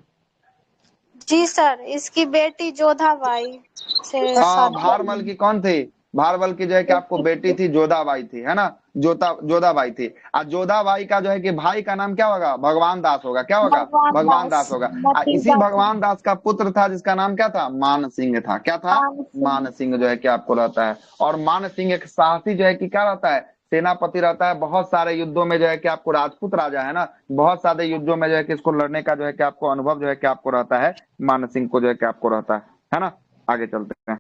जी सर, इसकी बेटी जोधाबाई से। भारमल की कौन थी, भारमल की जो है कि आपको बेटी थी जोधाबाई थी, है ना, जोधाबाई थी। और जोधाबाई का जो है कि भाई का नाम क्या होगा, भगवान दास होगा। क्या होगा, भगवान दास होगा। इसी भगवान दास का पुत्र था जिसका नाम क्या था, मान सिंह था। क्या था, मान सिंह जो है कि आपको रहता है। और मान सिंह एक साहसी जो है कि क्या रहता है, सेनापति रहता है। बहुत सारे युद्धों में जो है कि आपको, राजपूत राजा है ना, बहुत सारे युद्धों में जो है कि इसको लड़ने का जो है कि आपको अनुभव जो है कि आपको रहता है, मान सिंह को जो है कि आपको रहता है ना। आगे चलते हैं।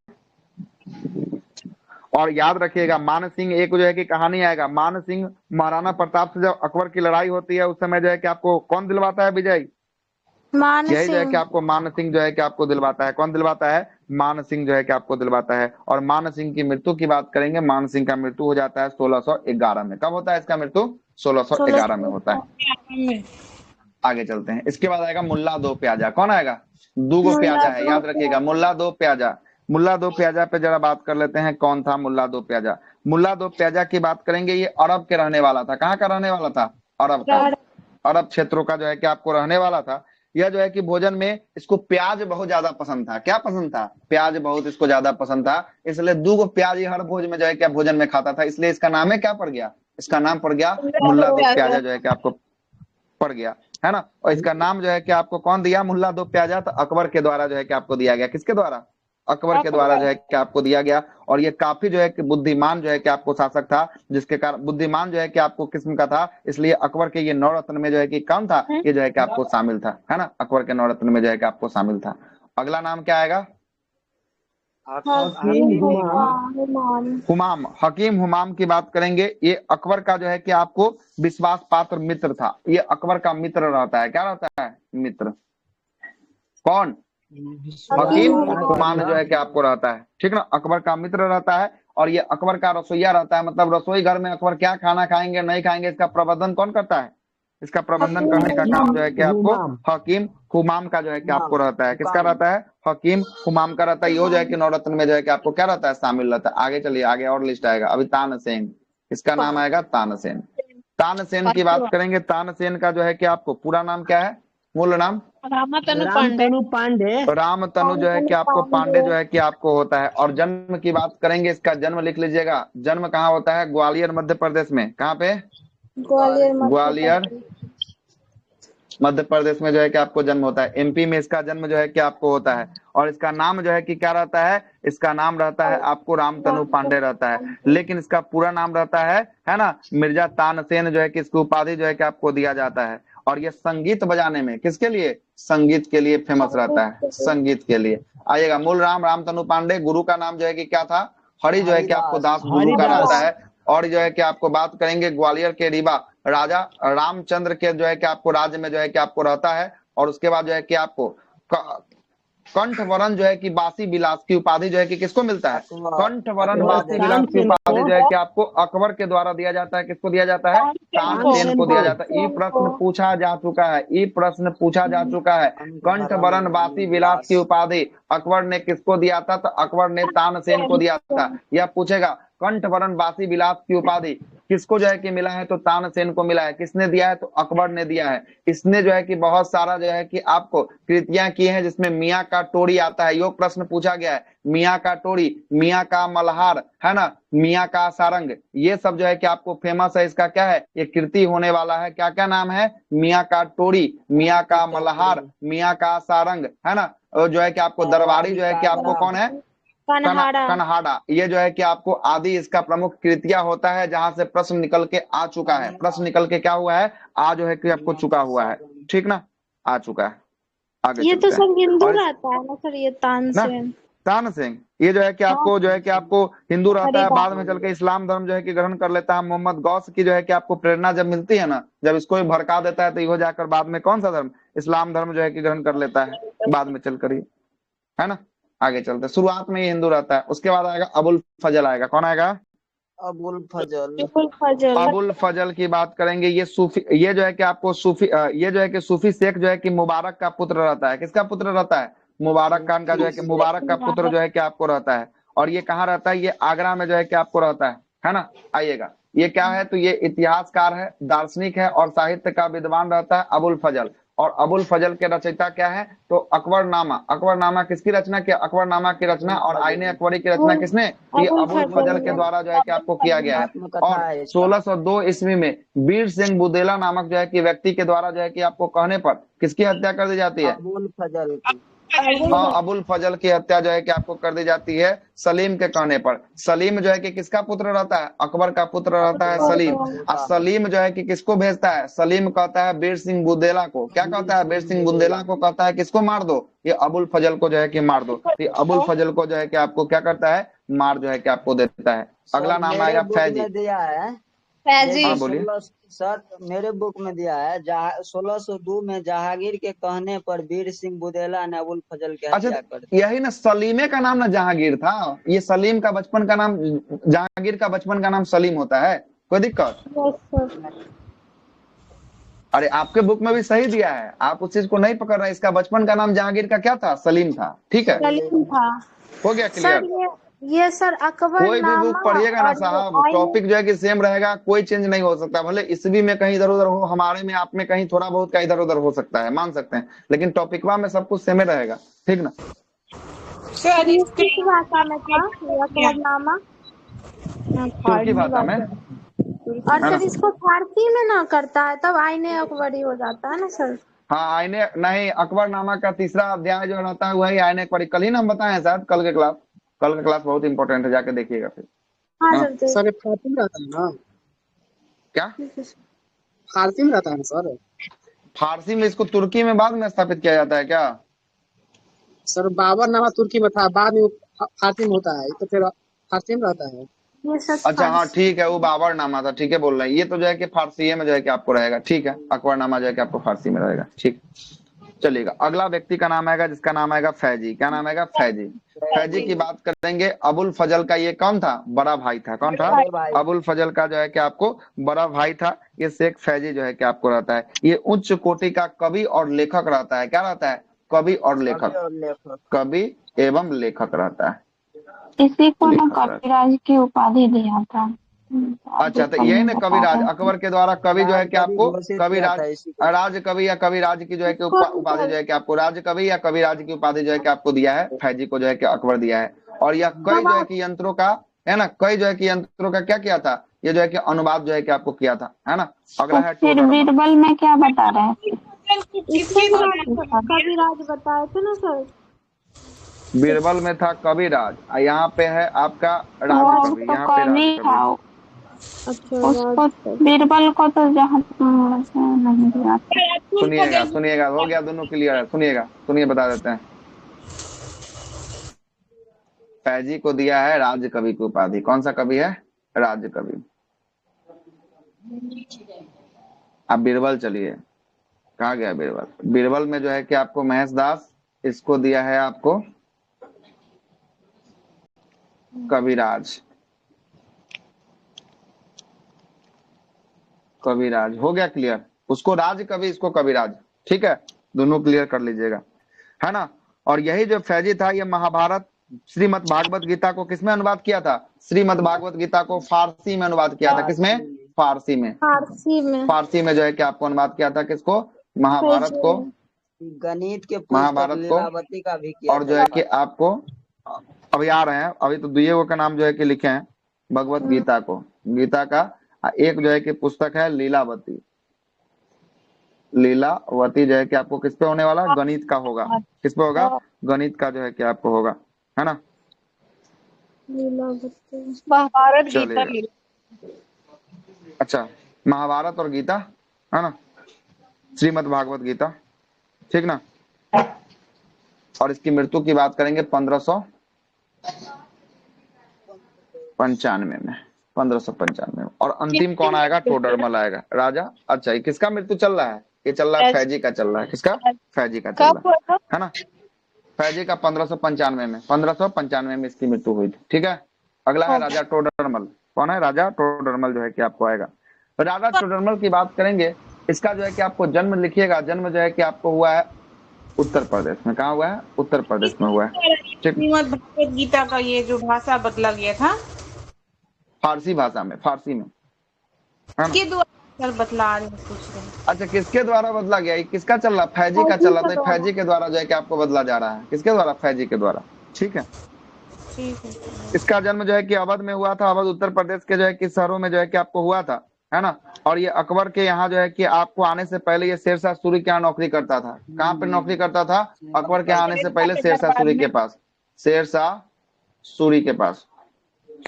और याद रखिएगा, मान सिंह एक जो है कि कहानी आएगा, मान सिंह महाराणा प्रताप से जब अकबर की लड़ाई होती है, उस समय जो है कि आपको कौन दिलवाता है विजय, यही जो है कि आपको मान सिंह जो है कि आपको दिलवाता है। कौन दिलवाता है, मान सिंह जो है कि आपको दिलवाता है। और मान सिंह की मृत्यु की बात करेंगे, मान सिंह का मृत्यु हो जाता है 1611 में। कब होता है इसका मृत्यु? 1611 में होता है। आगे चलते हैं। इसके बाद आएगा मुल्ला दो प्याजा। कौन आएगा? दूगो प्याजा है, याद रखिएगा, मुल्ला दो प्याजा। मुल्ला दो प्याजा पे जरा बात कर लेते हैं, कौन था मुल्ला दो प्याजा? मुल्ला दो प्याजा की बात करेंगे, ये अरब के रहने वाला था। कहाँ का रहने वाला था? अरब का, अरब क्षेत्रों का जो है कि आपको रहने वाला था। यह जो है कि भोजन में इसको प्याज बहुत ज्यादा पसंद था। क्या पसंद था? प्याज बहुत इसको ज्यादा पसंद था, इसलिए दूगो प्याज ही हर भोज में जो है क्या भोजन में खाता था, इसलिए इसका नाम है क्या पड़ गया? इसका नाम पड़ गया मुल्ला दो प्याजा जो है कि आपको पड़ गया, है ना। और इसका नाम जो है कि आपको कौन दिया? मुल्ला दो प्याजा। तो अकबर के द्वारा जो है कि आपको दिया गया। किसके द्वारा? अकबर के द्वारा जो है कि आपको दिया गया। और ये काफी जो है कि बुद्धिमान जो है कि आपको शासक था, जिसके कारण बुद्धिमान जो है कि आपको किस्म का था, इसलिए अकबर के ये नवरत्न में जो है कि कौन था? ये जो है कि आपको शामिल था, है ना। अकबर के नवरत्न में जो है कि आपको शामिल था। अगला नाम क्या आएगा? हुमाम। हकीम हुमाम की बात करेंगे, ये अकबर का जो है कि आपको विश्वास पात्र मित्र था। ये अकबर का मित्र रहता है। क्या रहता है? मित्र। कौन? हकीम हुमाम जो है कि आपको रहता है, ठीक ना। अकबर का मित्र रहता है और ये अकबर का रसोईया रहता है। मतलब रसोई घर में अकबर क्या खाना खाएंगे नहीं खाएंगे, इसका प्रबंधन कौन करता है? इसका प्रबंधन करने का काम जो है कि आपको हकीम हुमाम का जो है कि आपको रहता है। किसका रहता है? हकीम हुमाम का रहता है। ये जो है कि नवरत्न में जो है कि आपको क्या रहता है? शामिल रहता है। आगे चलिए, आगे और लिस्ट आएगा। अभी तानसेन, इसका नाम आएगा तानसेन। तानसेन की बात करेंगे। तानसेन का जो है कि आपको पूरा नाम क्या है? मूल नाम? रामतनु पांडे। रामतनु जो है कि आपको पांडे जो है कि आपको होता है। और जन्म की बात करेंगे, इसका जन्म लिख लीजिएगा। जन्म कहाँ होता है? ग्वालियर मध्य प्रदेश में। कहाँ पे? ग्वालियर मध्य प्रदेश में जो है कि आपको जन्म होता है। एमपी में इसका जन्म जो है कि आपको होता है। और इसका नाम जो है कि क्या रहता है? इसका नाम रहता है आपको रामतनु पांडे रहता है, लेकिन इसका पूरा नाम रहता है ना, मिर्जा तानसेन जो है कि इसकी उपाधि जो है कि आपको दिया जाता है। और ये संगीत बजाने में किसके लिए? संगीत के लिए फेमस रहता है, संगीत के लिए। आइएगा, मूल राम रामतनु पांडे। गुरु का नाम जो है कि क्या था? हरि जो है कि आपको दास गुरु का रहता है। और जो है कि आपको बात करेंगे ग्वालियर के रीवा राजा रामचंद्र के जो है कि आपको राज्य में जो है कि आपको रहता है। और उसके बाद जो है कि आपको कंठवरण जो है कि बासी विलास की उपाधि जो है कि किसको मिलता है? कंठवरण बासी विलास की उपाधि जो है कि आपको अकबर के द्वारा दिया जाता है। किसको दिया जाता है? तानसेन को दिया जाता है। ये प्रश्न पूछा जा चुका है, ये प्रश्न पूछा जा चुका है। कंठवरण बासी विलास की उपाधि अकबर ने किसको दिया था? तो अकबर ने तानसेन को दिया था। यह पूछेगा कंठवरण बासी विलास की उपाधि किसको जो है कि मिला है? तो तानसेन को मिला है। किसने दिया है? तो अकबर ने दिया है। इसने जो है कि बहुत सारा जो है कि आपको कृतियां की हैं, जिसमें मियाँ का टोरी आता है। योग प्रश्न पूछा गया है। मियाँ का टोरी, मियाँ का मल्हार, है ना, मियाँ का सारंग, ये सब जो है कि आपको फेमस है। इसका क्या है? ये कृति होने वाला है। क्या क्या नाम है? मियाँ का टोरी, मियाँ का मल्हार, मियाँ का सारंग, है ना। और जो है कि आपको दरबारी जो है कि आपको कौन है? कन्हाड़ा। ये जो है कि आपको आदि इसका प्रमुख कृतियां होता है, जहां से प्रश्न निकल के आ चुका है। प्रश्न निकल के क्या हुआ है? आ जो है कि आपको चुका हुआ है, ठीक ना, आ चुका है। आगे ये तो सब हिंदू और रहता है ना सर, ये तानसेन। तानसेन ये जो है कि आपको जो है कि आपको हिंदू रहता है, बाद में चल के इस्लाम धर्म जो है कि ग्रहण कर लेता है। मोहम्मद गौस की जो है कि आपको प्रेरणा जब मिलती है ना, जब इसको भी भड़का देता है, तो ये जाकर बाद में कौन सा धर्म? इस्लाम धर्म जो है कि ग्रहण कर लेता है बाद में चलकर, ये है ना। आगे चलते, शुरुआत में ये हिंदू रहता है। उसके बाद आएगा अबुल फजल आएगा। कौन आएगा? अबुल फजल। अबुल फजल की बात करेंगे। ये सूफी, ये जो है कि आपको सूफी, ये जो है कि सूफी शेख जो है कि मुबारक का पुत्र रहता है। किसका पुत्र रहता है? मुबारक खान का जो है कि मुबारक का पुत्र जो है कि आपको रहता है। और ये कहाँ रहता है? ये आगरा में जो है कि आपको रहता है ना। आइएगा, ये क्या है? तो ये इतिहासकार है, दार्शनिक है और साहित्य का विद्वान रहता है अबुल फजल। और अबुल फजल के रचयिता क्या है? तो अकबरनामा। अकबरनामा किसकी रचना किया? अकबरनामा की रचना और आईने अकबरी की रचना किसने? ये अबुल फजल के द्वारा जो है कि आपको किया गया है। और 1602 ईस्वी में वीर सिंह बुदेला नामक जो है कि व्यक्ति के द्वारा जो है कि आपको कहने पर किसकी हत्या कर दी जाती है? अबुल फजल की। हाँ, अबुल फजल की हत्या जो है कि आपको कर दी जाती है सलीम के कहने पर। सलीम जो है कि किसका पुत्र रहता है? अकबर का पुत्र रहता है सलीम। और सलीम जो है कि किसको भेजता है? सलीम कहता है वीर सिंह बुंदेला को। क्या कहता है? वीर सिंह बुंदेला को कहता है किसको मार दो? ये अबुल फजल को जो है कि मार दो। ये अबुल फजल को जो है कि आपको क्या करता है? मार जो है कि आपको देता है। अगला नाम आएगा फैजी। फैजी। हाँ बोलिए। 16 सर मेरे बुक में दिया है 1602 में जहांगीर के कहने पर वीर सिंह बुधेला ने अबुल फजल की अच्छा, हत्या कर दी। यही ना सलीमे का नाम ना जहांगीर था, ये सलीम का बचपन का नाम, जहांगीर का बचपन का नाम सलीम होता है, कोई दिक्कत? Yes sir. अरे आपके बुक में भी सही दिया है, आप उस चीज को नहीं पकड़ रहे। इसका बचपन का नाम जहांगीर का क्या था? सलीम था। ठीक है, सलीम था। हो गया सर क्लियर। ये सर अकबर कोई भी बुक नामा पढ़िएगा ना और ये साहब, टॉपिक जो है कि सेम रहेगा, कोई चेंज नहीं हो सकता। भले ईस्वी में कहीं इधर उधर हो, हमारे में आप में कहीं थोड़ा बहुत का इधर उधर हो सकता है, मान सकते हैं, लेकिन टॉपिकवा में सब कुछ सेम रहेगा। ठीक ना? सर ये इसके किस भाषा में था ये अकबरनामा? तुर्की भाषा में, और है ना? सर इसको फारसी में ना करता है तब आईने अकबरी हो जाता है ना सर? हाँ, आईने नहीं, अकबरनामा का तीसरा अध्याय जो रहता है वही आईने अकबरी। कल ही ना हम बताए हैं शायद, कल का क्लास बहुत इंपॉर्टेंट है, जाके देखिएगा फिर। हाँ हाँ, सर। सर ये फारसी में रहता है ना? क्या फारसी में रहता है ना सर? फारसी में? इसको तुर्की में बाद में स्थापित किया जाता है क्या? सर बाबरनामा तुर्की में था, बाद में वो फारसी में होता है, ये तो फिर फारसी में रहता है। ये सर अच्छा हाँ फारसी। ठीक है, वो बाबरनामा था, ठीक है बोल रहे हैं। ये तो जो है कि फारसी में जो है कि आपको रहेगा। ठीक है, अकबरनामा जो है कि आपको फारसी में रहेगा। ठीक, चलिएगा। अगला व्यक्ति का नाम आएगा जिसका नाम आएगा फैजी। क्या नाम आएगा? फैजी। फैजी की बात करेंगे। अबुल फजल का ये कौन था? बड़ा भाई था। कौन था? बड़े भाई। अबुल फजल का जो है कि आपको बड़ा भाई था। ये शेख फैजी जो है कि आपको रहता है, ये उच्च कोटि का कवि और लेखक रहता है। क्या रहता है? कवि और कवि लेखक, और लेखक। कवि एवं लेखक रहता है। इसी को ना लेखक रहता है। कविराज की उपाधि दिया था। अच्छा, तो यही ना कविराज, अकबर के द्वारा कवि जो है कि राज कवि आपको घोषित कवि किया राज, था इसी को। राज कवि या कविराज की जो है कि उपाधि जो है कि आपको राज कवि या कविराज की उपाधि जो है कि आपको दिया है, फैजी को जो है कि अकबर दिया है। और यह कई जो है कि यंत्रों का, है ना, कई जो है कि यंत्रों का क्या किया था? ये जो है कि अनुवाद जो है कि आपको किया था, है ना। अगला है फिर टोडरमल। बीरबल में क्या बता रहे थे? कविराज बताए थे ना सर? बीरबल में था कविराज, यहाँ पे है आपका राज वो कवि, तो यहाँ पे राज कवि था। कवि। अच्छा उसको बीरबल को तो जहाँ नहीं दिया था। सुनिएगा सुनिएगा, हो गया, दोनों क्लियर है। सुनिएगा, सुनिए, बता देते हैं। फैजी को दिया है राज कवि की उपाधि। कौन सा कवि है? राज कवि। अब बीरबल चलिए, कहा गया बीरबल? बीरबल में जो है कि आपको महेश दास, इसको दिया है आपको कविराज। कविराज हो गया क्लियर। उसको राज कवि, इसको कविराज। ठीक है, दोनों क्लियर कर लीजिएगा, है ना। और यही जो फैजी था, ये महाभारत, श्रीमद् भागवत गीता को किसमें अनुवाद किया था? श्रीमद् भागवत गीता को फारसी में अनुवाद किया था। किसमें? फारसी में। फारसी में। फारसी में जो है कि आपको अनुवाद किया था। किसको? महाभारत को, गणित के पुस्तक महाभारत को। लीलावती का भी किया और जो है कि आपको अभी आ रहे हैं, अभी तो दुइये का नाम जो है कि लिखे हैं, भगवत गीता को, गीता का एक जो है कि पुस्तक है लीलावती। लीलावती जो है कि आपको किस पे होने वाला? गणित का होगा। किस पे होगा? गणित का जो है कि आपको होगा, है ना। महाभारत गीता चलिए, अच्छा, महाभारत और गीता, है ना, श्रीमद् भागवत गीता। ठीक ना। और इसकी मृत्यु की बात करेंगे 1595 में, 1595 में। और अंतिम कौन आएगा? टोडरमल आएगा, राजा। अच्छा, ये किसका मृत्यु चल रहा है? ये चल रहा है फैजी का, चल रहा है। किसका? फैजी का चल रहा है ना। फैजी का 1595 में, 1595 में इसकी मृत्यु हुई थी। ठीक है, अगला है राजा टोडरमल। कौन है? राजा टोडरमल जो है कि आपको आएगा। राजा टोडरमल की बात करेंगे। इसका जो है कि आपको जन्म लिखिएगा। जन्म जो है कि आपको हुआ है उत्तर प्रदेश में। कहाँ हुआ है? उत्तर प्रदेश में हुआ है। श्रीमद् भागवत गीता का ये जो भाषा बदला गया था, फारसी भाषा में, फारसी में, है ना। किसके द्वारा बदला रहे हैं, पूछ रहे हैं। अच्छा, किसके द्वारा बदला गया? ये किसका चल रहा? फैजी का चल रहा था। फैजी के द्वारा जो है कि आपको बदला जा रहा है। किसके द्वारा? फैजी के द्वारा। ठीक है। ठीक है। इसका जन्म जो है कि अवध में हुआ था। अवध उत्तर प्रदेश के जो है कि शहरों में जो है कि आपको हुआ था, है ना। और ये अकबर के यहाँ जो है कि आपको आने से पहले ये शेरशाह सूरी के यहाँ नौकरी करता था। कहाँ पे नौकरी करता था? अकबर के आने से पहले शेरशाह सूरी के पास, शेरशाह सूरी के पास,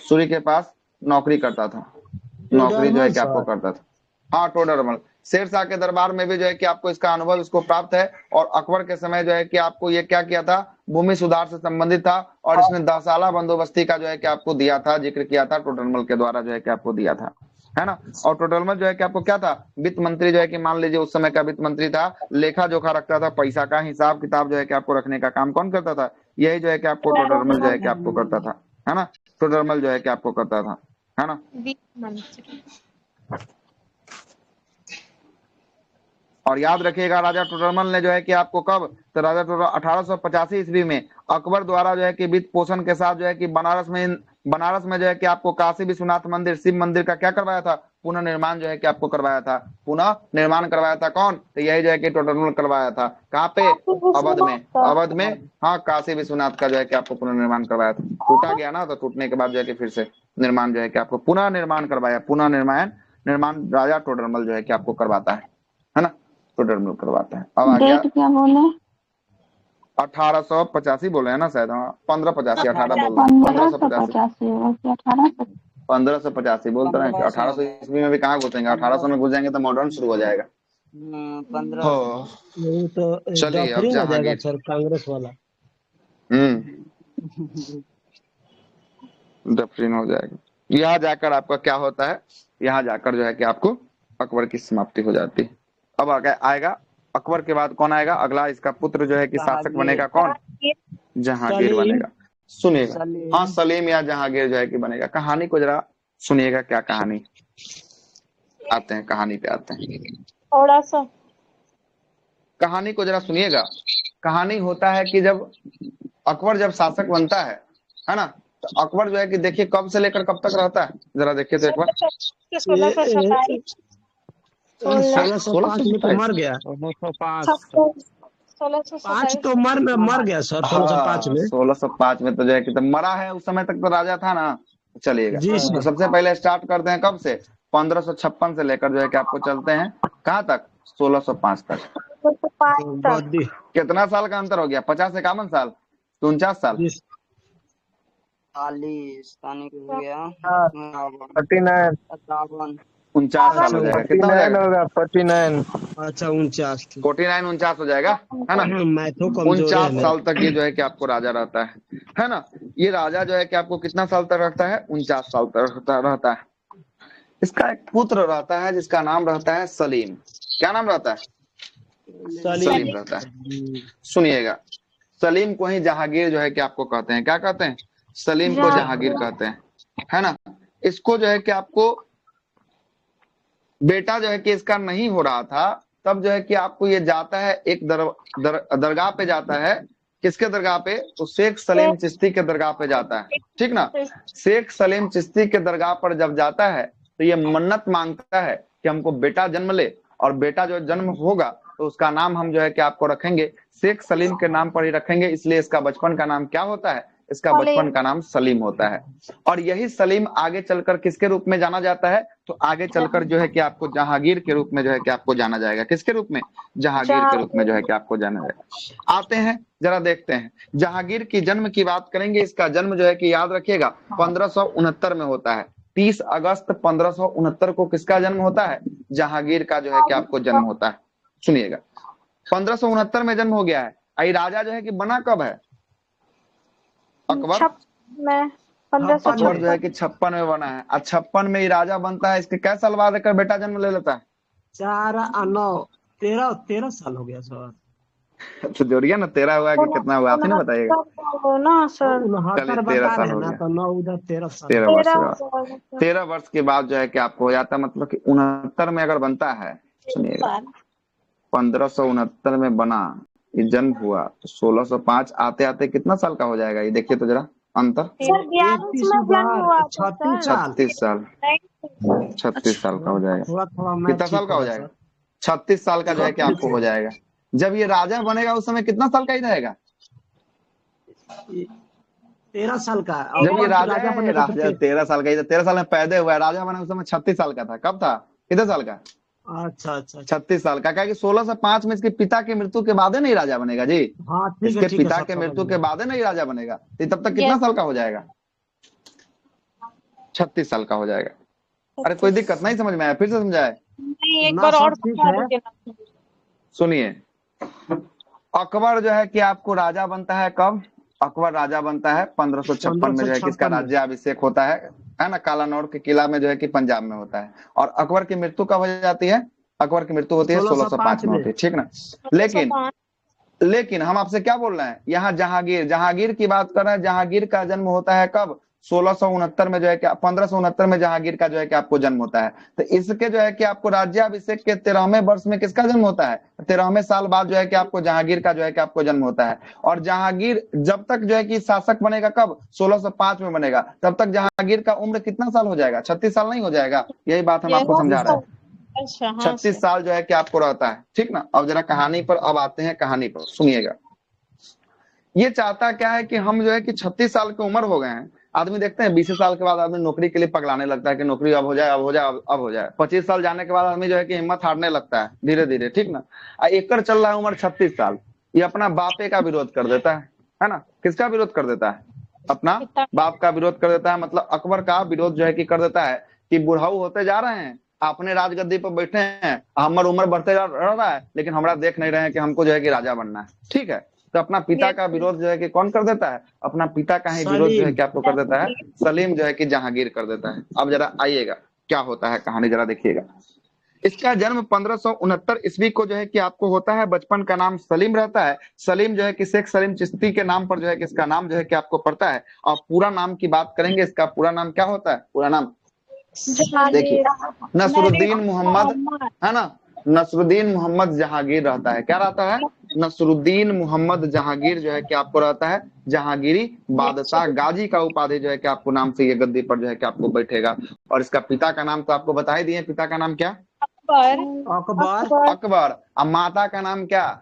सूरी के पास नौकरी करता था। नौकरी जो है कि आपको करता था। हाँ, टोडरमल। शेरशाह के दरबार में भी जो है कि आपको इसका अनुभव इसको प्राप्त है। और अकबर के समय जो है कि आपको ये क्या किया था? भूमि सुधार से संबंधित था। और इसने 10 साला बंदोबस्ती का जो है कि आपको दिया था, जिक्र किया था, टोडरमल के द्वारा जो है कि आपको दिया था। है ना। और टोडरमल जो है कि आपको क्या था, वित्त मंत्री जो है कि मान लीजिए उस समय का वित्त मंत्री था, लेखा जोखा रखता था, पैसा का हिसाब किताब जो है कि आपको रखने का काम कौन करता था, यही जो है कि आपको टोडरमल जो है कि आपको करता था, है ना। टोडरमल जो है कि आपको करता था, है ना। और याद रखिएगा राजा टोडरमल ने जो है कि आपको कब, तो राजा टोडरमल 1885 ईस्वी में अकबर द्वारा जो है कि वित्त पोषण के साथ जो है कि बनारस में जो है कि आपको काशी विश्वनाथ मंदिर, शिव मंदिर का क्या करवाया था, पुनः निर्माण जो है कि आपको करवाया था, पुनः निर्माण करवाया था कौन, तो यही जो है कि टोडरमल करवाया था। कहाँ पे, अवध में, अवध में, हाँ काशी विश्वनाथ का जो है कि आपको पुनः निर्माण करवाया था। टूटा गया ना, तो टूटने के बाद जो है कि फिर से निर्माण जो है कि आपको पुनः निर्माण करवाया, पुनः निर्माण राजा टोडरमल जो है कि आपको करवाता है ना, टोडरमल करवाता है। अब आ गया डेट क्या बोले, 1885 बोले हैं ना शायद, 1585, 18 बोल रहे हैं, 1585, 1585 बोलते रहे हैं। 1800 ईस्वी में भी कहाँ घुसेंगे, 1800 में घुस जाएंगे तो मॉडर्न शुरू हो जाएगा। 15 वो तो चलिए अब डॉक्टरी हो जाएगा जहांगीर, सर, कांग्रेस वाला। डफरिन हो जाएगा। यहाँ जाकर आपका क्या होता है, यहाँ जाकर जो है कि आपको अकबर की समाप्ति हो जाती है। अब आएगा अकबर के बाद कौन आएगा, अगला इसका पुत्र जो है कि शासक बनेगा कौन, जहांगीर बनेगा। सुनिएगा, हाँ सलीम या जहांगीर जो है कि बनेगा। कहानी को जरा सुनिएगा, क्या कहानी, आते हैं कहानी पे आते हैं, थोड़ा सा कहानी को जरा सुनिएगा। कहानी होता है कि जब अकबर जब शासक बनता है ना, तो अकबर जो है कि देखिए कब से लेकर कब तक रहता है, जरा देखिए तो एक बार। 1627 1605 में तो मर गया, 5 तो मर गया सर 1605 में। 1605 में तो जो है कि तब मरा है, उस समय तक तो राजा था ना। चलिएगा, जी तो सबसे पहले स्टार्ट करते हैं कब से, 1556 से लेकर जो है कि आपको चलते हैं कहाँ तक, 1605 तक। कितना साल का अंतर हो गया, 50-51 साल, 49 साल, 40 हो गया, 39 49 साल हो जाएगा। कितना हो जाएगा, होगा 49, अच्छा 49 हो जाएगा, है ना। 49 साल तक ये जो है कि आपको राजा रहता है ना। ये राजा जो है कि आपको कितना साल तक रखता है, 49 साल तक रहता है। इसका एक पुत्र रहता है जिसका नाम रहता है सलीम। क्या नाम रहता है, सलीम रहता है। सुनिएगा, सलीम को ही जहांगीर जो है कि आपको कहते हैं, क्या कहते हैं, सलीम को जहांगीर कहते हैं, है ना। इसको जो है कि आपको बेटा जो है कि इसका नहीं हो रहा था, तब जो है कि आपको ये जाता है एक दरगाह पे जाता है। किसके दरगाह पे, तो शेख सलीम चिश्ती के दरगाह पे जाता है, ठीक ना। शेख सलीम चिश्ती के दरगाह पर जब जाता है तो ये मन्नत मांगता है कि हमको बेटा जन्म ले, और बेटा जो जन्म होगा तो उसका नाम हम जो है कि आपको रखेंगे शेख सलीम के नाम पर ही रखेंगे। इसलिए इसका बचपन का नाम क्या होता है, इसका बचपन का नाम सलीम होता है। और यही सलीम आगे चलकर किसके रूप में जाना जाता है, तो आगे चलकर जो है कि आपको जहांगीर के रूप में जो है कि आपको जाना जाएगा। किसके रूप में, जहांगीर के रूप में जो है कि आपको जाना जाएगा। आते हैं जरा देखते हैं, जहांगीर की जन्म की बात करेंगे। इसका जन्म जो है कि याद रखिएगा 1569 में होता है। 30 अगस्त 1569 को किसका जन्म होता है, जहांगीर का जो है कि आपको जन्म होता है। सुनिएगा, 1569 में जन्म हो गया है। आई राजा जो है कि बना कब है, अकबर अकबर जो है कि 56 में बना है। 56 में ही राजा बनता है। इसके कैसे साल बाद बेटा जन्म ले लेता है, 4 और 9 13 साल हो गया सर। तो जोड़िए ना, 13 हुआ कि कितना हुआ, आप ही ना बताइएगा ना सर। चलिए 13 साल हो गया, तो 9 उधर 13 साल, 13 वर्ष के बाद, 13 वर्ष के बाद जो है कि आपको हो जाता है। मतलब कि 69 में अगर बनता है, सुनिएगा 1569 में बना, ये जन्म हुआ तो 1605 आते आते कितना साल का हो जाएगा, ये देखिए तो जरा अंतर, 36 साल 36 साल का हो जाएगा। कितना साल का हो जाएगा, 36 साल का जो है कि आपको हो जाएगा। जब ये राजा बनेगा उस समय कितना साल का ही रहेगा, 13 साल का। जब ये राजा 13 साल का ही, 13 साल में पैदा हुआ है, राजा बना उस समय 36 साल का था। कब था, कितने साल का, अच्छा 36 साल का। क्या कि 1605 में इसके पिता की मृत्यु के बाद नहीं राजा बनेगा जी। हाँ, इसके पिता के मृत्यु के बाद नहीं राजा बनेगा। तो तब तक कितना साल का हो जाएगा, 36 साल का हो जाएगा। अरे कोई दिक्कत नहीं, समझ में आया, फिर से समझाए, एक बार और सुनिए। अकबर जो है कि आपको राजा बनता है कब, अकबर राजा बनता है 1556 में जो है कि इसका राज्याभिषेक होता है। है ना, कालानौर के किला में जो है कि पंजाब में होता है। और अकबर की मृत्यु कब हो जाती है? अकबर की मृत्यु होती है 1605 में होती है, ठीक ना। लेकिन हम आपसे क्या बोल रहे हैं, यहाँ जहांगीर की बात कर रहे हैं। जहांगीर का जन्म होता है कब? 1669 में जो है कि 1569 में जहांगीर का जो है कि आपको जन्म होता है। तो इसके जो है कि आपको राज्याभिषेक के 13वें वर्ष में किसका जन्म होता है? 13वें साल बाद जो है कि आपको जहांगीर का जो है कि आपको जन्म होता है। और जहांगीर जब तक जो है कि शासक बनेगा, कब? 1605 में बनेगा। तब तक जहांगीर का उम्र कितना साल हो जाएगा? 36 साल नहीं हो जाएगा? यही बात हम आपको समझा रहे हैं। अच्छा, हाँ 36 साल जो है कि आपको रहता है, ठीक ना। अब जरा कहानी पर अब आते हैं, कहानी पर सुनिएगा। ये चाहता क्या है कि हम जो है कि 36 साल की उम्र हो गए हैं। आदमी देखते हैं 20 साल के बाद आदमी नौकरी के लिए पगलाने लगता है कि नौकरी अब हो जाए, अब हो जाए, अब हो जाए। 25 साल जाने के बाद आदमी जो है कि हिम्मत हारने लगता है धीरे धीरे, ठीक ना। एकड़ चल रहा है उम्र 36 साल। ये अपना बापे का विरोध कर देता है ना। किसका विरोध कर देता है? अपना बाप का विरोध कर देता है। मतलब अकबर का विरोध जो है कि कर देता है कि बुढ़ाऊ होते जा रहे हैं, अपने राजगद्दी पर बैठे हैं, हमारी उम्र बढ़ते रहा है, लेकिन हमारा देख नहीं रहे हैं कि हमको जो है कि राजा बनना है, ठीक है। तो अपना पिता का विरोध जो है कि कौन कर देता है? अपना पिता का ही विरोध जो है कि आपको कर देता है सलीम जो है कि जहांगीर कर देता है। अब जरा आइएगा क्या होता है, कहानी जरा देखिएगा। इसका जन्म 1569 ईस्वी को जो है कि आपको होता है। बचपन का नाम सलीम रहता है। सलीम जो है कि शेख सलीम चिश्ती के नाम पर जो है कि इसका नाम जो है कि आपको पड़ता है। और पूरा नाम की बात करेंगे, इसका पूरा नाम क्या होता है? पूरा नाम देखिए, नसरुद्दीन मोहम्मद, है ना, नसरुद्दीन मोहम्मद जहांगीर रहता है। क्या रहता है? नसरुद्दीन मोहम्मद जहांगीर जो है कि आपको रहता है। जहांगीरी बादशाह गाजी का उपाधि जो है कि आपको नाम से ये गद्दी पर जो है कि आपको बैठेगा। और इसका पिता का नाम तो आपको बता ही दिए, पिता का नाम क्या? अकबर। अब माता का नाम क्या?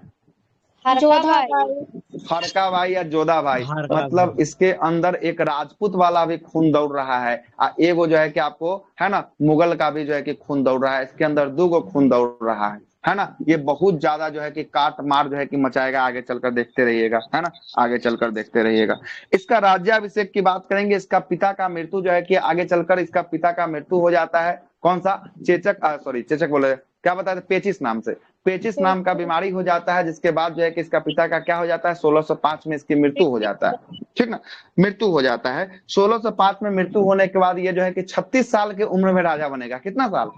फरका भाई या जोधा भाई। मतलब इसके अंदर एक राजपूत वाला भी खून दौड़ रहा है, एगो जो है कि आपको, है ना, मुगल का भी जो है कि खून दौड़ रहा है। इसके अंदर 2 खून दौड़ रहा है ना। ये बहुत ज्यादा जो है कि काट मार जो है कि मचाएगा, आगे चलकर देखते रहिएगा, है ना, आगे चलकर देखते रहिएगा। इसका राज्याभिषेक की बात करेंगे। इसका पिता का मृत्यु जो है कि आगे चलकर इसका पिता का मृत्यु हो जाता है। कौन सा? चेचक बोले, क्या बताते? पेचिस नाम से। पेचिस नाम का बीमारी हो जाता है, जिसके बाद जो है कि इसका पिता का क्या हो जाता है? 1605 में इसकी मृत्यु हो जाता है, ठीक ना। मृत्यु हो जाता है 1605 में। मृत्यु होने के बाद ये जो है कि 36 साल की उम्र में राजा बनेगा। कितना साल?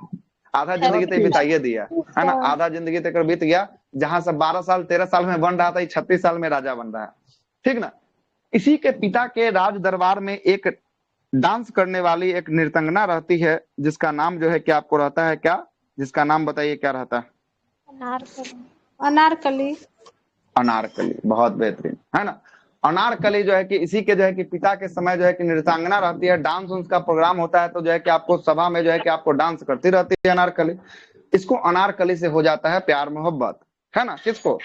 आधा जिंदगी तो बिताइए दिया, है ना। आधा जिंदगी तक बीत गया। जहां से 12 साल 13 साल में बन रहा था, 36 साल में राजा बन रहा है, ठीक ना। इसी के पिता के राज दरबार में एक डांस करने वाली एक नृतंगना रहती है, जिसका नाम जो है कि आपको रहता है क्या? जिसका नाम बताइए क्या रहता है? अनारकली। अनारकली, बहुत बेहतरीन, है ना। अनारकली जो है कि इसी के जो है कि पिता के समय जो है कि नृत्यांगना रहती है। डांस का प्रोग्राम होता है, तो जो है कि आपको सभा में जो है कि आपको डांस करती रहती है अनारकली। इसको अनारकली से हो जाता है प्यार मोहब्बत, है ना। किसको?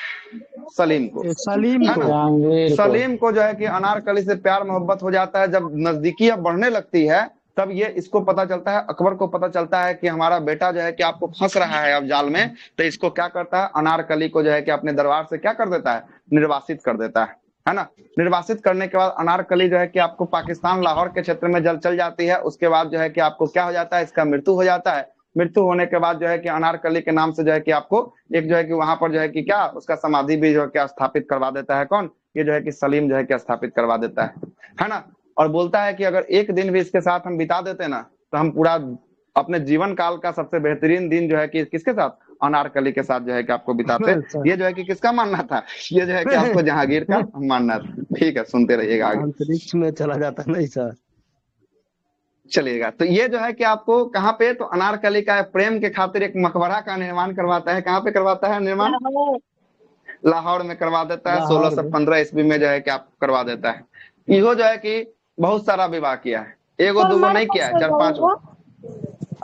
सलीम को। सलीम को जो है कि अनारकली से प्यार मोहब्बत हो जाता है। जब नजदीकी बढ़ने लगती है, तब ये इसको पता चलता है, अकबर को पता चलता है कि हमारा बेटा जो है कि आपको फंस रहा है अब जाल में। तो इसको क्या करता है? अनारकली को जो है कि अपने दरबार से क्या कर देता है? निर्वासित कर देता है ना। निर्वासित करने के बाद अनारकली जो है कि आपको पाकिस्तान लाहौर के क्षेत्र में चल जाती है। उसके बाद जो है कि आपको क्या हो जाता है? इसका मृत्यु हो जाता है। मृत्यु होने के बाद जो है कि अनारकली के नाम से जो है कि आपको एक जो है कि वहां पर जो है कि क्या, उसका समाधि भी जो है कि स्थापित करवा देता है। कौन? ये जो है कि सलीम जो है कि स्थापित करवा देता है ना। और बोलता है कि अगर एक दिन भी इसके साथ हम बिता देते ना, तो हम पूरा अपने जीवन काल का सबसे बेहतरीन दिन जो है कि किसके साथ? अनारकली के साथ जो है कि आपको बिताते। ये जो है कि किसका मानना था? ये जो है कि आपको जहांगीर का मानना था। ठीक है, सुनते रहिएगा आगे। अंतरिक्ष में चला जाता नहीं सर? चलिएगा। तो ये जो है कि आपको कहाँ पे? तो अनारकली का प्रेम के खातिर एक मकबरा का निर्माण करवाता है। कहाँ पे करवाता है निर्माण? लाहौर में करवा देता है। 1615 ईस्वी में जो है कि आप करवा देता है। इहो जो है कि बहुत सारा विवाह किया है, एगो दूगो नहीं किया है, 4-5 गो।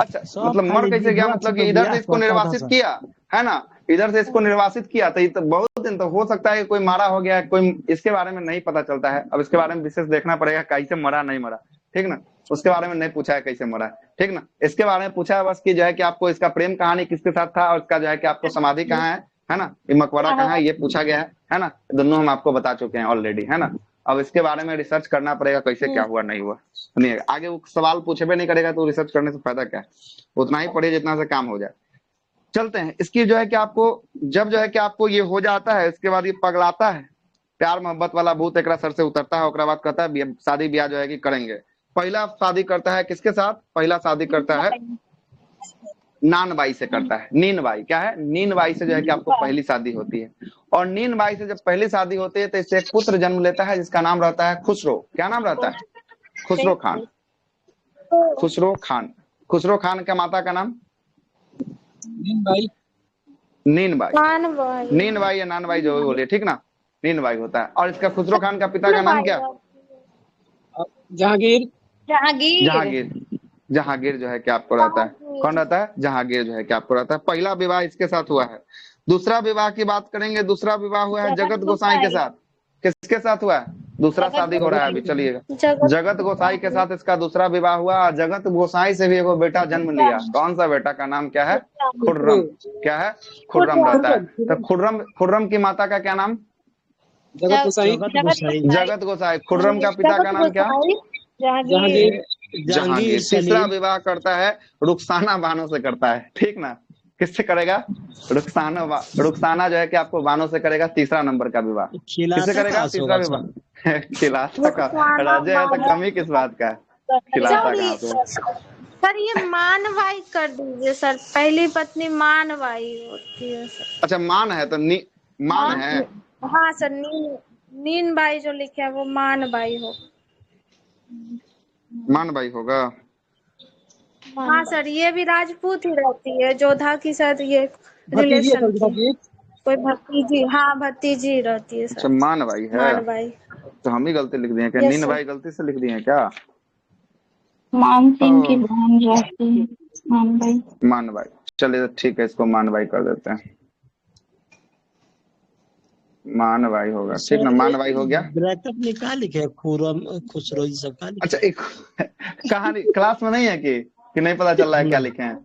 अच्छा, मतलब मर कैसे गया? मतलब कि इधर से इसको निर्वासित किया, है ना, इधर से इसको निर्वासित किया। तो ये तो बहुत दिन तो हो सकता है कि कोई मारा हो गया, कोई इसके बारे में नहीं पता चलता है। अब इसके बारे में विशेष देखना पड़ेगा, कैसे मरा नहीं मरा, ठीक ना। उसके बारे में नहीं पूछा है कैसे मरा है, ठीक ना। इसके बारे में पूछा है बस कि जो है कि आपको इसका प्रेम कहानी किसके साथ था, और इसका जो है कि आपको समाधि कहाँ है ना, ये मकबरा कहाँ है, ये पूछा गया है ना। दोनों हम आपको बता चुके हैं ऑलरेडी, है ना। अब इसके बारे में रिसर्च करना पड़ेगा, कैसे क्या हुआ नहीं हुआ। सुनिए, आगे वो सवाल पूछे नहीं करेगा तो रिसर्च करने से फायदा क्या है? उतना ही पढ़िए जितना से काम हो जाए। चलते हैं। इसकी जो है कि आपको जब जो है कि आपको ये हो जाता है, इसके बाद ये पगलाता है, प्यार मोहब्बत वाला भूत एक सर से उतरता है। उसके बाद कहता है शादी ब्याह जो है कि करेंगे। पहला शादी करता है किसके साथ? पहला शादी करता है नान बाई से करता है। नीन बाई क्या है? नीन बाई से जो है कि आपको पहली शादी होती है। और नीन बाई से जब पहली शादी होती है तो इससे एक पुत्र जन्म लेता है जिसका नाम रहता है खुसरो। क्या नाम रहता है? खुसरो खान। खुसरो खान। खुसरो खान का माता का नाम? नीन बाई। नीन बाई या नान बाई जो भी बोलिए, ठीक ना? नीन बाई होता है। और इसका खुसरो खान का पिता का नाम क्या? जहांगीर। जहांगीर जो है कि आपको रहता है। कौन रहता है? जहांगीर जो है कि आपको रहता है। पहला विवाह इसके साथ हुआ है। दूसरा विवाह की बात करेंगे। दूसरा विवाह हुआ है जगत गोसाई के साथ। किसके साथ हुआ है? दूसरा शादी हो रहा है अभी, चलिएगा। जगत गोसाई के साथ इसका दूसरा विवाह हुआ। जगत गोसाई से भी एक बेटा जन्म लिया। कौन सा बेटा का नाम क्या है? खुर्रम। क्या है? खुर्रम रहता है। तो खुर्रम की माता का क्या नाम? जगत गोसाई। जगत गोसाई। खुर्रम का पिता का नाम क्या? जहांगीर। जहांगीर। तीसरा विवाह करता है रुखसाना बानो से करता है, ठीक ना? किससे करेगा? रुखसाना जो है कि आपको बानो से करेगा तीसरा नंबर का विवाह। किससे करेगा तीसरा विवाह? खिलाता का राजा है तो कमी किस बात का है? खिलाता कहाँ से? सर ये मानवाई कर दीजिए सर। पहली पत्नी मानवाई होती है सर। अच्छा मान है तो मान है। हाँ सर, नीन बाई जो लिखे है वो मानवाई हो। मान बाई होगा। हाँ सर, ये भी राजपूत ही रहती है। जोधा की साथ ये रिलेशन कोई भतीजी। हाँ भतीजी रहती है सर। अच्छा मान बाई है। मान बाई तो हम ही गलती लिख दिए क्या? नीन बाई गलती से लिख दिए क्या? मान सिंह की बहन रहती है मान बाई। मान बाई, चलिए ठीक है, इसको मान बाई कर देते हैं। मान बाई होगा, ठीक ना? मान बाई हो गया। ब्रैकेट में क्या लिखे है? खुरम खुसरो ये सब का लिखे? अच्छा एक कहानी क्लास में नहीं है कि नहीं पता चल रहा है क्या लिखे हैं?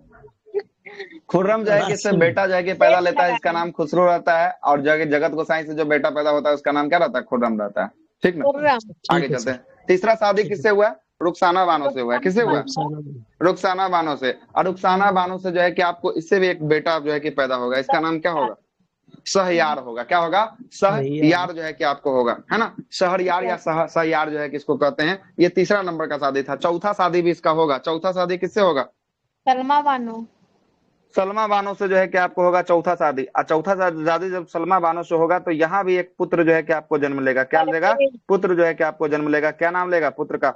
खुर्रम जो है कि इससे बेटा जो है कि पैदा लेता है, इसका नाम खुसरो रहता है। और जो है जगत गोसाई से जो बेटा पैदा होता है उसका नाम क्या रहता है? खुर्रम रहता है, ठीक ना? आगे चलते हैं। तीसरा शादी किससे हुआ? रुखसाना बानो से हुआ है। किससे हुआ? रुखसाना बानो से। और रुखसाना बानो से जो है कि आपको इससे भी एक बेटा जो है कि पैदा होगा। इसका नाम क्या होगा? सहयार होगा। क्या होगा? सहयार जो है कि आपको होगा, है ना? शहरयार या सहयार जो है किसको कहते हैं? ये तीसरा नंबर का शादी था। चौथा शादी भी इसका होगा। चौथा शादी किससे होगा? सलमा बानो। सलमा बानो से जो है कि आपको होगा चौथा शादी। और चौथा शादी जब सलमा बानो से होगा तो यहाँ भी एक पुत्र जो है कि आपको जन्म लेगा। क्या लेगा? पुत्र जो है कि आपको जन्म लेगा। क्या नाम लेगा पुत्र का?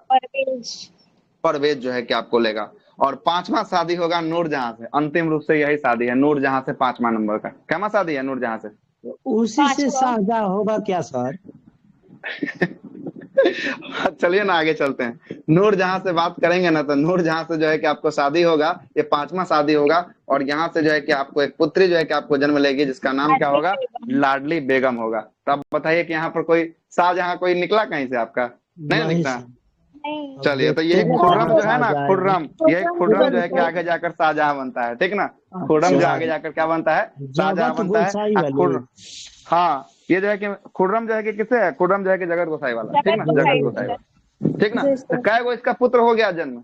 परवेज जो है कि आपको लेगा। और पांचवा शादी होगा नूरजहां से। अंतिम रूप से यही शादी है नूरजहां से, पांचवा नंबर का। क्या शादी है नूरजहां से? उसी से शादी होगा क्या सर? चलिए ना आगे चलते हैं। नूरजहां से बात करेंगे ना तो नूरजहां से जो है कि आपको शादी होगा। ये पांचवा शादी होगा। और यहाँ से जो है कि आपको एक पुत्री जो है कि आपको जन्म लेगी जिसका नाम क्या होगा? लाडली बेगम होगा। तो आप बताइए कि यहाँ पर कोई शाहजहां कोई निकला कहीं से? आपका नहीं निकला। चलिए तो ये खुर्रम जो है ना, खुर्रम, ये खुर्रम जो है कि आगे जाकर शाहजहां बनता है, ठीक ना? खुर्रम जो आगे जाकर क्या बनता है? शाहजहां बनता है। हाँ ये जो है कि खुर्रम जो है कि किससे है? खुर्रम जो है कि जगत गोसाई वाला, ठीक ना? जगत गोसाई वाला, ठीक ना? तो कै गो इसका पुत्र हो गया जन्म?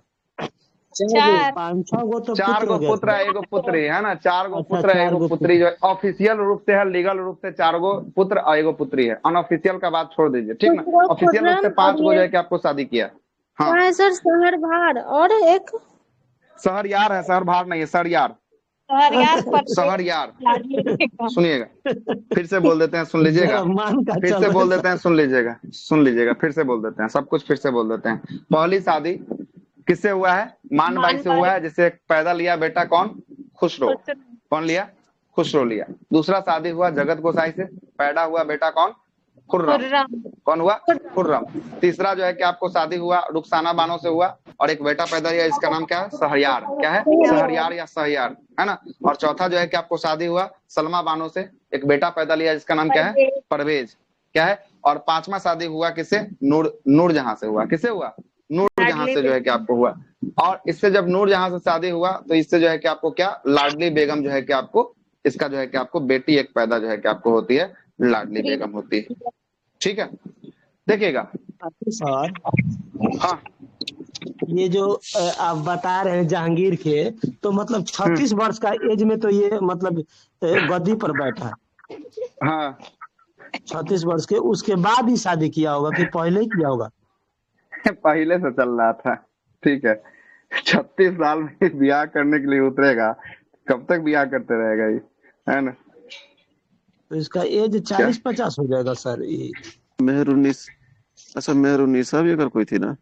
4 गो पुत्र है, 1 गो पुत्री है ना? 4 गो पुत्र है, 1 गो पुत्री। जो ऑफिशियल रूप से है, लीगल रूप से 4 गो पुत्र और 1 गो पुत्री है। अनऑफिशियल का बात छोड़ दीजिए, ठीक ना? ऑफिशियल रूप से 5 गो जो है कि आपको शादी किया। हाँ सर, शहर भार और एक सहरयार है। शहर भार नहीं है, सहरयार। सहरयार सुनिएगा, फिर से बोल देते हैं, सुन लीजिएगा। फिर से बोल देते हैं, सुन लीजिएगा, सुन लीजिएगा। फिर से बोल देते हैं, सब कुछ फिर से बोल देते हैं। पहली शादी किससे हुआ है? मान बाई से हुआ है, जिसे पैदा लिया बेटा कौन? खुसरो। कौन लिया? खुसरो लिया। दूसरा शादी हुआ जगत गोसाई से, पैदा हुआ बेटा कौन? खुर्रम। कौन हुआ? खुर्रम। तीसरा जो है कि आपको शादी हुआ रुखसाना बानो से हुआ और एक बेटा पैदा लिया, इसका नाम क्या है? सहरयार। क्या है? सहरयार या सहयार, है ना? और चौथा जो है कि आपको शादी हुआ सलमा बानो से, एक बेटा पैदा लिया जिसका नाम क्या है? परवेज। क्या है? और पांचवा शादी हुआ किससे? नूरजहां से हुआ। किससे हुआ? नूरजहां से जो है कि आपको हुआ। और इससे जब नूरजहां से शादी हुआ तो इससे जो है कि आपको क्या? लाडली बेगम जो है कि आपको, इसका जो है कि आपको बेटी एक पैदा जो है कि आपको होती है, लाडली बेगम होती है। ठीक है, देखिएगा सर। हाँ ये जो आप बता रहे हैं जहांगीर के, तो मतलब 36 वर्ष का एज में तो ये मतलब गद्दी पर बैठा। हाँ 36 वर्ष के, उसके बाद ही शादी किया होगा कि पहले ही किया होगा? पहले से चल रहा था, ठीक है। 36 साल में ब्याह करने के लिए उतरेगा, कब तक ब्याह करते रहेगा ये, है ना? तो इसका एज 40-50 हो जाएगा सर ये। अच्छा मेहरुनिसा भी अगर कोई थी ना।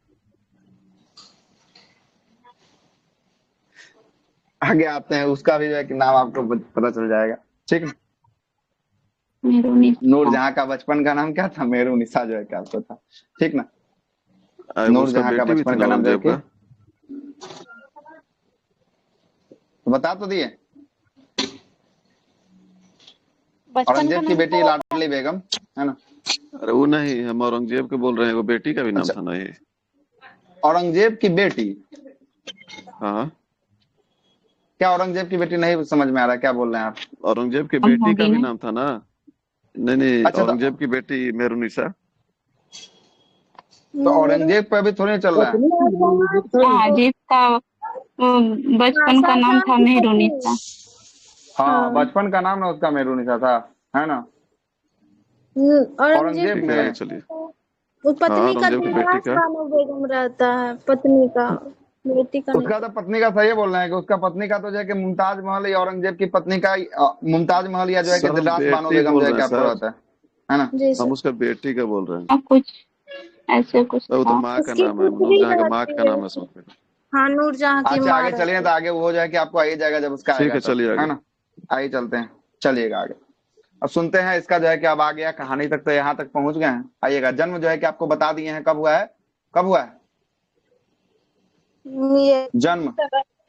आगे आते हैं, उसका भी जो है कि नाम आपको पता चल जाएगा, ठीक है। नूरजहां का बचपन का नाम क्या था? मेहरुनिसा जो है क्या आपको था, ठीक ना। नूरजहां का बचपन का नाम जो है कि बता तो दिए। औरंगजेब की बेटी लाडली बेगम, है ना? अरे वो नहीं, हम औरंगजेब के बोल रहे हैं, वो बेटी का भी नाम था ना ये। औरंगजेब की बेटी? हाँ। क्या औरंगजेब की बेटी? नहीं समझ में आ रहा, क्या बोल रहे हैं आप? औरंगजेब की बेटी का भी नाम था ना। नहीं अच्छा, औरंगजेब की बेटी मेहरुनिसा। तो औरंगजेब पे अभी थोड़ी चल रहा है। औरंगजेब का बचपन का नाम था मेहरुनिसा। हाँ, बचपन का नाम ना उसका मेहरुनिसा था, है ना। औरंगजेब में चलिए पत्नी का बानो बेगम रहता है, पत्नी का, बेटी का उसका तो पत्नी का सही बोल रहे हैं कि उसका पत्नी का तो जो है कि मुमताज महल या औरंगजेब की पत्नी का मुमताज महल या जो है कि दिलरास बानो बेगम जो है कि आपको रहता है ना। हम उसका बेटी का बोल रहे हैं। कुछ ऐसे कुछ वो तो माँ का नाम है, नूरजहां का माँ का नाम है उसमें। हाँ, नूरजहां की अच्छा माँ। आगे चलिए, तो आगे वो हो जाए कि आपको आइए जाएगा जब उसका ठीक है, चलिए है ना। आइए चलते हैं, चलिएगा आगे। अब सुनते हैं इसका जो है कि अब आ गया कहानी तक, तो यहाँ तक पहुंच गए हैं। आइएगा, जन्म जो है कि आपको बता दिए हैं, कब हुआ है, कब हुआ है जन्म?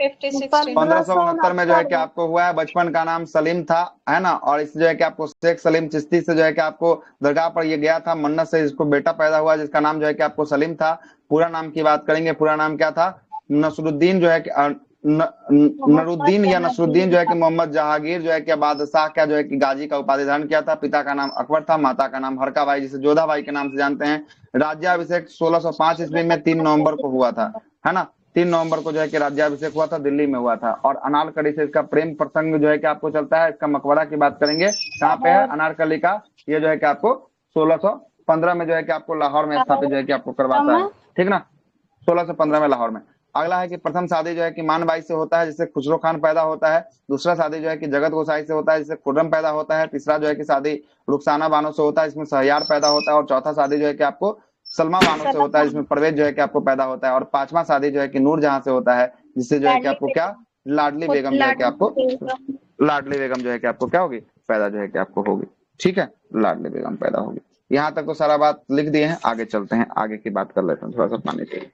1569 में जो है कि आपको हुआ है। बचपन का नाम सलीम था, है ना। और इस जो है कि आपको शेख सलीम चिश्ती से जो है कि आपको दरगाह पर ये गया था, मन्नत से इसको बेटा पैदा हुआ जिसका नाम जो है कि आपको सलीम था। पूरा नाम की बात करेंगे, पूरा नाम क्या था? नसरुद्दीन जो है कि नरुद्दीन या नसरुद्दीन जो है कि मोहम्मद जहांगीर जो है कि बादशाह का जो है कि गाजी का उपाधि धारण किया था। पिता का नाम अकबर था, माता का नाम हरका बाई, जिसे जोधा बाई के नाम से जानते हैं। राज्याभिषेक 1605 ईस्वी में 3 नवंबर को हुआ था, है ना। 3 नवंबर को जो है कि राज्याभिषेक हुआ था, दिल्ली में हुआ था। और अनारकली से इसका प्रेम प्रसंग जो है कि आपको चलता है। इसका मकबरा की बात करेंगे, कहाँ पे है अनारकली का? ये जो है कि आपको 1615 में जो है कि आपको लाहौर में स्थापित जो है कि आपको करवाता है, ठीक ना। 1615 में लाहौर में। अगला है कि प्रथम शादी जो है कि मान बाई से होता है, जिससे खुसरो खान पैदा होता है। दूसरा शादी जो है कि जगत गोसाई से होता है, जिससे खुर्रम पैदा होता है। तीसरा जो है कि शादी रुखसाना बानो से होता है, इसमें शहरयार पैदा होता है। और चौथा शादी जो है कि आपको सलमा बानो से होता है, जिसमें परवेज जो है कि आपको पैदा होता है। और पांचवा शादी जो है कि नूरजहां से होता है, जिससे जो है कि आपको क्या, लाडली बेगम जो है कि आपको, लाडली बेगम जो है कि आपको क्या होगी, पैदा जो है कि आपको होगी, ठीक है। लाडली बेगम पैदा होगी। यहाँ तक तो सारा बात लिख दिए हैं, आगे चलते हैं, आगे की बात कर लेते हैं। थोड़ा सा पानी पी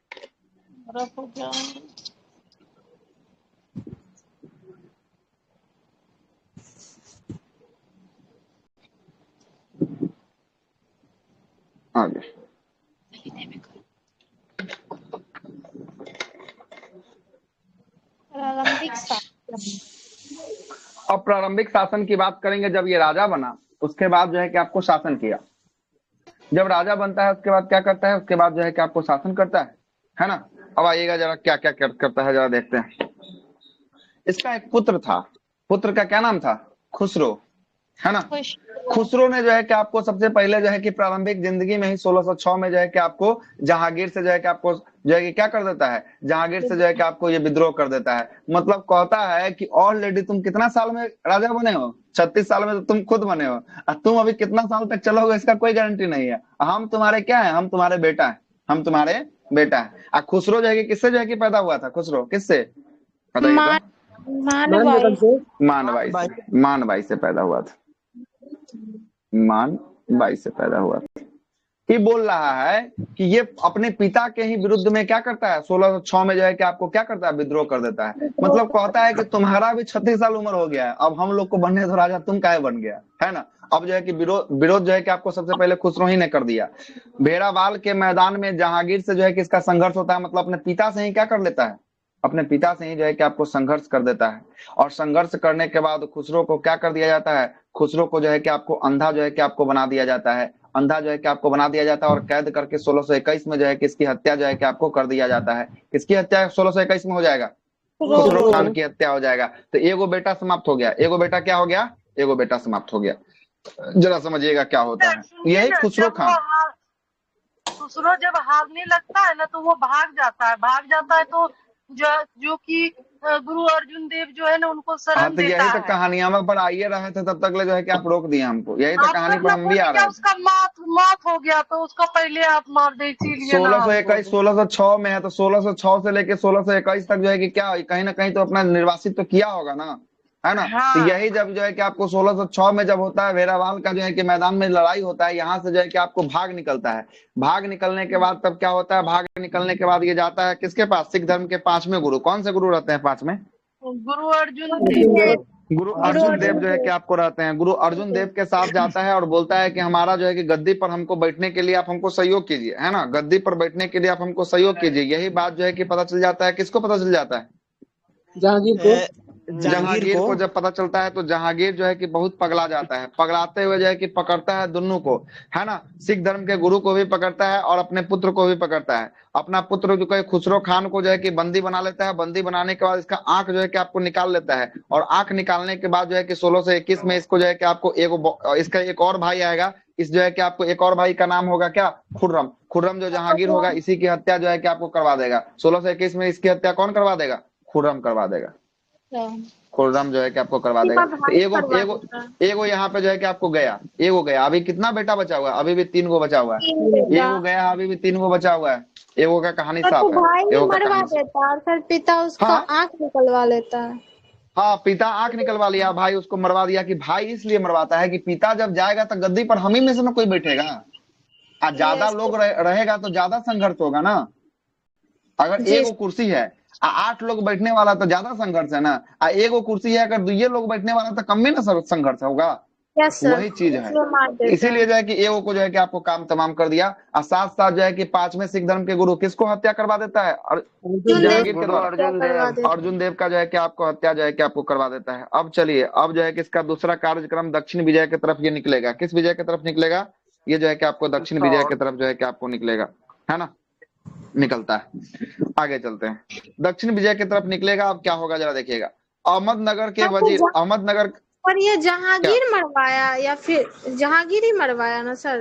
आगे। अब प्रारंभिक शासन की बात करेंगे। जब ये राजा बना उसके बाद जो है कि आपको शासन किया। जब राजा बनता है उसके बाद क्या करता है? उसके बाद जो है कि आपको शासन करता है ना। अब आइएगा जरा क्या क्या करता है, जरा देखते हैं। इसका एक पुत्र था, पुत्र का क्या नाम था? खुसरो, है ना। खुसरो ने जो है कि आपको सबसे पहले जो है कि प्रारंभिक जिंदगी में ही 1606 में जो है कि आपको जहांगीर से जो है कि आपको जो है कि क्या कर देता है? जहांगीर से जो है कि आपको ये विद्रोह कर देता है। मतलब कहता है कि ऑलरेडी तुम कितना साल में राजा बने हो? 36 साल में तो तुम खुद बने हो, और तुम अभी कितना साल तक चलोगे इसका कोई गारंटी नहीं है। हम तुम्हारे क्या है? हम तुम्हारे बेटा है, हम तुम्हारे बेटा है। खुसरो जो है कि किससे जो है कि पैदा हुआ था? खुसरो किससे बताइए तो? मान बाई से पैदा हुआ था। मान बाई से पैदा हुआ था। ये बोल रहा है कि ये अपने पिता के ही विरुद्ध में क्या करता है? 1606 में जो है कि आपको क्या करता है? विद्रोह कर देता है। मतलब कहता है कि तुम्हारा भी 36 साल उम्र हो गया है, अब हम लोग को बनने दो राजा, तुम काहे बन गया, है ना। अब जो है कि विरोध जो है कि आपको सबसे पहले खुसरो ही ने कर दिया। भेड़ावाल के मैदान में जहांगीर से जो है कि इसका संघर्ष होता है। मतलब अपने पिता से ही क्या कर लेता है? अपने पिता से ही जो है कि आपको संघर्ष कर देता है। और संघर्ष करने के बाद खुसरो को क्या कर दिया जाता है? खुसरो को जो है कि आपको अंधा जो है कि आपको बना दिया जाता है। अंधा जो है कि आपको बना दिया जाता है और कैद करके 1621 में जो है कि इसकी हत्या जो है कि आपको कर दिया जाता है। किसकी हत्या 1621 में हो जाएगा? खुसरो खान की हत्या हो जाएगा। तो एगो बेटा समाप्त हो गया। एगो बेटा क्या हो गया? एगो बेटा समाप्त हो गया। जरा समझिएगा क्या होता है। यही खुसरो खान, खुसरो जब हारने लगता है ना तो वो भाग जाता है तो जो कि गुरु अर्जुन देव जो है ना उनको हाँ शरण तो देता यही तो है। कहानियां हम पर आइए रहे थे, तब तक ले जो है कि आप रोक दिए हमको, यही तो आप कहानी पर मतलब हम भी आ बोले क्या रहे थे। उसका मात हो गया तो उसका पहले आप मार दे, इसीलिए ना हम 1621 1606 में है, तो 1606 से लेके 1621 तक जो है कि क्या कहीं ना कहीं तो अपना निर्वासित तो किया होगा ना, है ना। तो हाँ यही जब जो है कि आपको 1606 में जब होता है वेरावाल का जो है कि मैदान में लड़ाई होता है, यहाँ से जो है कि आपको भाग निकलता है। भाग निकलने के बाद तब क्या होता है, भाग निकलने के बाद ये जाता है किसके पास, सिख धर्म के पांचवें गुरु, कौन से गुरु रहते हैं पांच में, गुरु अर्जुन देव। गुरु अर्जुन देव जो है कि आपको रहते हैं। गुरु अर्जुन देव के साथ जाता है और बोलता है कि हमारा जो है कि गद्दी पर हमको बैठने के लिए आप हमको सहयोग कीजिए, है ना, गद्दी पर बैठने के लिए आप हमको सहयोग कीजिए। यही बात जो है कि पता चल जाता है, किसको पता चल जाता है, जहांगीर को। जहांगीर को जब पता चलता है तो जहांगीर जो है कि बहुत पगला जाता है। पगलाते हुए जो है कि पकड़ता है दोनों को, है ना, सिख धर्म के गुरु को भी पकड़ता है और अपने पुत्र को भी पकड़ता है। अपना पुत्र जो है खुसरो खान को जो है कि बंदी बना लेता है। बंदी बनाने के बाद इसका आंख जो है कि आपको निकाल लेता है, और आंख निकालने के बाद जो है कि 1621 में इसको जो है कि आपको इसका एक और भाई आएगा। इस जो है कि आपको एक और भाई का नाम होगा क्या, खुर्रम। खुर्रम जो जहांगीर होगा, इसी की हत्या जो है कि आपको करवा देगा। 1621 में इसकी हत्या कौन करवा देगा, खुर्रम करवा देगा। खुर्रम जो है कि आपको करवा देगा। तो एगो यहाँ पे जो है कि आपको गया, एगो गया। अभी कितना बेटा बचा हुआ है, अभी भी 3 गो बचा हुआ है। एगो गया, अभी भी 3 गो बचा हुआ है। एगो का कहानी साफ है, भाई एगो का मरवा कहानी। देता है और फिर पिता उसका हाँ आंख निकलवा लेता है। हाँ, पिता आंख निकलवा लिया, भाई उसको मरवा दिया। कि भाई इसलिए मरवाता है कि पिता जब जाएगा तो गद्दी पर हम ही में से ना कोई बैठेगा, और ज्यादा लोग रहेगा तो ज्यादा संघर्ष होगा ना। अगर एगो कुर्सी है 8 लोग बैठने वाला तो ज्यादा संघर्ष है ना, एगो कुर्सी है अगर 2 लोग बैठने वाला तो कम में ना संघर्ष होगा। वही चीज है। इसीलिए जो है कि एगो को जो है कि आपको काम तमाम कर दिया, और साथ साथ जो है कि 5वें सिख धर्म के गुरु किसको हत्या करवा देता है, जहांगीर के द्वारा अर्जुन देव का जो है कि आपको हत्या जो है कि आपको करवा देता है। अब चलिए, अब जो है कि इसका दूसरा कार्यक्रम दक्षिण विजय की तरफ ये निकलेगा। किस विजय की तरफ निकलेगा, ये जो है कि आपको दक्षिण विजय की तरफ जो है कि आपको निकलेगा, है ना, निकलता है। आगे चलते हैं, दक्षिण विजय की तरफ निकलेगा। अब क्या होगा जरा देखिएगा। अहमदनगर के वजीर, अहमदनगर पर ये जहांगीर मरवाया या फिर जहांगीर ही मरवाया ना सर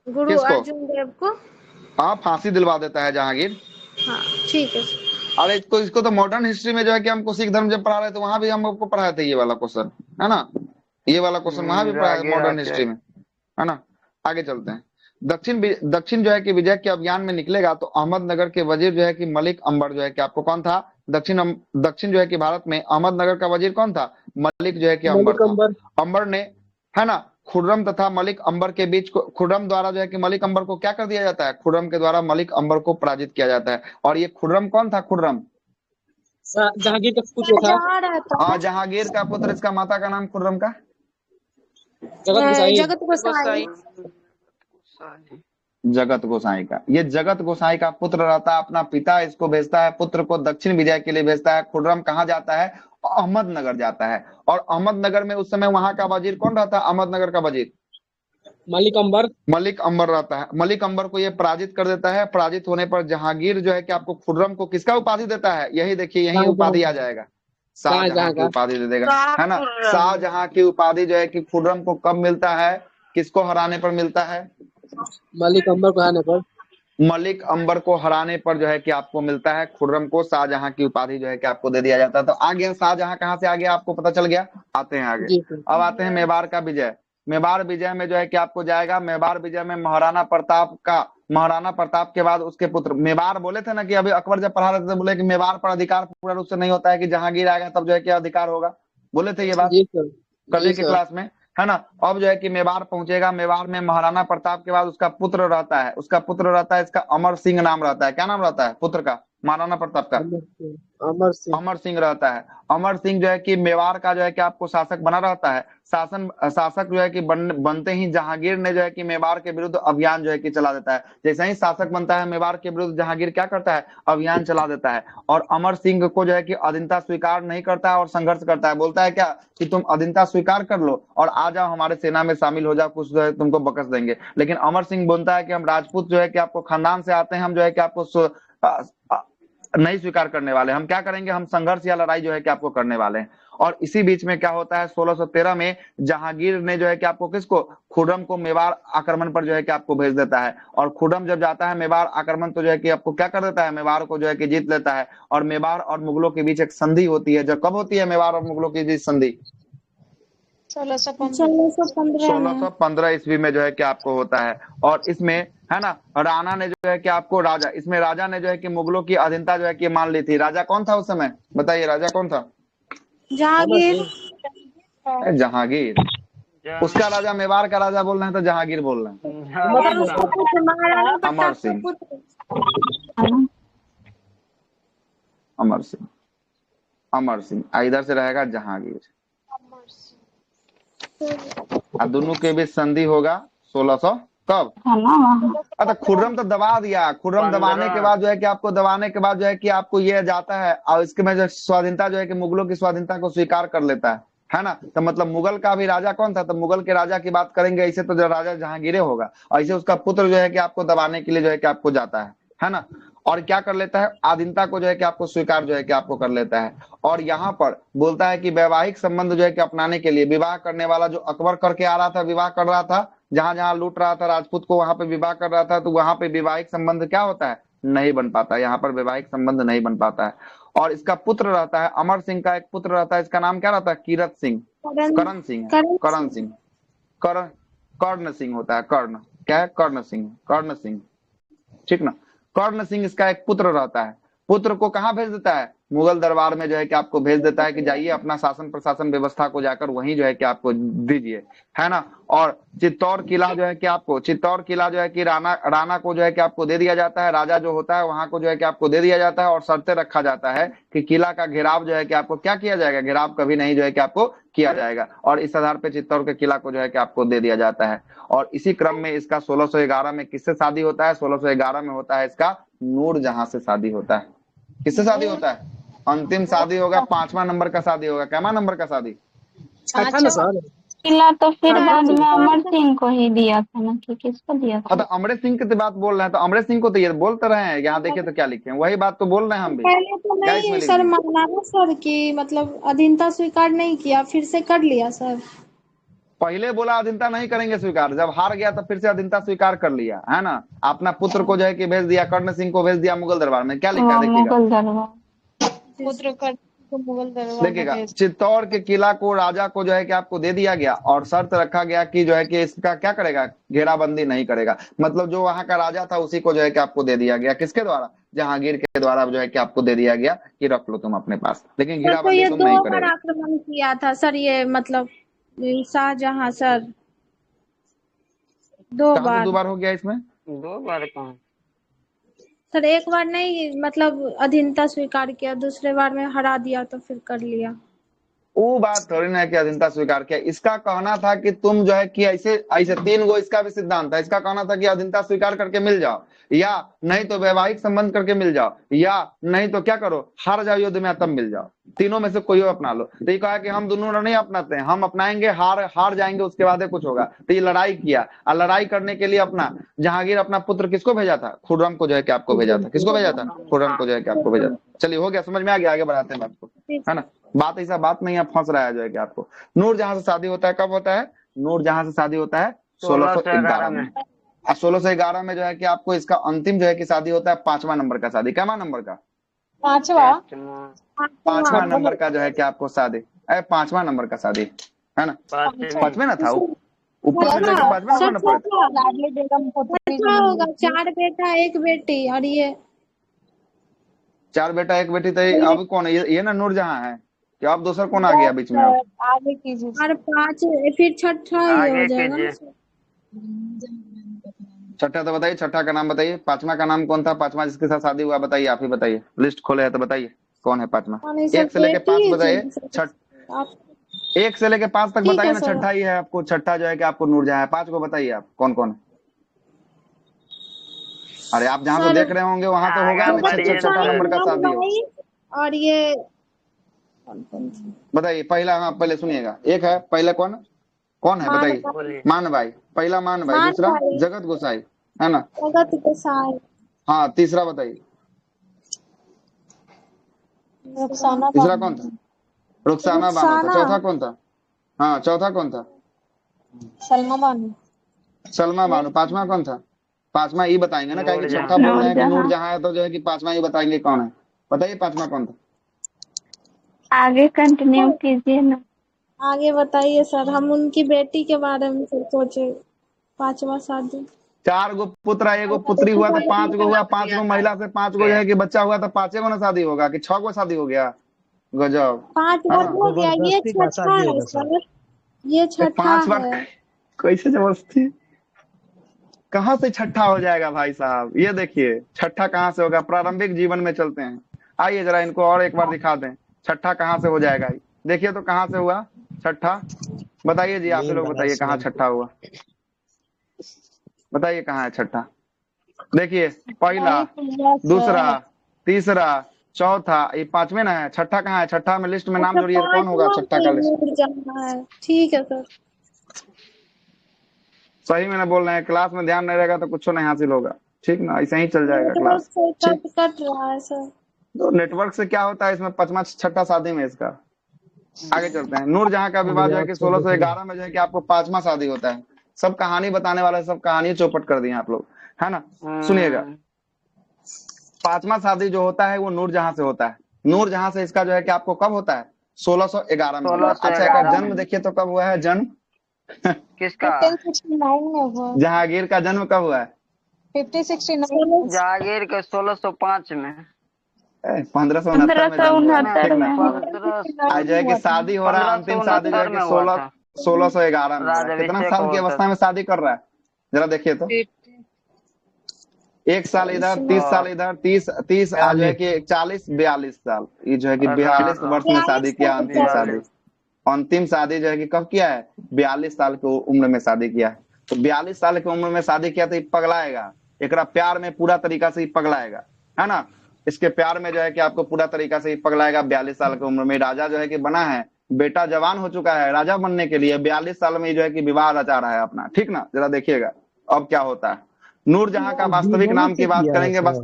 गुरु अर्जुन देव को? हाँ, फांसी दिलवा देता है जहांगीर। हाँ ठीक है। अरे इसको तो मॉडर्न हिस्ट्री में जो है कि हमको सिख धर्म जब पढ़ा रहे थे वहां भी हम आपको पढ़ाए थे ये वाला क्वेश्चन, है ना, ये वाला क्वेश्चन वहां भी पढ़ाया मॉडर्न हिस्ट्री में, है ना। आगे चलते हैं। दक्षिण जो है कि विजय के अभियान में निकलेगा तो अहमदनगर के वजीर जो है कि मलिक अंबर जो है कि आपको कौन था, दक्षिण जो है कि भारत में अहमदनगर का वजीर कौन था, मलिक जो है कि अंबर था। अंबर ने, है ना, खुर्रम तथा मलिक अंबर के बीच खुर्रम द्वारा जो है कि मलिक अंबर को क्या कर दिया जाता है, खुर्रम के द्वारा मलिक अंबर को पराजित किया जाता है। और ये खुर्रम कौन था, खुर्रम जहांगीर का पुत्र था। हाँ, जहांगीर का पुत्र। इसका माता का नाम खुर्रम का जगत गोसाई। जगत गोसाई का, ये जगत गोसाई का पुत्र रहता है। अपना पिता इसको भेजता है, पुत्र को दक्षिण विजय के लिए भेजता है। खुर्रम कहाँ जाता है, अहमदनगर जाता है। और अहमदनगर में उस समय वहां का वजीर कौन रहता है, अहमदनगर का वजीर मलिक अंबर रहता है। मलिक अंबर को ये पराजित कर देता है। पराजित होने पर जहांगीर जो है कि आपको खुर्रम को किसका उपाधि देता है, यही देखिए, यही उपाधि आ जाएगा, शाहजहां की उपाधि दे देगा, है ना। शाहजहां की उपाधि जो है कि खुर्रम को कब मिलता है, किसको हराने पर मिलता है, मलिक अंबर को हराने पर। मलिक अंबर को हराने पर जो है कि आपको मिलता है। खुर्रम को शाहजहां की उपाधि जो है कि आपको दे दिया जाता है। तो आ गया शाहजहां कहाँ से आ गया आपको पता चल गया। आते हैं आगे। अब आते हैं मेवाड़ का विजय। मेवाड़ विजय में जो है कि आपको जाएगा, मेवाड़ विजय में महाराणा प्रताप के बाद उसके पुत्र, मेवाड़ बोले थे ना कि अभी अकबर जब पढ़ा रहे थे बोले कि मेवाड़ पर अधिकार पूर्ण रूप से नहीं होता है, कि जहांगीर आएगा तब जो है कि अधिकार होगा, बोले थे ये बात कल की क्लास में, है ना। अब जो है कि मेवाड़ पहुंचेगा। मेवाड़ में महाराणा प्रताप के बाद उसका पुत्र रहता है, इसका अमर सिंह नाम रहता है। क्या नाम रहता है पुत्र का, महाराणा प्रताप का? अमर सिंह रहता है। अमर सिंह जो है कि मेवाड़ का जो है कि आपको शासक बना रहता है। शासक जो है कि बनते ही जहांगीर ने जो है कि मेवाड़ के विरुद्ध अभियान जो है कि चला देता है। जैसे ही शासक बनता है मेवाड़ के विरुद्ध, जहांगीर क्या करता है, अभियान चला देता है। और अमर सिंह को जो है कि अधीनता स्वीकार नहीं करता है और संघर्ष करता है। बोलता है क्या कि तुम अधीनता स्वीकार कर लो और आ जाओ हमारे सेना में शामिल हो जाओ, कुछ जो है तुमको बकस देंगे। लेकिन अमर सिंह बोलता है कि हम राजपूत जो है कि आपको खानदान से आते हैं, हम जो है कि आपको नहीं स्वीकार करने वाले, हम क्या करेंगे, हम संघर्ष या लड़ाई जो है कि आपको करने वाले हैं। और इसी बीच में क्या होता है 1613 में जहांगीर ने जो है कि आपको किसको, खुर्रम को मेवाड़ आक्रमण पर जो है कि आपको भेज देता है। और खुर्रम जब जाता है मेवाड़ आक्रमण तो जो है कि आपको क्या कर देता है, मेवाड़ को जो है कि जीत लेता है। और मेवाड़ और मुगलों के बीच एक संधि होती है। जब कब होती है मेवाड़ और मुगलों के बीच संधि? 1615 ईस्वी में जो है कि आपको होता है। और इसमें है ना राणा ने जो है कि आपको राजा, इसमें राजा ने जो है कि मुगलों की अधीनता जो है कि मान ली थी। राजा कौन था उस समय, बताइए राजा कौन था? जहांगीर। जहांगीर। उसका राजा मेवाड़ का राजा बोल रहे हैं तो जहांगीर बोल रहे हैं। अमर सिंह। अमर सिंह, अमर सिंह। इधर से रहेगा जहांगीर। और दोनों के बीच संधि होगा 1600 कब? अच्छा खुर्रम तो दबा दिया। खुर्रम दबाने के बाद जो है कि आपको दबाने के बाद जो है कि आपको ये जाता है और इसके में जो स्वाधीनता जो है कि मुगलों की स्वाधीनता को स्वीकार कर लेता है ना। तो मतलब मुगल का भी राजा कौन था? तो मुगल के राजा की बात करेंगे ऐसे तो जो राजा जहांगीर होगा, और ऐसे उसका पुत्र जो है कि आपको दबाने के लिए जो है कि आपको जाता है ना। और क्या कर लेता है, आधीनता को जो है कि आपको स्वीकार जो है कि आपको कर लेता है। और यहाँ पर बोलता है कि वैवाहिक संबंध जो है कि अपनाने के लिए विवाह करने वाला जो अकबर करके आ रहा था, विवाह कर रहा था, जहां जहां लूट रहा था राजपूत को वहां पे विवाह कर रहा था, तो वहां पे वैवाहिक संबंध क्या होता है, नहीं बन पाता। यहाँ पर वैवाहिक संबंध नहीं बन पाता है। और इसका पुत्र रहता है, अमर सिंह का एक पुत्र रहता है, इसका नाम क्या रहता है, कीरत सिंह, करण सिंह, करण सिंह, कर्ण सिंह होता है। कर्ण क्या है, कर्ण सिंह, कर्ण सिंह, ठीक ना। कर्ण सिंह इसका एक पुत्र रहता है। पुत्र को कहाँ भेज देता है, मुगल दरबार में जो है कि आपको भेज देता है कि जाइए अपना शासन प्रशासन व्यवस्था को जाकर वहीं जो है कि आपको दीजिए, है ना। और चित्तौड़ किला जो है कि आपको, चित्तौड़ किला जो है कि राणा को जो है कि आपको दे दिया जाता है। राजा जो होता है वहां को जो है कि आपको दे दिया जाता है और शर्तें रखा जाता है कि किला का घेराव जो है कि आपको क्या किया जाएगा, घेराव कभी नहीं जो है कि आपको किया जाएगा। और इस आधार पे चित्तौड़ के किला को जो है कि आपको दे दिया जाता है। और इसी क्रम में इसका 1611 में किससे शादी होता है, 1611 में होता है इसका नूरजहां से शादी होता है। किससे शादी होता है, अंतिम शादी होगा, 5वां नंबर का शादी होगा। कैमा नंबर का शादी, किला तो फिर बाद में अमर सिंह को ही दिया था ना, कि किसको दिया था? तो अमृत सिंह की बात बोल रहे हैं, तो अमृत सिंह को तो ये बोलते रहे हैं, यहाँ देखे तो क्या लिखे हैं, वही बात तो बोल रहे हैं हम भी। पहले तो नहीं सर माना ना सर कि मतलब अधीनता स्वीकार नहीं किया, फिर से कर लिया सर। पहले बोला अधीनता नहीं करेंगे स्वीकार, जब हार गया तो फिर से अधीनता स्वीकार कर लिया, है ना। अपना पुत्र को जो है कि भेज दिया, कर्ण सिंह को भेज दिया मुगल दरबार में। क्या लिखा है देखिएगा, पुत्र मुगल दरबार देखिएगा, चित्तौड़ के किला को राजा को जो है कि आपको दे दिया गया और शर्त रखा गया कि जो है कि इसका क्या करेगा, घेराबंदी नहीं करेगा। मतलब जो वहां का राजा था उसी को जो है कि आपको दे दिया गया, किसके द्वारा, जहांगीर के द्वारा जो है कि आपको दे दिया गया कि रख लो तुम अपने पास, लेकिन घेराबंदी तुम नहीं करेगा। आक्रमण किया था सर ये, मतलब शाहजहां सर 2 बार। 2 बार हो गया इसमें, 2 बार कहाँ सर, एक बार नहीं, मतलब अधीनता स्वीकार किया, दूसरे बार में हरा दिया तो फिर कर लिया। वो बात थोड़ी ना है कि अधीनता स्वीकार किया। इसका कहना था कि तुम जो है कि ऐसे ऐसे 3 गो इसका भी सिद्धांत था। इसका कहना था कि अधीनता स्वीकार करके मिल जाओ, या नहीं तो वैवाहिक संबंध करके मिल जाओ, या नहीं तो क्या करो, हार जाओ युद्ध में तब मिल जाओ। तीनों में से कोई अपना लो। तो ये कहा कि हम दोनों नहीं अपनाते हैं, हम अपनाएंगे, हार जाएंगे, उसके बाद कुछ होगा। तो ये लड़ाई किया, और लड़ाई करने के लिए अपना जहांगीर अपना पुत्र किसको भेजा था, खुर्रम को जो है कि आपको भेजा था। किसको भेजा था, खुर्रम को जो है कि आपको भेजा था। चलिए हो गया, समझ में आ गया, आगे बढ़ाते हैं बात को, है ना। बात ऐसा बात नहीं है, फंस रहा है जो है कि आपको। नूरजहां से शादी होता है, कब होता है, नूरजहां से शादी होता है 1611 में। 1611 में जो है कि आपको इसका अंतिम जो है कि शादी होता है 5वां नंबर का शादी। कैमा नंबर का, 5वां नंबर का जो है कि आपको शादी, 5वां नंबर का शादी, है ना। 5वें ना था ऊपर से लेकर 5वां नंबर पर होगा। 4 बेटा 1 बेटी, और ये 4 बेटा 1 बेटी। तो अब कौन है ये ना नूरजहां है, क्या अब दूसरा कौन आ गया बीच में? आगे कीजिए। और 5 फिर छठा हो जाएगा। छठा तो बताइए, छठा का नाम बताइए। 5वां का नाम कौन था, 5वां जिसके साथ शादी हुआ, बताइए, आप ही बताइए। लिस्ट खोले है तो बताइए कौन है 5वां। 1 से लेके 5 बताइए, 1 से लेके 5 तक बताइए ना। छठा ही है आपको, छठा जो है कि आपको नूरजहां है। 5 को बताइए आप कौन कौन है। अरे आप जहाँ से देख रहे होंगे वहां तो होगा ना, 6 नंबर का शादी हो। और ये बताइए पहला, हाँ पहले सुनिएगा। एक है पहले, कौन है बताइए। मान भाई, पहला मान भाई, दूसरा जगत गोसाई, है ना। जगत गोसाई। हाँ, तीसरा बताइए, तीसरा कौन था, रुखसाना बानो था। रुखसाना चौथा कौन था? हाँ, चौथा कौन था? सलमा बानो। सलमा बानो। पांचवा कौन था? पांचवा ये बताएंगे ना, क्या छठा बोल रहे हैं कि नूर जहां है, तो जो है कि पांचवा ये बताएंगे कौन है। बताइए पांचवा कौन था? आगे कंटिन्यू कीजिए ना। आगे बताइए सर, हम उनकी बेटी के बारे में सोचे। पांचवा शादी। 4 गो पुत्र, 1 गो पुत्री हुआ तो 5 गो हुआ, 5 गो महिला से 5 गो जो है कि बच्चा हुआ तो 5 गो ना शादी होगा कि 6 गो शादी हो गया? गजब। 5 गो हो गया, ये जबरदस्ती का छठा शादी है होगा सर। सर, ये छठा 5 बार है। कैसे जबरदस्ती? कहाँ से छठा हो जाएगा भाई साहब? ये देखिए छठा कहाँ से होगा। प्रारंभिक जीवन में चलते हैं। आइए जरा इनको और एक बार दिखा दें, छठा कहाँ से हो जाएगा। देखिए तो कहाँ से हुआ छठा? बताइए जी, आप ही लोग बताइए कहाँ छठा हुआ। बताइए कहाँ है छठा? देखिए पहला, दूसरा, तीसरा, चौथा, ये 5वें ना है। छठा कहाँ है? छठा में लिस्ट में नाम जोड़िए, कौन होगा छठा का लिस्ट? ठीक है सर। सही में ना बोल रहे हैं। क्लास में ध्यान नहीं रहेगा तो कुछ नहीं हासिल होगा, ठीक ना? ऐसे ही चल जाएगा क्लास। कट रहा है सर। तो नेटवर्क से क्या होता है इसमें? 5वां छठा शादी में इसका। आगे चलते हैं। नूरजहां का विवाह जो है कि 1611 में जो है कि आपको 5वां शादी होता है। सब कहानी बताने वाला, सब कहानी चौपट कर दी आप लोग, है ना? सुनिएगा, 5वां शादी जो होता है वो नूरजहां से होता है। नूरजहां से इसका जो है कि आपको कब होता है? 1611 में होता है। अच्छा, इसका जन्म देखिए तो कब हुआ है जन्म? किसका? 1569 में हुआ। जहांगीर का जन्म कब हुआ है? 1569। जहांगीर के 1605 में। 1569 में आज जो है कि शादी हो रहा है। अंतिम शादी जो है कि 1611 में हो रहा है। कितना साल की अवस्था में शादी कर रहा है जरा देखिए तो। 1 साल इधर, 30 साल इधर, 30 आज जो है कि 40-42 साल। ये जो है कि 42 वर्ष में शादी किया। अंतिम शादी जो है कि कब किया है? 42 साल की उम्र में शादी किया है। तो 42 साल की उम्र में शादी किया तो ये पगलाएगा। एकरा प्यार में पूरा तरीका से ये पगलाएगा, है ना? इसके प्यार में जो है कि आपको पूरा तरीका से ये पगलाएगा। 42 साल की उम्र में राजा जो है कि बना है। बेटा जवान हो चुका है राजा बनने के लिए। 42 साल में जो है कि विवाह रचा रहा है अपना, ठीक ना? जरा देखिएगा अब क्या होता है। नूरजहां का वास्तविक नाम की बात करेंगे बस।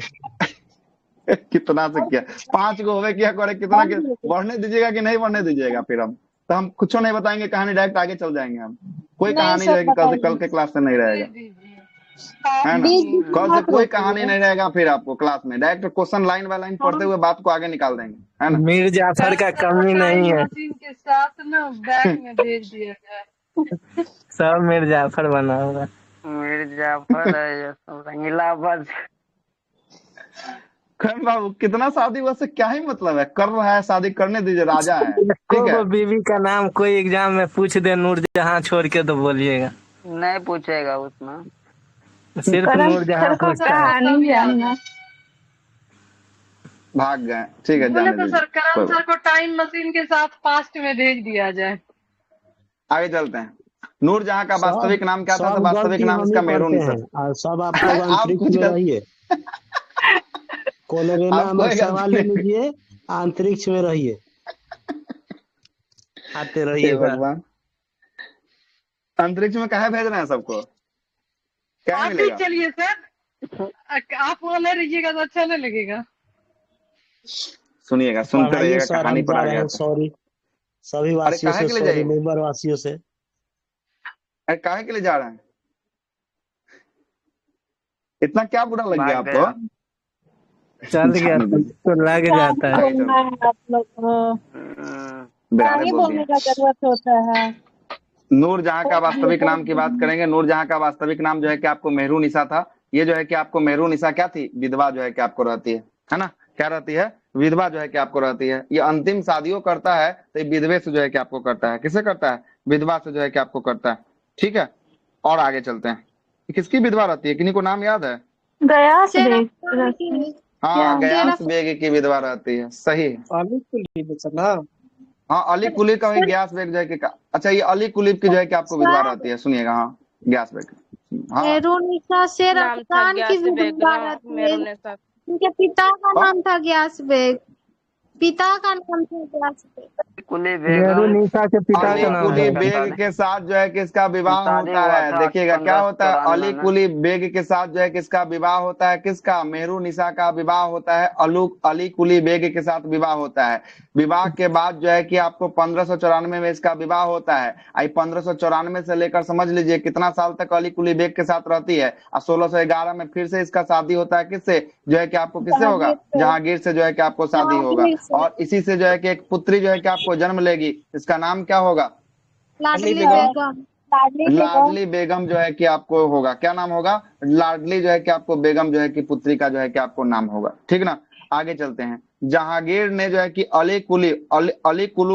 कितना से किया? 5 गो होवे किया करे, कितना के बढ़ने दीजिएगा कि नहीं बढ़ने दीजिएगा? फिर हम तो हम कुछ नहीं बताएंगे, कहानी डायरेक्ट आगे चल जाएंगे हम। कोई कहानी जो है कि कल के क्लास से नहीं रहेगा, है ना? कल से कोई कहानी नहीं रहेगा। फिर आपको क्लास में direct question line by line पढ़ते हुए बात को आगे निकाल देंगे, है ना? मीर जाफर का कमी नहीं है। के साथ ना बैग में भेज दिया जाए। सब मीर जाफर बना होगा। मीर जाफर है ये सब रंगीलाबाद। खैर बाबू, कितना शादी हुआ से क्या ही मतलब है? कर रहा है शादी, करने दीजिए, राजा है, ठीक है? बीवी का नाम कोई एग्जाम में पूछ दे नूरजहां छोड़ के तो बोलिएगा। नहीं पूछेगा उसमें, सिर्फ नूरजहां कहानी जानना। भाग गए, ठीक है, बोले जाने तो दीजिए। सर करण सर को टाइम मशीन के साथ पास्ट में भेज दिया जाए। आगे चलते हैं। नूरजहां का वास्तविक नाम क्या था? तो वास्तविक नाम इसका मेहरुनिसा था। और सब आप लोग अंतरिक्ष में रहिए। कोलोरेला में सवाल ले लीजिए, अंतरिक्ष में रहिए, आते रहिए। भगवान, अंतरिक्ष में कहाँ भेज रहे हैं सबको? क्या आप मिलेगा? ही चलिए सर, आप वहाँ नहीं रहिएगा तो अच्छा नहीं लगेगा। सुनिएगा, सुनते रहिएगा, कहानी पर आ गया। सॉरी सभी वासियों से, सॉरी मुंबई वासियों से। अरे काहे के लिए जा रहे हैं? इतना क्या बुरा लग गया आपको? चल गया तो लग जाता है। आप लोग आगे बोलने का जरूरत होता है। नूरजहां का वास्तविक नाम की बात करेंगे। नूरजहां का वास्तविक नाम जो है कि आपको मेहरुनिसा था। ये जो है कि आपको मेहरुनिसा क्या थी? विधवा जो है कि आपको रहती है ना? क्या रहती है? विधवा जो है कि आपको रहती है। ये अंतिम शादियों करता है तो ये विधवे से जो है कि आपको करता है। किसे करता है? विधवा से जो है कि आपको करता है, ठीक है? और आगे चलते हैं। किसकी विधवा रहती है? किन्हीं को नाम याद है? गयास बेग। हाँ, गयास बेग की विधवा रहती है, सही है। हाँ, अली कुली का भी गयास बेग जो है कि अच्छा, ये अली कुलीब की जो है कि आपको विधवा रहती है। सुनिएगा, हाँ, गयास बेग। हाँ, मेहरुनिसा शेर अफगान की विधवा रहती है। उनके पिता का नाम था गयास बेग। पिता का नाम था गयास बेग। कुली मेहरू बेगम निशा के पिता अली का नाम कुली है। बेग के साथ जो है किसका विवाह शादी होता हुआ है? था देखिएगा क्या होता है, अली 1594 में। कुली बेग के साथ जो है किसका विवाह होता है? किसका? मेहरू निशा का विवाह होता है, अली कुली बेग के साथ विवाह होता है। विवाह के बाद जो है कि आपको 1594 में इसका विवाह होता है। आई 1594 से लेकर समझ लीजिए कितना साल तक अली कुली बेग के साथ रहती है, और 1611 में फिर से इसका शादी होता है। किससे? जो है कि आपको किससे होगा? जहांगीर से जो है कि आपको शादी होगा, और इसी से जो है कि एक पुत्री जो है कि आपको जन्म लेगी। इसका नाम क्या होगा? लाडली बेगम। लाडली बेगम जो है कि आपको होगा। क्या नाम होगा? लाडली जो है कि आपको बेगम जो है कि पुत्री का जो है कि आपको नाम होगा। ठीक ना, आगे चलते हैं। जहांगीर ने जो है कि अली कुली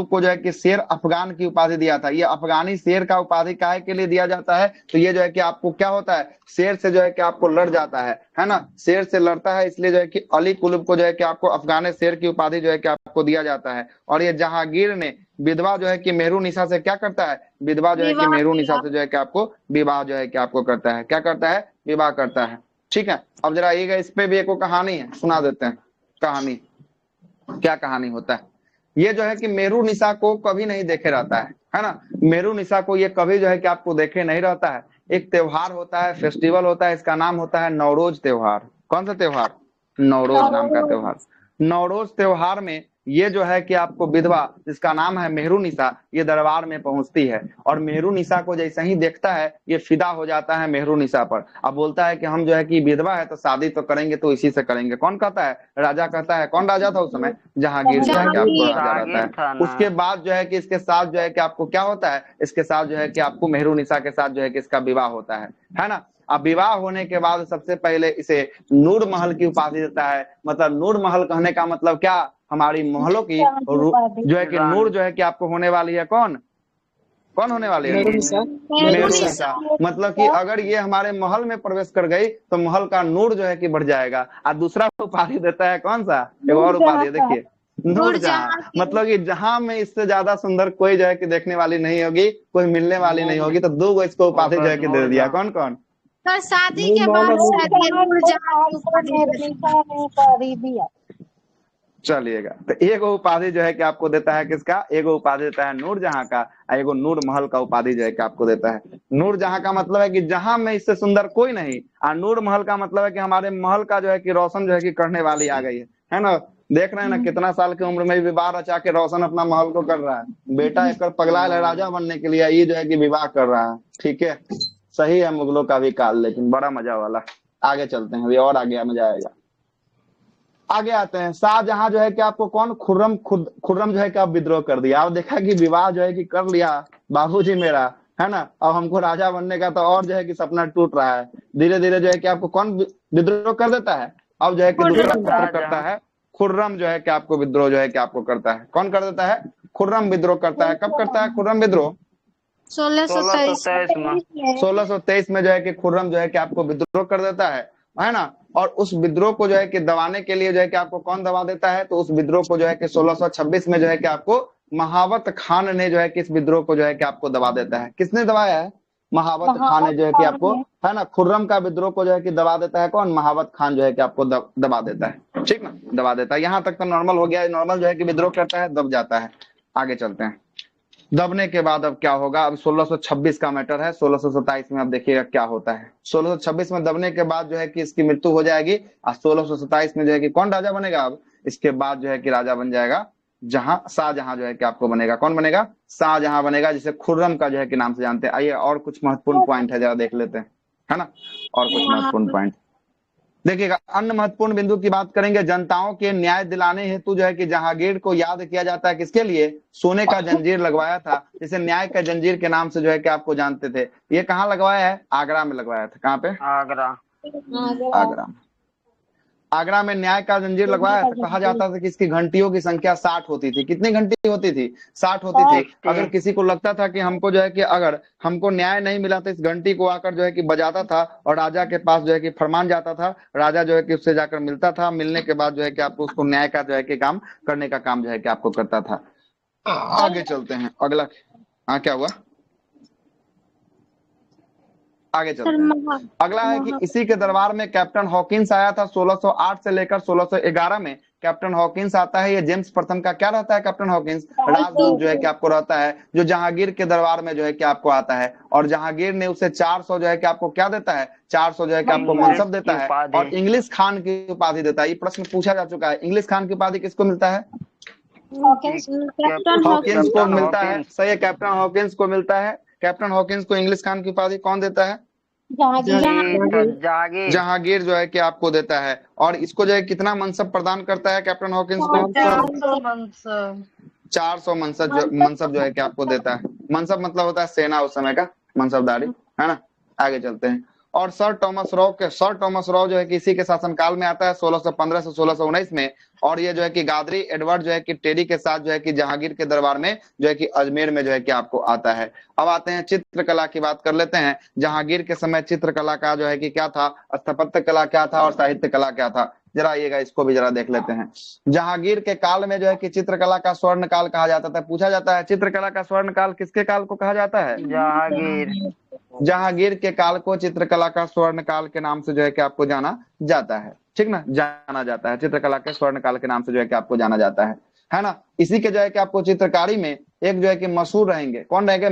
को जो है कि शेर अफगान की उपाधि दिया था। ये अफगानी शेर का उपाधि काहे के लिए दिया जाता है? तो ये जो है कि आपको क्या होता है, शेर से जो है कि आपको लड़ जाता है ना, शेर से लड़ता है, इसलिए जो है कि अली कुली को जो है कि आपको अफगाने शेर की उपाधि जो है कि आपको दिया जाता है। और ये जहांगीर ने विधवा जो है कि मेहरू निशा से क्या करता है? विधवा जो है कि मेहरू निशा से जो है कि आपको विवाह जो है कि आपको करता है। क्या करता है? विवाह करता है। ठीक है, अब जरा ये इस पे भी एक कहानी है, सुना देते हैं कहानी। क्या कहानी होता है? ये जो है कि मेहरू निशा को कभी नहीं देखे रहता है ना, मेहरू निशा को ये कभी जो है कि आपको देखे नहीं रहता है। एक त्योहार होता है, फेस्टिवल होता है, इसका नाम होता है नवरोज त्योहार। कौन सा त्योहार? नवरोज नाम का त्योहार। नवरोज त्योहार में ये जो है कि आपको विधवा जिसका नाम है मेहरू निशा, ये दरबार में पहुंचती है, और मेहरू निशा को जैसे ही देखता है ये फिदा हो जाता है मेहरू निशा पर। अब बोलता है कि हम जो है कि विधवा है तो शादी तो करेंगे, तो इसी से करेंगे। कौन कहता है? राजा कहता है। कौन राजा था उस समय? जहांगीर जो है कि आपको राजा रहता है। उसके बाद जो है कि इसके साथ जो है कि आपको क्या होता है, इसके साथ जो है कि आपको मेहरू निशा के साथ जो है कि इसका विवाह होता है ना। अब विवाह होने के बाद सबसे पहले इसे नूर महल की उपाधि देता है। मतलब नूर महल कहने का मतलब क्या? हमारी महलों की जो है कि नूर जो है कि आपको होने वाली है। कौन होने वाली है? मेहरू निशा। मतलब कि अगर ये हमारे महल में प्रवेश कर गई तो महल का नूर जो है कि बढ़ जाएगा। और दूसरा उपाधि देता है कौन सा? एक और उपाधि देखिए, नूरजहां। मतलब कि जहां में इससे ज्यादा सुंदर कोई जो है कि देखने वाली नहीं होगी, कोई मिलने वाली नहीं होगी, तो दो गो इसको उपाधि जो है कि दे दिया। कौन कौन? सर शादी के बाद शायद ये नूरजहां की उपाधि दिया। चलिएगा, तो एक उपाधि जो है कि आपको देता है किसका? एक उपाधि देता है नूरजहां का, एगो नूर महल का उपाधि जो है कि आपको देता है। नूरजहां का मतलब है कि जहां में इससे सुंदर कोई नहीं, और नूर महल का मतलब है कि हमारे महल का जो है कि रोशन जो है कि करने वाली आ गई है ना। देख रहे हैं ना कितना साल की उम्र में विवाह रचा के रोशन अपना महल को कर रहा है। बेटा एक पगला है राजा बनने के लिए, ये जो है कि विवाह कर रहा है। ठीक है, सही है मुगलों का भी काल, लेकिन बड़ा मजा वाला। आगे चलते हैं, अभी और आगे मजा आएगा। आगे आते हैं। शाहजहां जो है कि आपको कौन? खुर्रम जो है कि आप विद्रोह कर दिया। आप देखा कि विवाह जो है कि कर लिया बाबूजी मेरा, है ना, अब हमको राजा बनने का तो और जो है कि सपना टूट रहा है। धीरे धीरे जो है कि आपको कौन विद्रोह कर देता है? अब जो है कि दूसरा पुत्र करता है खुर्रम जो है कि आपको विद्रोह जो है कि आपको करता है। कौन कर देता है? खुर्रम विद्रोह करता है। कब करता है खुर्रम विद्रोह? 1623 में जो है कि खुर्रम जो है कि आपको विद्रोह कर देता है ना। और उस विद्रोह को जो है कि दबाने के लिए जो है कि आपको कौन दबा देता है? तो उस विद्रोह को जो है कि 1626 में जो है कि आपको महावत खान ने जो है कि इस विद्रोह को जो है कि आपको दबा देता है। किसने दबाया है? महावत खान ने जो है कि आपको, है ना, खुर्रम का विद्रोह को जो है कि दबा देता है। कौन? महावत खान जो है कि आपको दबा देता है। ठीक ना, दबा देता है। यहाँ तक तो नॉर्मल हो गया। नॉर्मल जो है कि विद्रोह करता है, दब जाता है। आगे चलते हैं। दबने के बाद अब क्या होगा? अब 1626 का मैटर है। 1627 में अब देखिएगा क्या होता है। 1626 में दबने के बाद जो है कि इसकी मृत्यु हो जाएगी, और 1627 में जो है कि कौन राजा बनेगा? अब इसके बाद जो है कि राजा बन जाएगा शाहजहां जो है कि आपको बनेगा। कौन बनेगा? शाहजहां बनेगा, जिसे खुर्रम का जो है कि नाम से जानते हैं। आइए और कुछ महत्वपूर्ण पॉइंट है, जरा देख लेते हैं, है ना, और कुछ महत्वपूर्ण पॉइंट देखिएगा। अन्य महत्वपूर्ण बिंदु की बात करेंगे। जनताओं के न्याय दिलाने हेतु जो है कि जहांगीर को याद किया जाता है। किसके लिए? सोने का जंजीर लगवाया था, जिसे न्याय का जंजीर के नाम से जो है कि आपको जानते थे। ये कहाँ लगवाया है? आगरा में लगवाया था। कहाँ पे? आगरा में न्याय का जंजीर लगवाया था। कहा जाता था कि इसकी घंटियों की संख्या 60 होती थी। कितनी घंटी होती थी? 60 होती थी। अगर किसी को लगता था कि हमको जो है कि अगर हमको न्याय नहीं मिला तो इस घंटी को आकर जो है कि बजाता था, और राजा के पास जो है कि फरमान जाता था। राजा जो है कि उससे जाकर मिलता था, मिलने के बाद जो है कि आपको उसको न्याय का जो है कि काम करने का काम जो है कि आपको करता था। आगे चलते हैं। अगला क्या हुआ? आगे चलते हैं। अगला है कि इसी के दरबार में कैप्टन हॉकिंस आया था 1608 से लेकर 1611 में। कैप्टन हॉकिंस आता है। ये जेम्स प्रथम का क्या रहता है? कैप्टन हॉकिंस राजदूत जो है कि आपको रहता है, जो जहांगीर के दरबार में जो है कि आपको आता है, और जहांगीर ने उसे 400 जो है कि आपको क्या देता है? 400 जो है कि आपको मनसब देता है और इंग्लिश खान की उपाधि देता है। ये प्रश्न पूछा जा चुका है, इंग्लिश खान की उपाधि किसको मिलता है? हॉकिंस को मिलता है। सही है, कैप्टन हॉकिंस को मिलता है। कैप्टन हॉकिंस को इंग्लिश खान की उपाधि कौन देता है? जहांगीर जो है कि आपको देता है। और इसको जो है कितना मनसब प्रदान करता है कैप्टन हॉकिंस को? 400 मनसब जो है कि आपको देता है। मनसब मतलब होता है सेना, उस समय का मनसबदारी, है ना। आगे चलते हैं। और सर टॉमस रॉ जो है कि इसी के शासनकाल में आता है 1615 से 1619 में। और ये जो है कि गादरी एडवर्ड जो है कि टेरी के साथ जो है कि जहांगीर के दरबार में जो है कि अजमेर में जो है कि आपको आता है। अब आते हैं चित्रकला की बात कर लेते हैं। जहांगीर के समय चित्रकला का जो है कि क्या था? स्थापत्य कला क्या था और साहित्य कला क्या था? जरा आइएगा, इसको भी जरा देख लेते हैं। जहांगीर के काल में जो है कि चित्रकला का स्वर्ण काल कहा जाता था। पूछा जाता है चित्रकला का स्वर्ण काल किसके काल को कहा जाता है? जहांगीर के काल को चित्रकला का स्वर्ण काल के नाम से जो है कि आपको जाना जाता है। ठीक ना, जाना जाता है, चित्रकला के स्वर्ण काल के नाम से जो है कि आपको जाना जाता है ना। इसी के जो है कि आपको चित्रकारी में एक जो है कि मशहूर रहेंगे, कौन रहेंगे?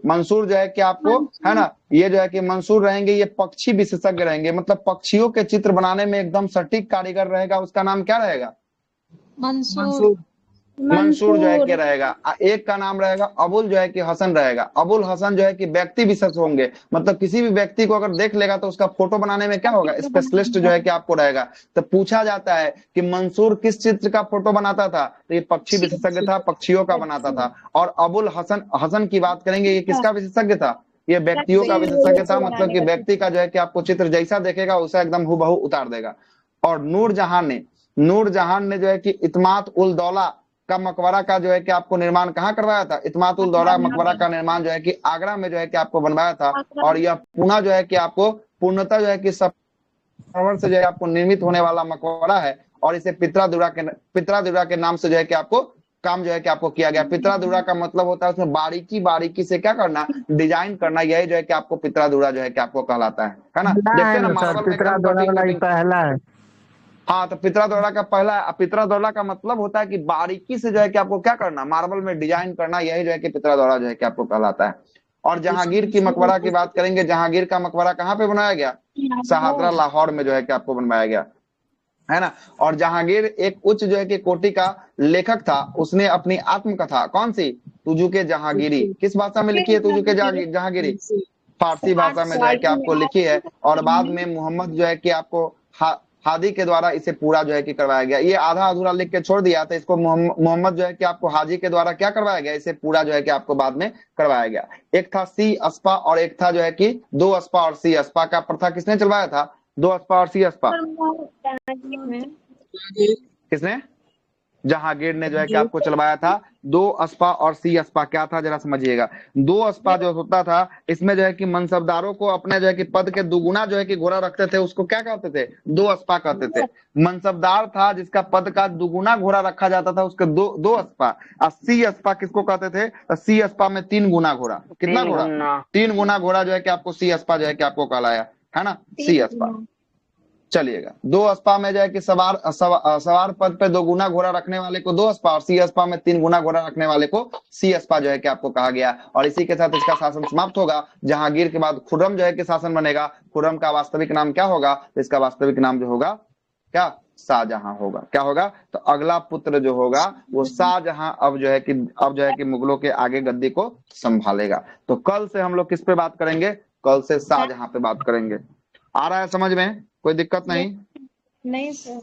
मंसूर जो है कि आपको, है ना, ये जो है कि मंसूर रहेंगे, ये पक्षी विशेषज्ञ रहेंगे, मतलब पक्षियों के चित्र बनाने में एकदम सटीक कारीगर रहेगा। उसका नाम क्या रहेगा? मंसूर जो है कि रहेगा। एक का नाम रहेगा अबुल जो है कि हसन रहेगा। अबुल हसन जो है कि व्यक्ति विशेष होंगे, मतलब किसी भी व्यक्ति को अगर देख लेगा तो उसका फोटो बनाने में क्या होगा? स्पेशलिस्ट जो है कि आपको रहेगा। तो पूछा जाता है कि मंसूर किस चित्र का फोटो बनाता था? तो ये पक्षी विशेषज्ञ था, पक्षियों का बनाता था। और अबुल हसन की बात करेंगे, ये किसका विशेषज्ञ था? ये व्यक्तियों का विशेषज्ञ था, मतलब कि व्यक्ति का जो है कि आपको चित्र जैसा देखेगा उसे एकदम हुबहू उतार देगा। और नूरजहां ने जो है कि इत्माद उल दौला का मकबरा का जो है कि आपको निर्माण कहाँ करवाया था? इत्माद उल दौला मकबरा का निर्माण जो है कि आगरा में जो है कि आपको बनवाया था। और यह पुनः जो है कि आपको पूर्णतः जो है कि सफर से जो है आपको निर्मित होने वाला मकबरा है। और इसे पित्रा के नाम से जो है कि आपको काम जो है कि आपको किया गया। पित्रा का मतलब होता है उसमें बारीकी से क्या करना? डिजाइन करना। यही जो है कि आपको पित्रा जो है कि आपको कहलाता है ना। देखते हैं ना, मार्बल में पहला है। हाँ, तो पित्रा का पहला है। पित्रा का मतलब होता है कि बारीकी से जो है कि आपको क्या करना? मार्बल में डिजाइन करना। यही जो है कि पित्रा जो है कि आपको कहलाता है। और जहांगीर की मकबरा की बात करेंगे। जहांगीर का मकबरा कहाँ पे बनाया गया? शाहदरा लाहौर में जो है कि आपको बनवाया गया, है ना। और जहांगीर एक उच्च जो है कि कोटि का लेखक था। उसने अपनी आत्मकथा कौन सी? तुजुके जहांगीरी। किस भाषा में लिखी है तुजुके जहांगीरी? फारसी भाषा में जो है कि आपको लिखी है। और बाद में मोहम्मद जो है कि आपको हादी के द्वारा इसे पूरा जो है कि करवाया गया। ये आधा अधूरा लिख के छोड़ दिया था, इसको मोहम्मद जो है कि आपको हाजी के द्वारा क्या करवाया गया? इसे पूरा जो है कि आपको बाद में करवाया गया। एक था सी अस्पा और एक था जो है कि 2 अस्पा और सी अस्पा का प्रथा किसने चलवाया था? 2 अस्पा और सी अस्पा किसने? जहांगीर ने जो है कि आपको चलवाया था। 2 अस्पा और सी अस्पा क्या था जरा समझिएगा। 2 अस्पा जो होता था, इसमें जो है कि मनसबदारों को अपने जो है कि पद के दुगुना जो है कि घोड़ा रखते थे, उसको क्या कहते थे? 2 अस्पा कहते थे। मनसबदार था जिसका पद का दुगुना घोड़ा रखा जाता था, उसके 2 अस्पा। और सी अस्पा किसको कहते थे? सी अस्पा में 3 गुना घोड़ा। कितना घोड़ा? 3 गुना घोड़ा जो है कि आपको सी अस्पा जो है कि आपको कहलाया, है ना, सी अस्पा। चलिएगा, 2 अस्पा में जो है कि सवार पद पे 2 गुना घोड़ा रखने वाले को 2 अस्पा और सी अस्पा में 3 गुना घोड़ा रखने वाले को सी अस्पा जो है कि आपको कहा गया। और इसी के साथ इसका शासन समाप्त होगा। जहांगीर के बाद खुर्रम जो है कि शासन बनेगा। खुर्रम का वास्तविक नाम क्या होगा? इसका वास्तविक नाम जो होगा क्या? शाहजहां होगा। क्या होगा? तो अगला पुत्र जो होगा वो शाहजहां अब जो है कि मुगलों के आगे गद्दी को संभालेगा। तो कल से हम लोग किस पे बात करेंगे? कल से शाहजहां पे बात करेंगे। आ रहा है समझ में? कोई दिक्कत नहीं? नहीं सर।